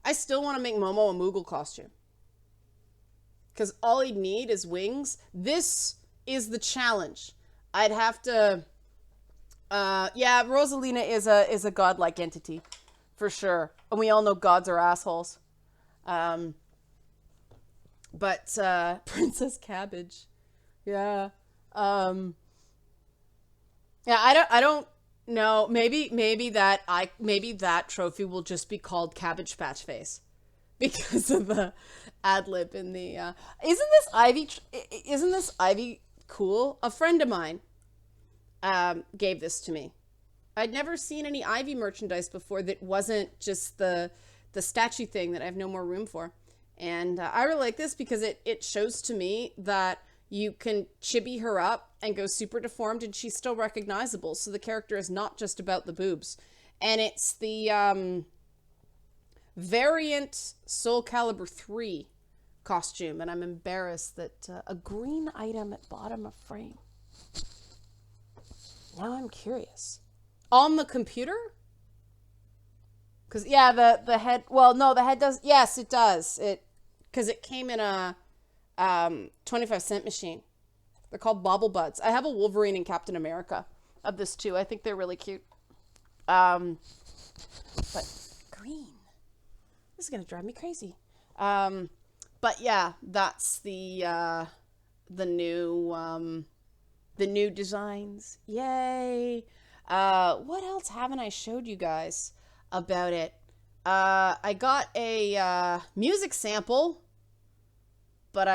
I still want to make Momo a Moogle costume. Because all he'd need is wings. This is the challenge. I'd have to... yeah, Rosalina is a godlike entity. For sure. And we all know gods are assholes. But Princess Cabbage. Yeah. Yeah, I don't know. Maybe that trophy will just be called Cabbage Patch Face. Because of the ad lib in the isn't this Ivy cool? A friend of mine gave this to me. I'd never seen any Ivy merchandise before that wasn't just the statue thing that I have no more room for. And I really like this because it shows to me that you can chibi her up and go super deformed and she's still recognizable. So the character is not just about the boobs. And it's the variant Soul Calibur 3 costume. And I'm embarrassed that a green item at bottom of frame. Now I'm curious. On the computer? Because, yeah, the head... Well, no, the head does... Yes, it does. Because it came in a 25-cent machine. They're called Bobble Buds. I have a Wolverine and Captain America of this, too. I think they're really cute. But green. This is going to drive me crazy. But, yeah, that's the new designs. Yay! What else haven't I showed you guys about it? I got a music sample, but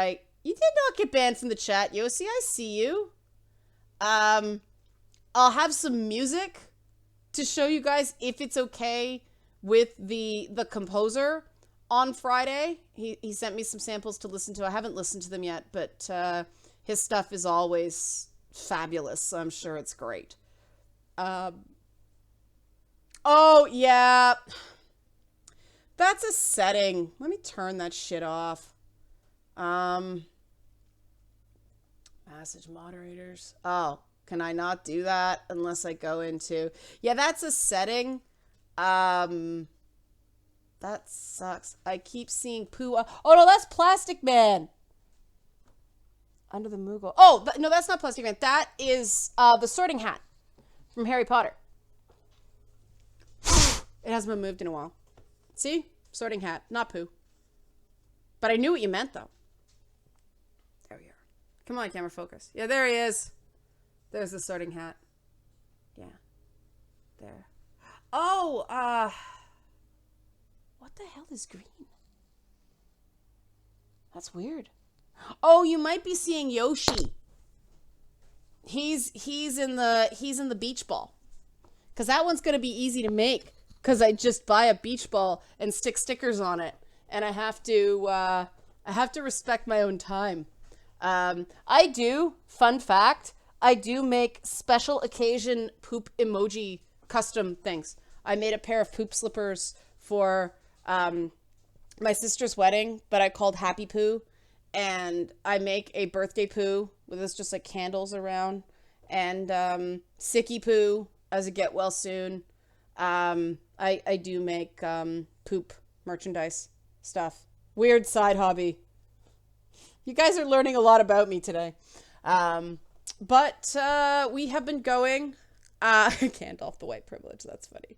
you did not get banned from the chat, Yossi. I see you. I'll have some music to show you guys if it's okay with the composer on Friday. He sent me some samples to listen to. I haven't listened to them yet, but his stuff is always fabulous, so I'm sure it's great. Oh, yeah. That's a setting. Let me turn that shit off. Message moderators. Oh, can I not do that unless I go into... Yeah, that's a setting. That sucks. I keep seeing poo. Oh, no, that's Plastic Man. Under the Moogle. Oh, no, that's not Plastic Man. That is the Sorting Hat from Harry Potter. It hasn't been moved in a while. See? Sorting Hat, not poo. But I knew what you meant, though. There we are. Come on, camera focus. Yeah, there he is. There's the Sorting Hat. Yeah. There. Oh, what the hell is green? That's weird. Oh, you might be seeing Yoshi. He's in the beach ball. Because that one's going to be easy to make. Because I just buy a beach ball and stick stickers on it. And I have to respect my own time. I do, fun fact, I do make special occasion poop emoji custom things. I made a pair of poop slippers for my sister's wedding, but I called Happy Poo. And I make a birthday poo with this just like candles around. And Sicky Poo as a get well soon. I do make poop merchandise stuff. Weird side hobby. You guys are learning a lot about me today. But we have been going. Gandalf the White Privilege. That's funny.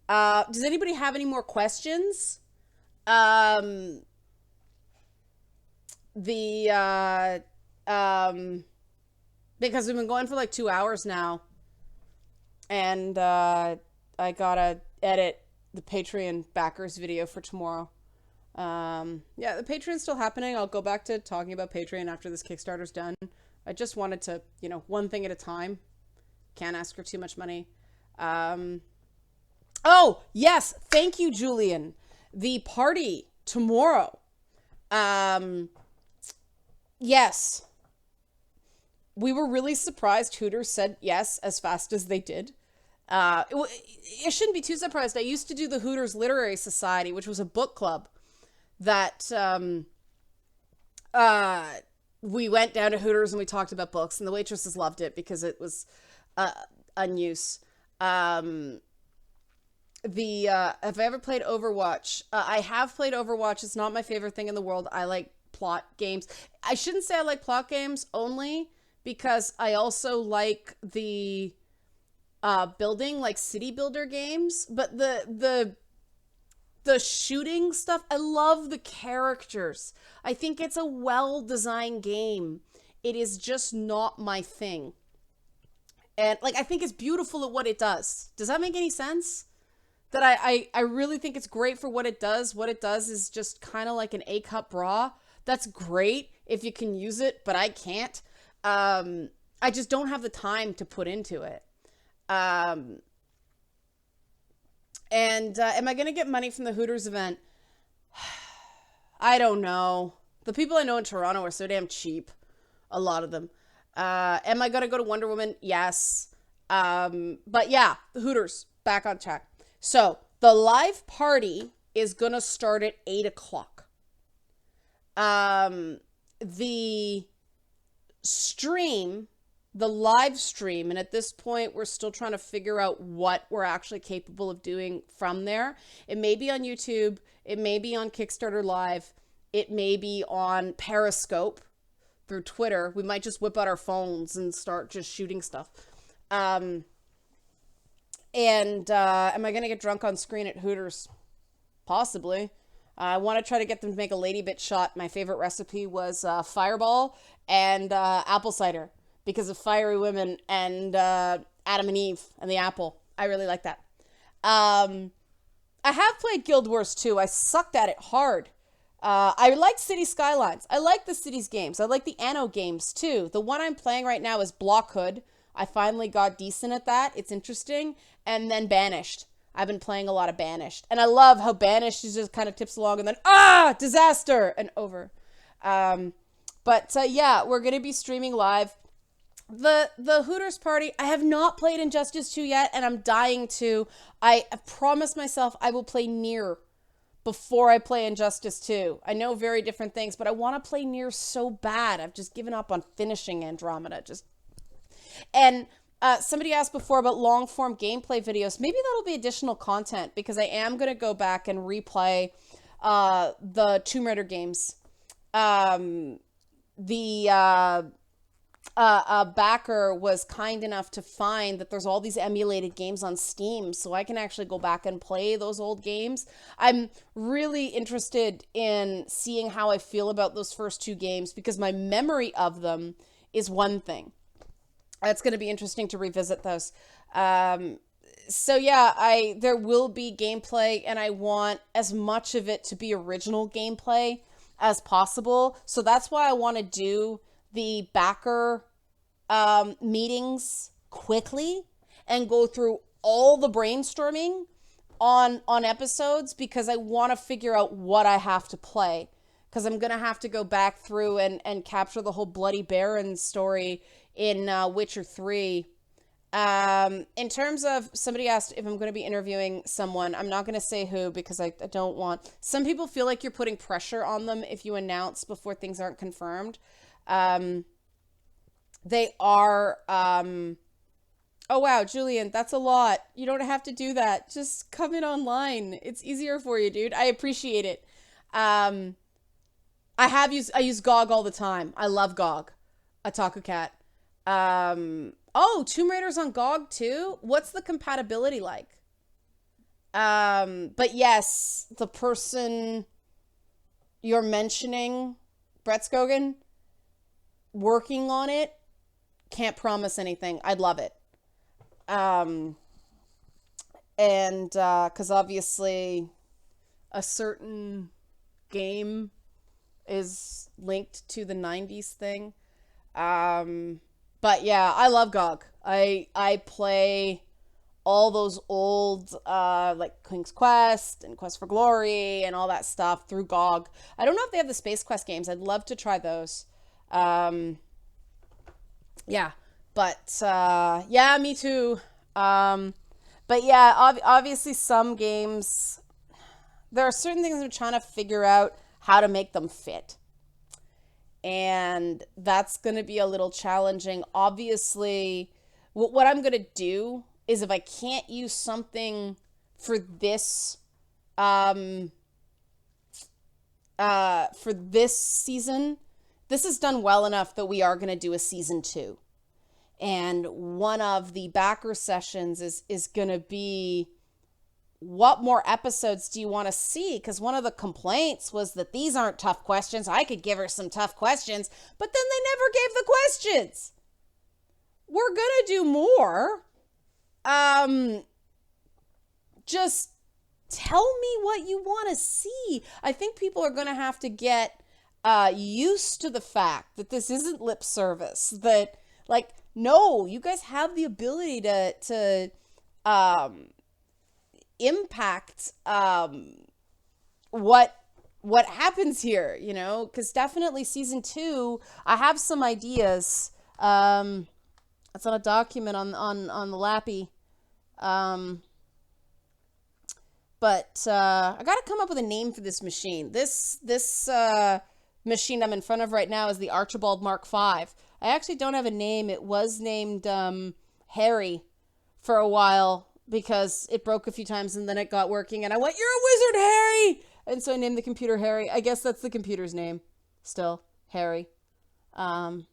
Does anybody have any more questions? Um, the because we've been going for like 2 hours now, and I gotta edit the Patreon backers video for tomorrow. Yeah, the Patreon's still happening. I'll go back to talking about Patreon after this Kickstarter's done. I just wanted to, one thing at a time. Can't ask for too much money. Oh, yes. Thank you, Julian. The party tomorrow. Yes. We were really surprised Hooters said yes as fast as they did. It shouldn't be too surprised. I used to do the Hooters Literary Society, which was a book club that we went down to Hooters and we talked about books, and the waitresses loved it because it was unuse. Have I ever played Overwatch? I have played Overwatch. It's not my favorite thing in the world. I like plot games. I shouldn't say I like plot games only because I also like the building, like city builder games, but the shooting stuff, I love the characters. I think it's a well-designed game. It is just not my thing. And I think it's beautiful at what it does. Does that make any sense? That I really think it's great for what it does. What it does is just kind of like an A-cup bra. That's great if you can use it, but I can't. I just don't have the time to put into it. And am I going to get money from the Hooters event? I don't know. The people I know in Toronto are so damn cheap. A lot of them. Am I going to go to Wonder Woman? Yes. But yeah, the Hooters, back on track. So the live party is going to start at 8 o'clock. The stream, the live stream, and at this point we're still trying to figure out what we're actually capable of doing from there. It may be on YouTube, it may be on Kickstarter Live, it may be on Periscope through Twitter. We might just whip out our phones and start just shooting stuff. Am I gonna get drunk on screen at Hooters? Possibly. I want to try to get them to make a lady bit shot. My favorite recipe was Fireball and apple cider, because of fiery women and Adam and Eve and the apple. I really like that. I have played Guild Wars 2. I sucked at it hard. I like City Skylines. I like the Cities games. I like the Anno games too. The one I'm playing right now is Blockhood. I finally got decent at that. It's interesting. And then Banished. I've been playing a lot of Banished. And I love how Banished just kind of tips along and then, disaster, and over. Yeah, we're going to be streaming live. The Hooters party, I have not played Injustice 2 yet, and I'm dying to. I promised myself I will play Nier before I play Injustice 2. I know very different things, but I want to play Nier so bad. I've just given up on finishing Andromeda. And somebody asked before about long-form gameplay videos. Maybe that'll be additional content, because I am going to go back and replay the Tomb Raider games. Backer was kind enough to find that there's all these emulated games on Steam, so I can actually go back and play those old games. I'm really interested in seeing how I feel about those first two games, because my memory of them is one thing. It's going to be interesting to revisit those. So yeah, there will be gameplay, and I want as much of it to be original gameplay as possible. So that's why I want to do the backer meetings quickly and go through all the brainstorming on episodes, because I want to figure out what I have to play, because I'm going to have to go back through and capture the whole Bloody Baron story in Witcher 3. In terms of, somebody asked if I'm going to be interviewing someone. I'm not going to say who, because I don't want, some people feel like you're putting pressure on them if you announce before things aren't confirmed. They are, oh wow, Julian, that's a lot. You don't have to do that. Just come in online. It's easier for you, dude. I appreciate it. I use GOG all the time. I love GOG. Otaku Cat. Tomb Raider's on GOG too? What's the compatibility like? But yes, the person you're mentioning, Brett Skogan, working on it, can't promise anything. I'd love it. And because obviously a certain game is linked to the 90s thing. But yeah, I love GOG. I play all those old, like King's Quest and Quest for Glory and all that stuff through GOG. I don't know if they have the Space Quest games. I'd love to try those. Yeah, but, yeah, me too. But yeah, obviously some games, there are certain things I'm trying to figure out how to make them fit. And that's going to be a little challenging. Obviously, what I'm going to do is if I can't use something for this season, this is done well enough that we are going to do a season 2. And one of the backer sessions is going to be, what more episodes do you want to see? Because one of the complaints was that these aren't tough questions. I could give her some tough questions, but then they never gave the questions. We're going to do more. Just tell me what you want to see. I think people are going to have to get used to the fact that this isn't lip service. That, like, no, you guys have the ability to impact what happens here, you know, because definitely season 2, I have some ideas. It's on a document on the Lappy. But I got to come up with a name for this machine. This machine I'm in front of right now is the Archibald Mark V. I actually don't have a name. It was named Harry for a while because it broke a few times and then it got working and I went, "You're a wizard, Harry!" And so I named the computer Harry. I guess that's the computer's name still, Harry. But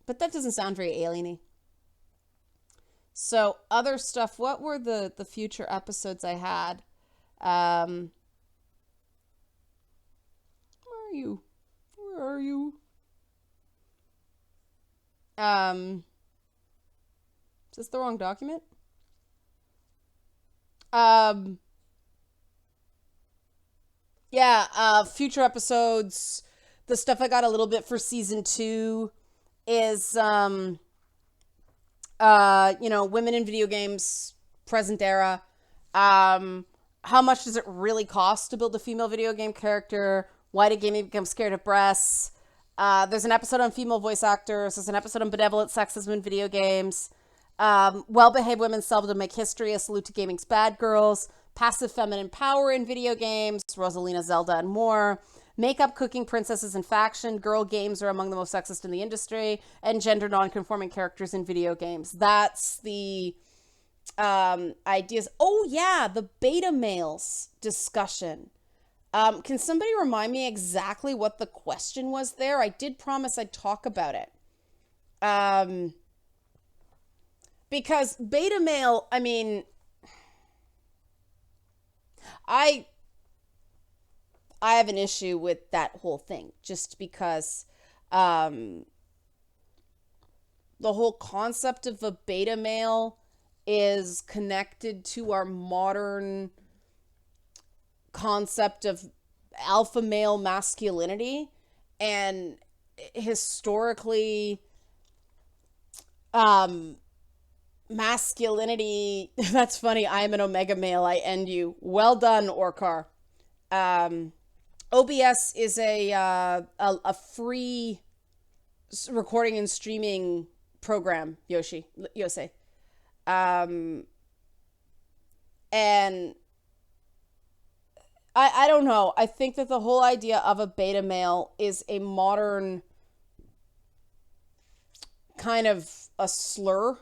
that doesn't sound very alien-y. So other stuff, what were the future episodes I had? Where are you? Where are you? Is this the wrong document? Yeah, future episodes, the stuff I got a little bit for season 2 is, women in video games, present era. How much does it really cost to build a female video game character? Why did gaming become scared of breasts? There's an episode on female voice actors. There's an episode on benevolent sexism in video games. Well-behaved women seldom make history. A salute to gaming's bad girls. Passive feminine power in video games. Rosalina, Zelda, and more. Makeup, cooking, princesses, and faction. Girl games are among the most sexist in the industry. And gender non-conforming characters in video games. That's the ideas. Oh yeah, the beta males discussion. Can somebody remind me exactly what the question was there? I did promise I'd talk about it. Because beta male, I mean, I have an issue with that whole thing just because the whole concept of a beta male is connected to our modern concept of alpha male masculinity, and historically masculinity, that's funny, I am an omega male, I end you. Well done, Orkar. OBS is a free recording and streaming program, Yose. And I don't know. I think that the whole idea of a beta male is a modern kind of a slur.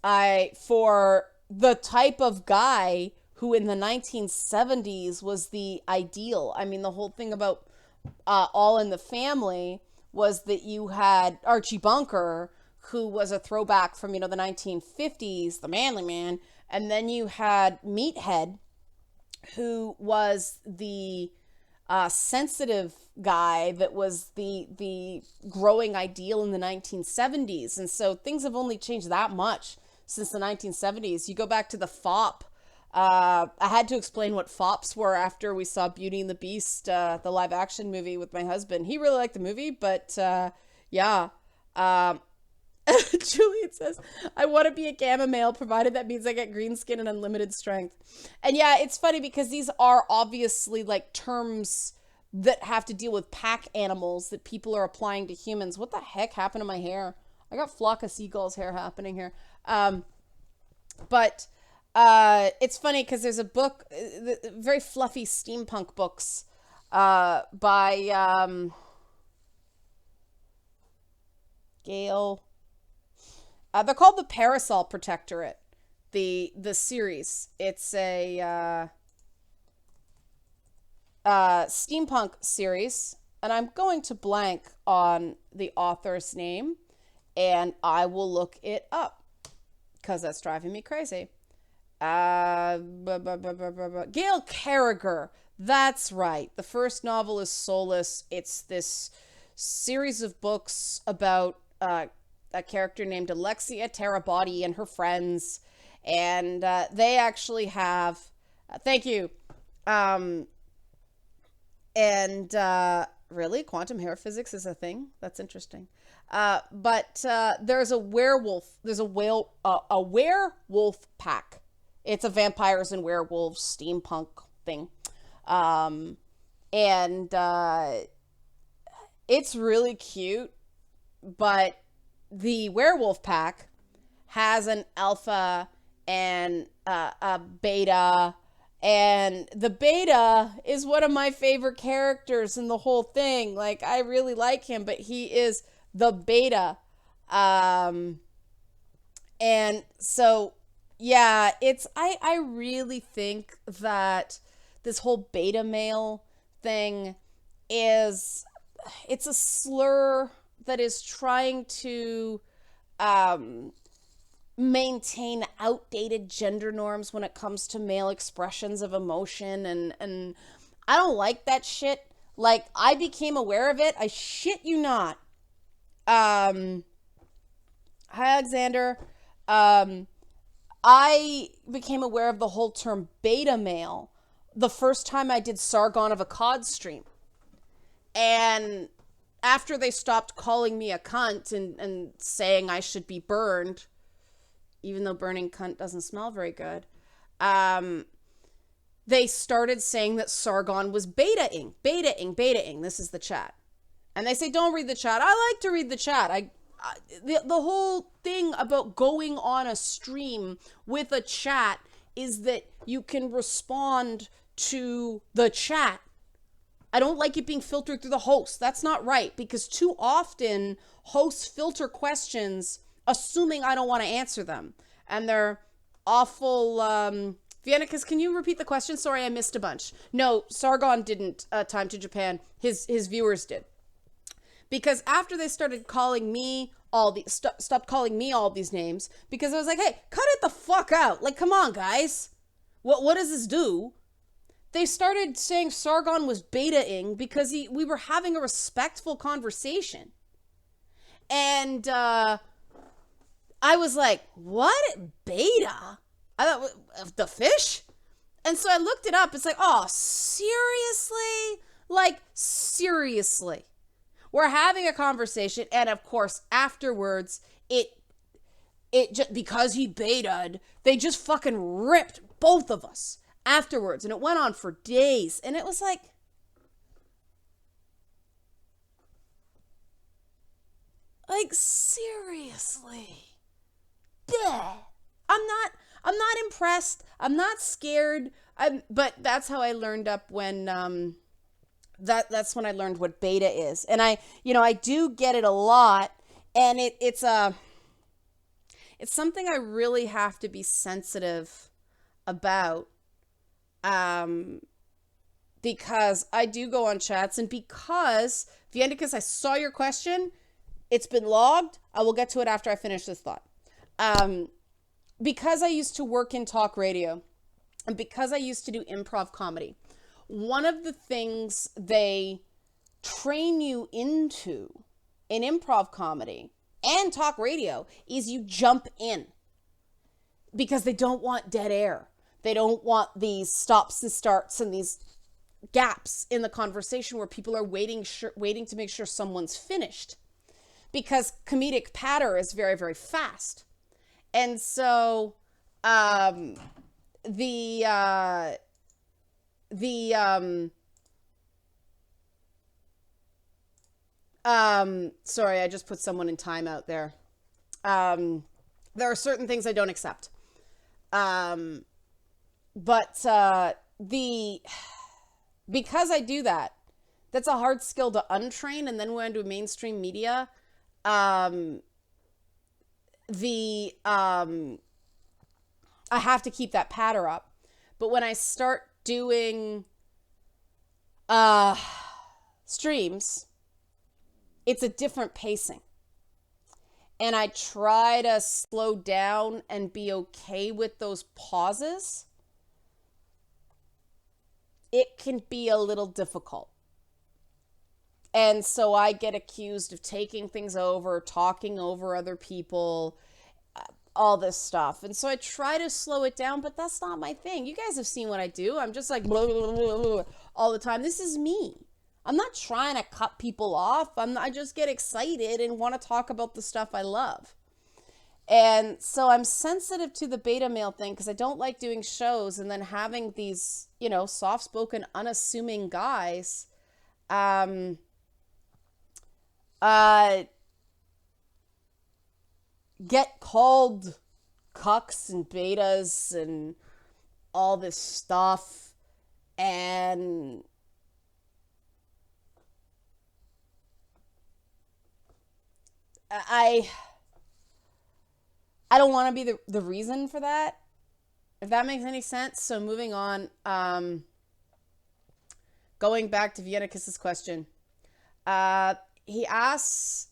For the type of guy who in the 1970s was the ideal. I mean, the whole thing about All in the Family was that you had Archie Bunker, who was a throwback from, the 1950s, the manly man. And then you had Meathead, who was the sensitive guy that was the growing ideal in the 1970s. And so things have only changed that much since the 1970s. You go back to the FOP. I had to explain what FOPs were after we saw Beauty and the Beast, the live action movie with my husband. He really liked the movie, but yeah. Julian says, I want to be a gamma male, provided that means I get green skin and unlimited strength. And yeah, it's funny because these are obviously like terms that have to deal with pack animals that people are applying to humans. What the heck happened to my hair? I got flock of seagulls hair happening here. But it's funny because there's a book, very fluffy steampunk books by Gail. They're called the Parasol Protectorate, the series. It's a steampunk series, and I'm going to blank on the author's name, and I will look it up because that's driving me crazy. Gail Carriger. That's right. The first novel is Soulless. It's this series of books about a character named Alexia Terabody and her friends, and they actually have thank you really, quantum hair physics is a thing. That's interesting. But there's a werewolf pack. It's a vampires and werewolves steampunk thing, and it's really cute. But the werewolf pack has an alpha and a beta, and the beta is one of my favorite characters in the whole thing. Like, I really like him, but he is the beta. And so, yeah, I really think that this whole beta male thing it's a slur that is trying to maintain outdated gender norms when it comes to male expressions of emotion, and I don't like that shit. Like, I became aware of it, I shit you not. Hi Alexander. I became aware of the whole term beta male the first time I did Sargon of Akkad stream. And after they stopped calling me a cunt and saying I should be burned, even though burning cunt doesn't smell very good, they started saying that Sargon was beta-ing. This is the chat. And they say, don't read the chat. I like to read the chat. The whole thing about going on a stream with a chat is that you can respond to the chat. I don't like it being filtered through the host. That's not right, because too often hosts filter questions assuming I don't want to answer them. And they're awful. Viennicus, can you repeat the question? Sorry, I missed a bunch. No, Sargon didn't time to Japan. His viewers did. Because after they started calling me stopped calling me all these names, because I was like, hey, cut it the fuck out. Like, come on, guys. What does this do? They started saying Sargon was beta-ing because we were having a respectful conversation. And I was like, what? Beta? I thought, the fish? And so I looked it up. It's like, oh, seriously? Like, seriously. We're having a conversation, and of course, afterwards, it just, because he beta'd, they just fucking ripped both of us afterwards, and it went on for days, and it was like, seriously. Bleh. I'm not impressed. I'm not scared. But that's how I learned up when that's when I learned what beta is. And I do get it a lot, and it's something I really have to be sensitive about, because I do go on chats, and because Viendicus, I saw your question. It's been logged. I will get to it after I finish this thought. Because I used to work in talk radio, and because I used to do improv comedy, one of the things they train you into in improv comedy and talk radio is you jump in, because they don't want dead air. They don't want these stops and starts and these gaps in the conversation where people are waiting to make sure someone's finished, because comedic patter is very, very fast. And so sorry, I just put someone in timeout there. There are certain things I don't accept. Because I do that, that's a hard skill to untrain. And then when I do mainstream media, I have to keep that patter up. But when I start doing streams, it's a different pacing. And I try to slow down and be okay with those pauses. It can be a little difficult. And so I get accused of taking things over, talking over other people, all this stuff. And so I try to slow it down, but that's not my thing. You guys have seen what I do. I'm just like blah, blah, blah, blah, all the time. This is me. I'm not trying to cut people off. I just get excited and want to talk about the stuff I love. And so I'm sensitive to the beta male thing, because I don't like doing shows and then having these, soft-spoken, unassuming guys get called cucks and betas and all this stuff. And I don't want to be the reason for that, if that makes any sense. So moving on, going back to Viennicus's question. He asks,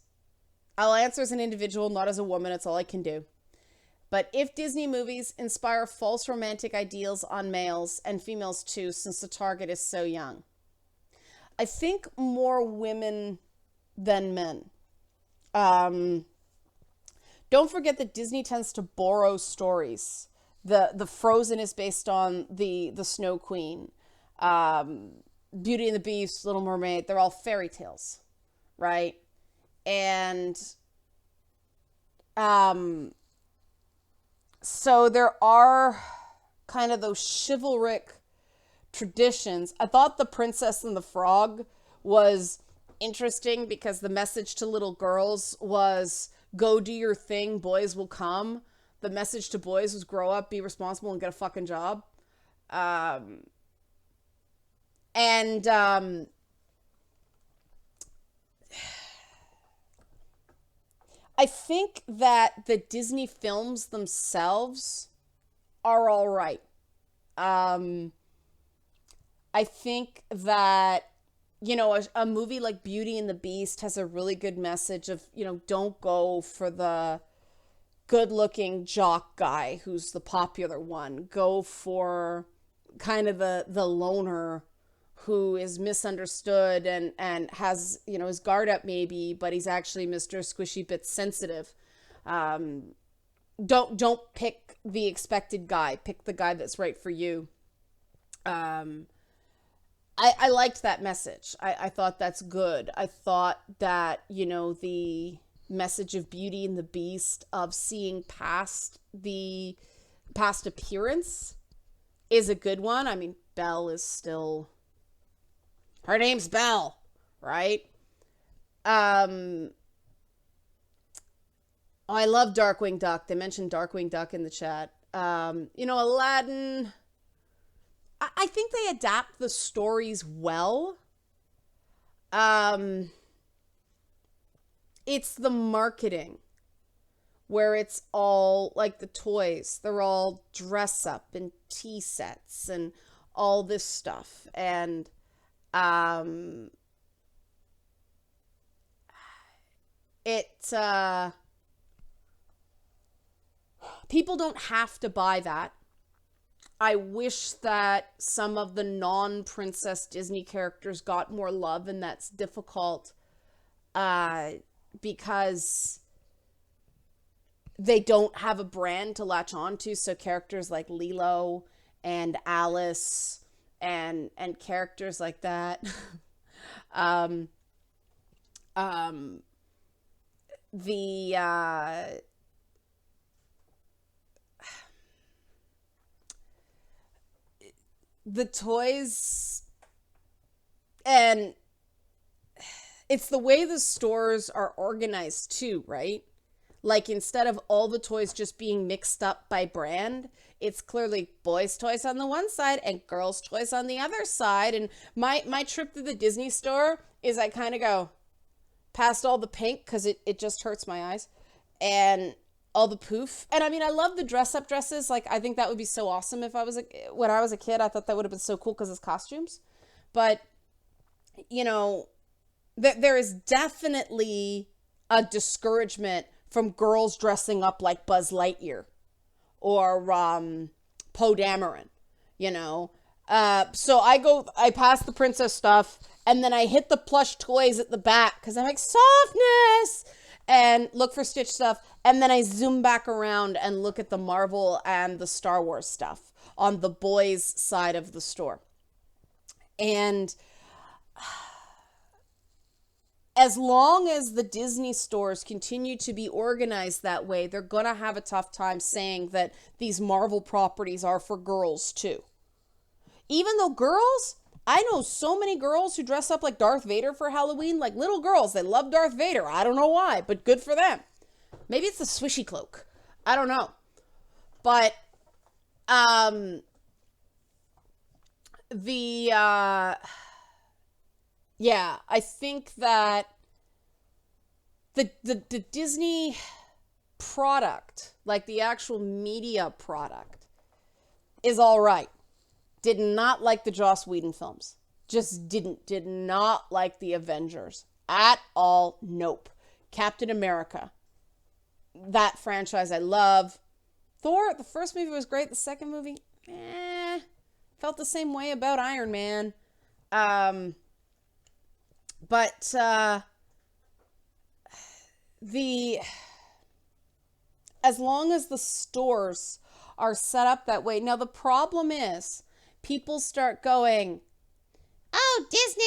I'll answer as an individual, not as a woman. It's all I can do. But if Disney movies inspire false romantic ideals on males and females too, since the target is so young. I think more women than men. Don't forget that Disney tends to borrow stories. The Frozen is based on the Snow Queen. Beauty and the Beast, Little Mermaid, they're all fairy tales, right? And so there are kind of those chivalric traditions. I thought The Princess and the Frog was interesting because the message to little girls was go do your thing, boys will come. The message to boys was grow up, be responsible, and get a fucking job. I think that the Disney films themselves are all right. I think that, a movie like Beauty and the Beast has a really good message of, don't go for the good-looking jock guy who's the popular one. Go for kind of the loner who is misunderstood and has, his guard up maybe, but he's actually Mr. Squishy Bit Sensitive. Don't pick the expected guy. Pick the guy that's right for you. I liked that message. I thought that's good. I thought that, the message of Beauty and the Beast, of seeing past the past appearance, is a good one. I mean, Belle is still... her name's Belle, right? Oh, I love Darkwing Duck. They mentioned Darkwing Duck in the chat. Aladdin... I think they adapt the stories well. It's the marketing where it's all like the toys. They're all dress up and tea sets and all this stuff. And people don't have to buy that. I wish that some of the non-Princess Disney characters got more love, and that's difficult because they don't have a brand to latch on to. So characters like Lilo and Alice and characters like that. The toys, and it's the way the stores are organized too, right? Like, instead of all the toys just being mixed up by brand, it's clearly boys' toys on the one side and girls' toys on the other side. And my trip to the Disney store is I kind of go past all the pink because it just hurts my eyes, and all the poof. And I mean, I love the dress-up dresses. Like, I think that would be so awesome if when I was a kid. I thought that would have been so cool because it's costumes. But, you know, there is definitely a discouragement from girls dressing up like Buzz Lightyear or Poe Dameron, you know. So I pass the princess stuff, and then I hit the plush toys at the back because I'm like, softness, and look for Stitch stuff. And then I zoom back around and look at the Marvel and the Star Wars stuff on the boys' side of the store. And as long as the Disney stores continue to be organized that way, they're going to have a tough time saying that these Marvel properties are for girls too. Even though girls, I know so many girls who dress up like Darth Vader for Halloween, like little girls. They love Darth Vader. I don't know why, but good for them. Maybe it's the swishy cloak. I don't know. But yeah, I think that the Disney product, like the actual media product, is all right. Did not like the Joss Whedon films. Just did not like the Avengers at all. Nope. Captain America, that franchise I love. Thor, the first movie was great. The second movie, felt the same way about Iron Man. But as long as the stores are set up that way. Now the problem is people start going, oh, Disney,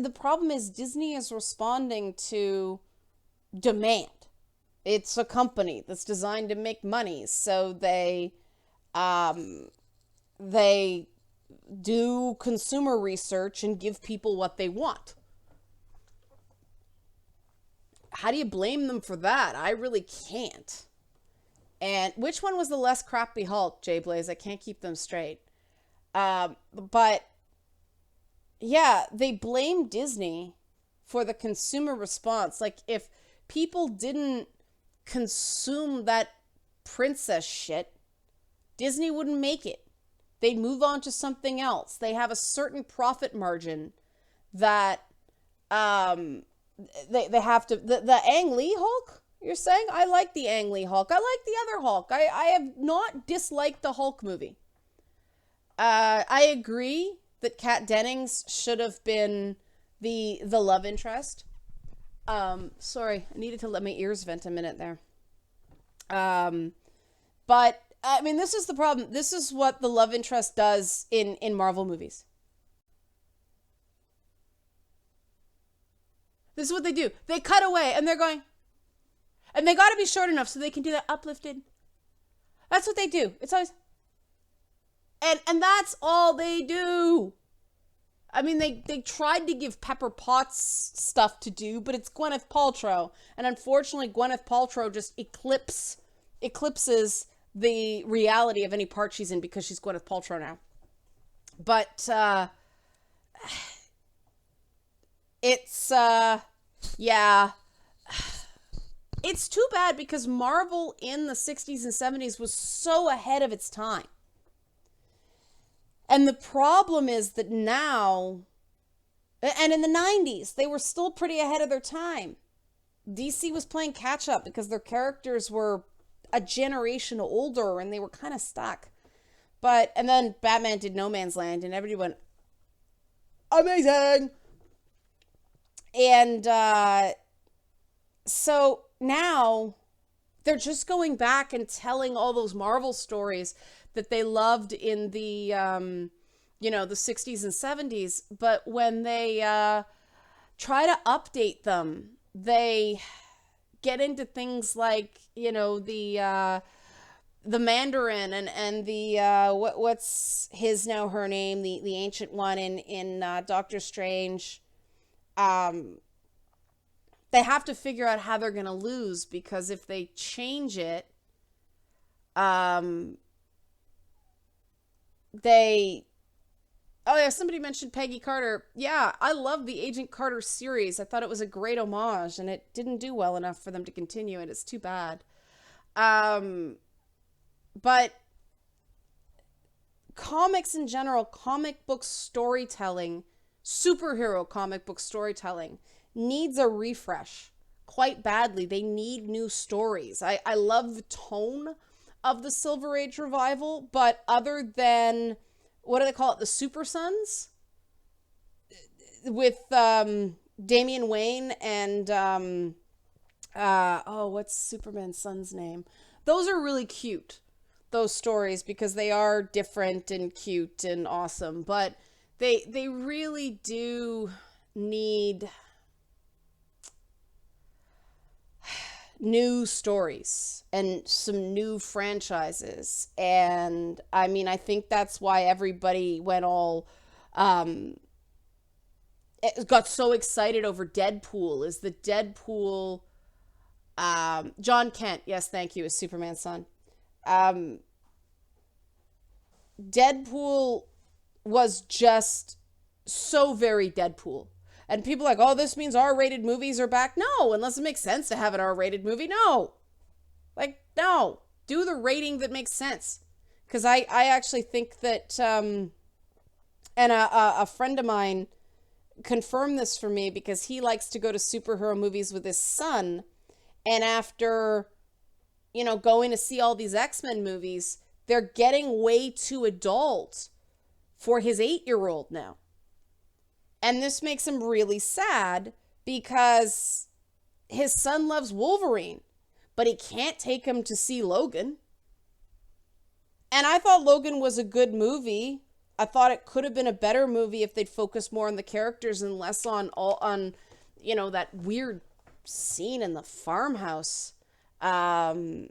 the problem is Disney is responding to demand. It's a company that's designed to make money, so they do consumer research and give people what they want. How do you blame them for that? I really can't. And which one was the less crappy Hulk, Jay Blaze? I can't keep them straight. But yeah, they blame Disney for the consumer response. Like, if people didn't consume that princess shit, Disney wouldn't make it. They'd move on to something else. They have a certain profit margin that they have to. The Ang Lee Hulk, you're saying? I like the Ang Lee Hulk. I like the other Hulk. I have not disliked the Hulk movie. I agree that Kat Dennings should have been the love interest. Sorry, I needed to let my ears vent a minute there. But I mean, this is the problem. This is what the love interest does in Marvel movies. This is what they do. They cut away and they're going, and they got to be short enough so they can do that uplifted. That's what they do. It's always, and that's all they do. I mean, they tried to give Pepper Potts stuff to do, but it's Gwyneth Paltrow. And unfortunately, Gwyneth Paltrow just eclipses the reality of any part she's in because she's Gwyneth Paltrow now. But it's yeah, it's too bad because Marvel in the 60s and 70s was so ahead of its time. And the problem is that now, and in the 90s, they were still pretty ahead of their time. DC was playing catch up because their characters were a generation older and they were kind of stuck. But, and then Batman did No Man's Land and everybody went, amazing! And so now they're just going back and telling all those Marvel stories that they loved in the, the 60s and 70s. But when they try to update them, they get into things like, the Mandarin and the what's his now her name, the ancient one in Doctor Strange. They have to figure out how they're gonna lose, because if they change it, somebody mentioned Peggy Carter. Yeah, I love the Agent Carter series. I thought it was a great homage, and it didn't do well enough for them to continue it. It's too bad. But comics in general, comic book storytelling, superhero comic book storytelling needs a refresh quite badly. They need new stories. I love the tone of the Silver Age revival, but other than, what do they call it? The Super Sons? With Damian Wayne and, what's Superman's son's name? Those are really cute, those stories, because they are different and cute and awesome, but they really do need new stories and some new franchises. And I mean, I think that's why everybody went all got so excited over Deadpool. Is the Deadpool John Kent, yes, thank you, is Superman's son. Deadpool was just so very Deadpool. And people are like, oh, this means R-rated movies are back. No, unless it makes sense to have an R-rated movie. No. No. Do the rating that makes sense. Because I actually think that, and a friend of mine confirmed this for me, because he likes to go to superhero movies with his son. And after, going to see all these X-Men movies, they're getting way too adult for his 8-year-old now. And this makes him really sad, because his son loves Wolverine, but he can't take him to see Logan. And I thought Logan was a good movie. I thought it could have been a better movie if they'd focused more on the characters and less on that weird scene in the farmhouse. Because,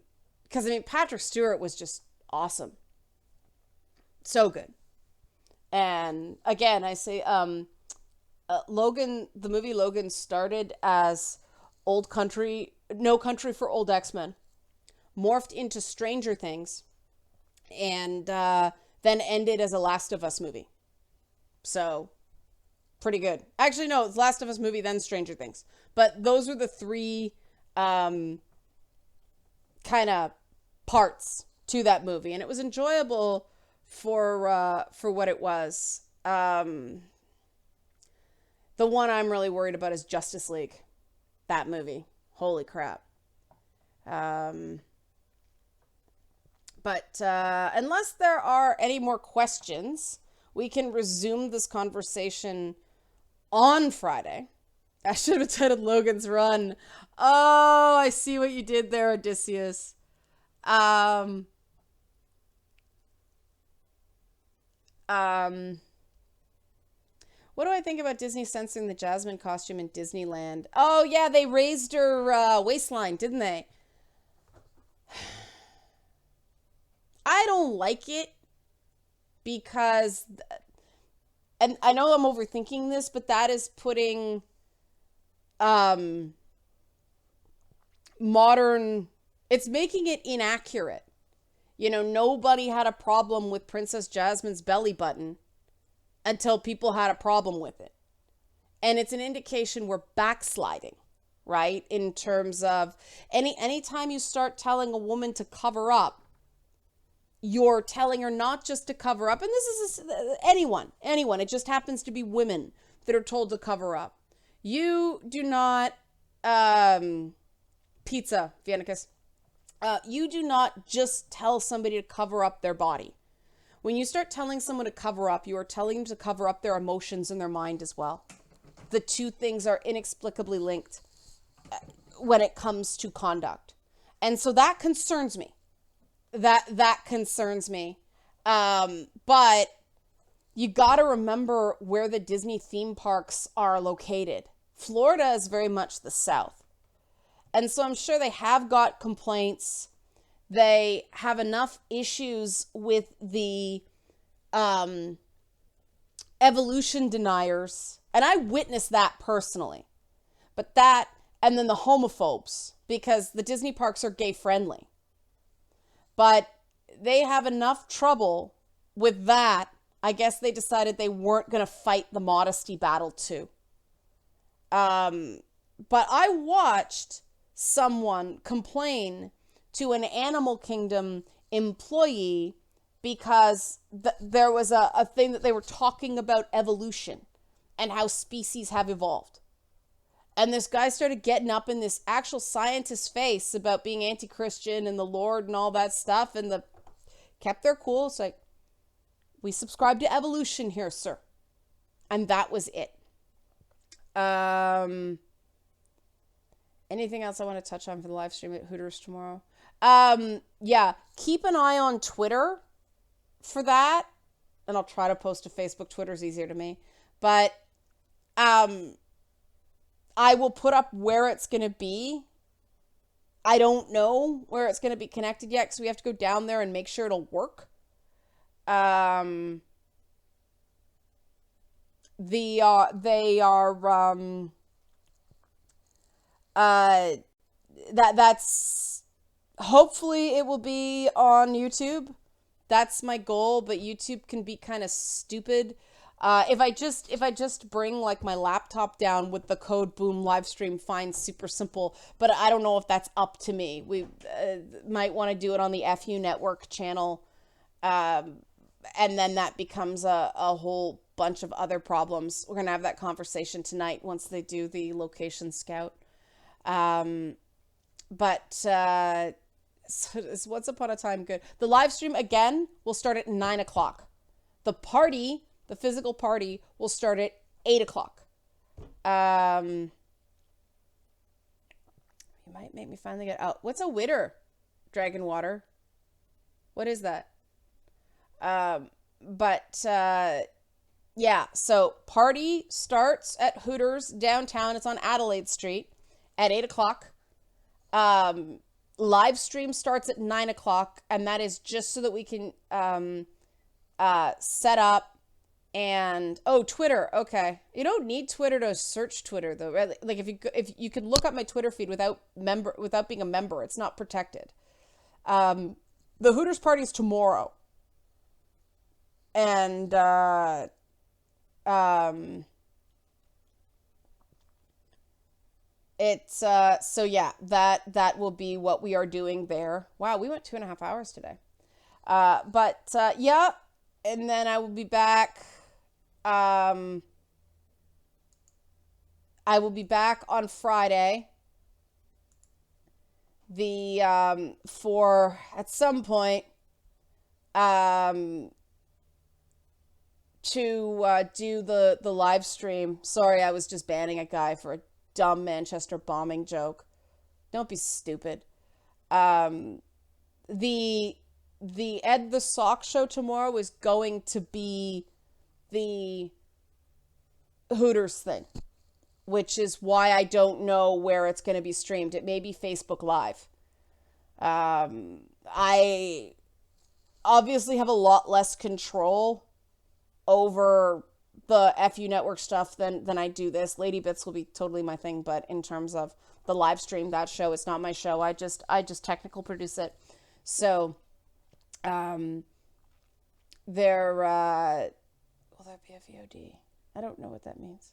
Patrick Stewart was just awesome. So good. And again, I say, Logan, the movie Logan, started as No Country for Old X-Men, morphed into Stranger Things, and then ended as a Last of Us movie. So, pretty good. Actually, no, it's Last of Us movie, then Stranger Things. But those were the three kind of parts to that movie, and it was enjoyable for what it was. The one I'm really worried about is Justice League. That movie. Holy crap. But unless there are any more questions, we can resume this conversation on Friday. I should have titled Logan's Run. Oh, I see what you did there, Odysseus. What do I think about Disney censoring the Jasmine costume in Disneyland? Oh, yeah, they raised her waistline, didn't they? I don't like it because, and I know I'm overthinking this, but that is putting modern, it's making it inaccurate. Nobody had a problem with Princess Jasmine's belly button until people had a problem with it. And it's an indication we're backsliding, right? In terms of anytime you start telling a woman to cover up, you're telling her not just to cover up, and this is anyone. It just happens to be women that are told to cover up. You do not, pizza, Viennicus. You do not just tell somebody to cover up their body. When you start telling someone to cover up, you are telling them to cover up their emotions and their mind as well. The two things are inexplicably linked when it comes to conduct. And so that concerns me. That concerns me. But you got to remember where the Disney theme parks are located. Florida is very much the South. And so I'm sure they have got complaints. They have enough issues with the evolution deniers. And I witnessed that personally. But that, and then the homophobes, because the Disney parks are gay friendly. But they have enough trouble with that. I guess they decided they weren't going to fight the modesty battle too. But I watched someone complain to an Animal Kingdom employee because there was a thing that they were talking about evolution and how species have evolved. And this guy started getting up in this actual scientist's face about being anti-Christian and the Lord and all that stuff, and kept their cool. It's like, we subscribe to evolution here, sir. And that was it. Anything else I want to touch on for the live stream at Hooters tomorrow? Yeah, keep an eye on Twitter for that. And I'll try to post to Facebook. Twitter's easier to me. But I will put up where it's going to be. I don't know where it's going to be connected yet because we have to go down there and make sure it'll work. They are that's hopefully it will be on YouTube. That's my goal, but YouTube can be kind of stupid. If I just bring like my laptop down with the code boom live stream, fine, super simple, but I don't know if that's up to me. We might want to do it on the FU network channel. And then that becomes a whole bunch of other problems. We're going to have that conversation tonight once they do the location scout. So is Once Upon a Time good? The live stream, again, will start at 9 o'clock. The party, the physical party, will start at 8 o'clock. You might make me finally get out. What's a witter? Dragon water. What is that? Yeah, so party starts at Hooters downtown. It's on Adelaide Street at 8 o'clock. Live stream starts at 9 o'clock, and that is just so that we can set up and Twitter. Okay, you don't need Twitter to search Twitter though. Right? Like if you could look up my Twitter feed without being a member, it's not protected. The Hooters party is tomorrow. And it's so yeah, that will be what we are doing there. Wow, we went 2.5 hours today. Yeah, and then I will be back. I will be back on Friday. For at some point to do the live stream. Sorry, I was just banning a guy for a dumb Manchester bombing joke. Don't be stupid. The Ed the Sock show tomorrow is going to be the Hooters thing, which is why I don't know where it's going to be streamed. It may be Facebook Live. I obviously have a lot less control over the FU network stuff than I do this. Lady Bits will be totally my thing, but in terms of the live stream, that show, it's not my show. I just technical produce it. So, will there be a VOD? I don't know what that means.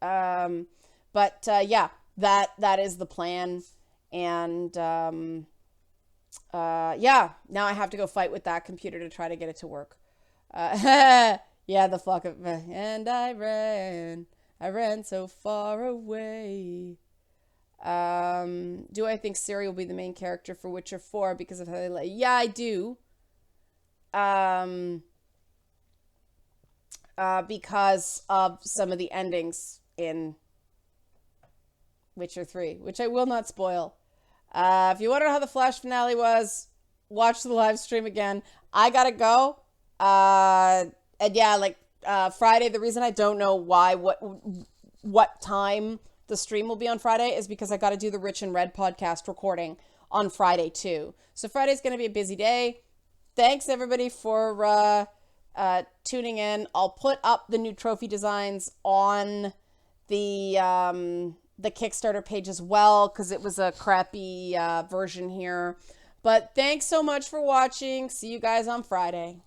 Yeah, that is the plan. And, yeah, now I have to go fight with that computer to try to get it to work. Yeah, the flock of, and I ran so far away. Yeah, Do I think Ciri will be the main character for Witcher 4 because of how they like? Yeah, I do. Because of some of the endings in Witcher 3, which I will not spoil. If you want to know how the Flash finale was, watch the live stream again. I gotta go. And yeah, like Friday, the reason I don't know what time the stream will be on Friday is because I got to do the Rich and Red podcast recording on Friday too. So Friday's going to be a busy day. Thanks everybody for tuning in. I'll put up the new trophy designs on the Kickstarter page as well because it was a crappy version here. But thanks so much for watching. See you guys on Friday.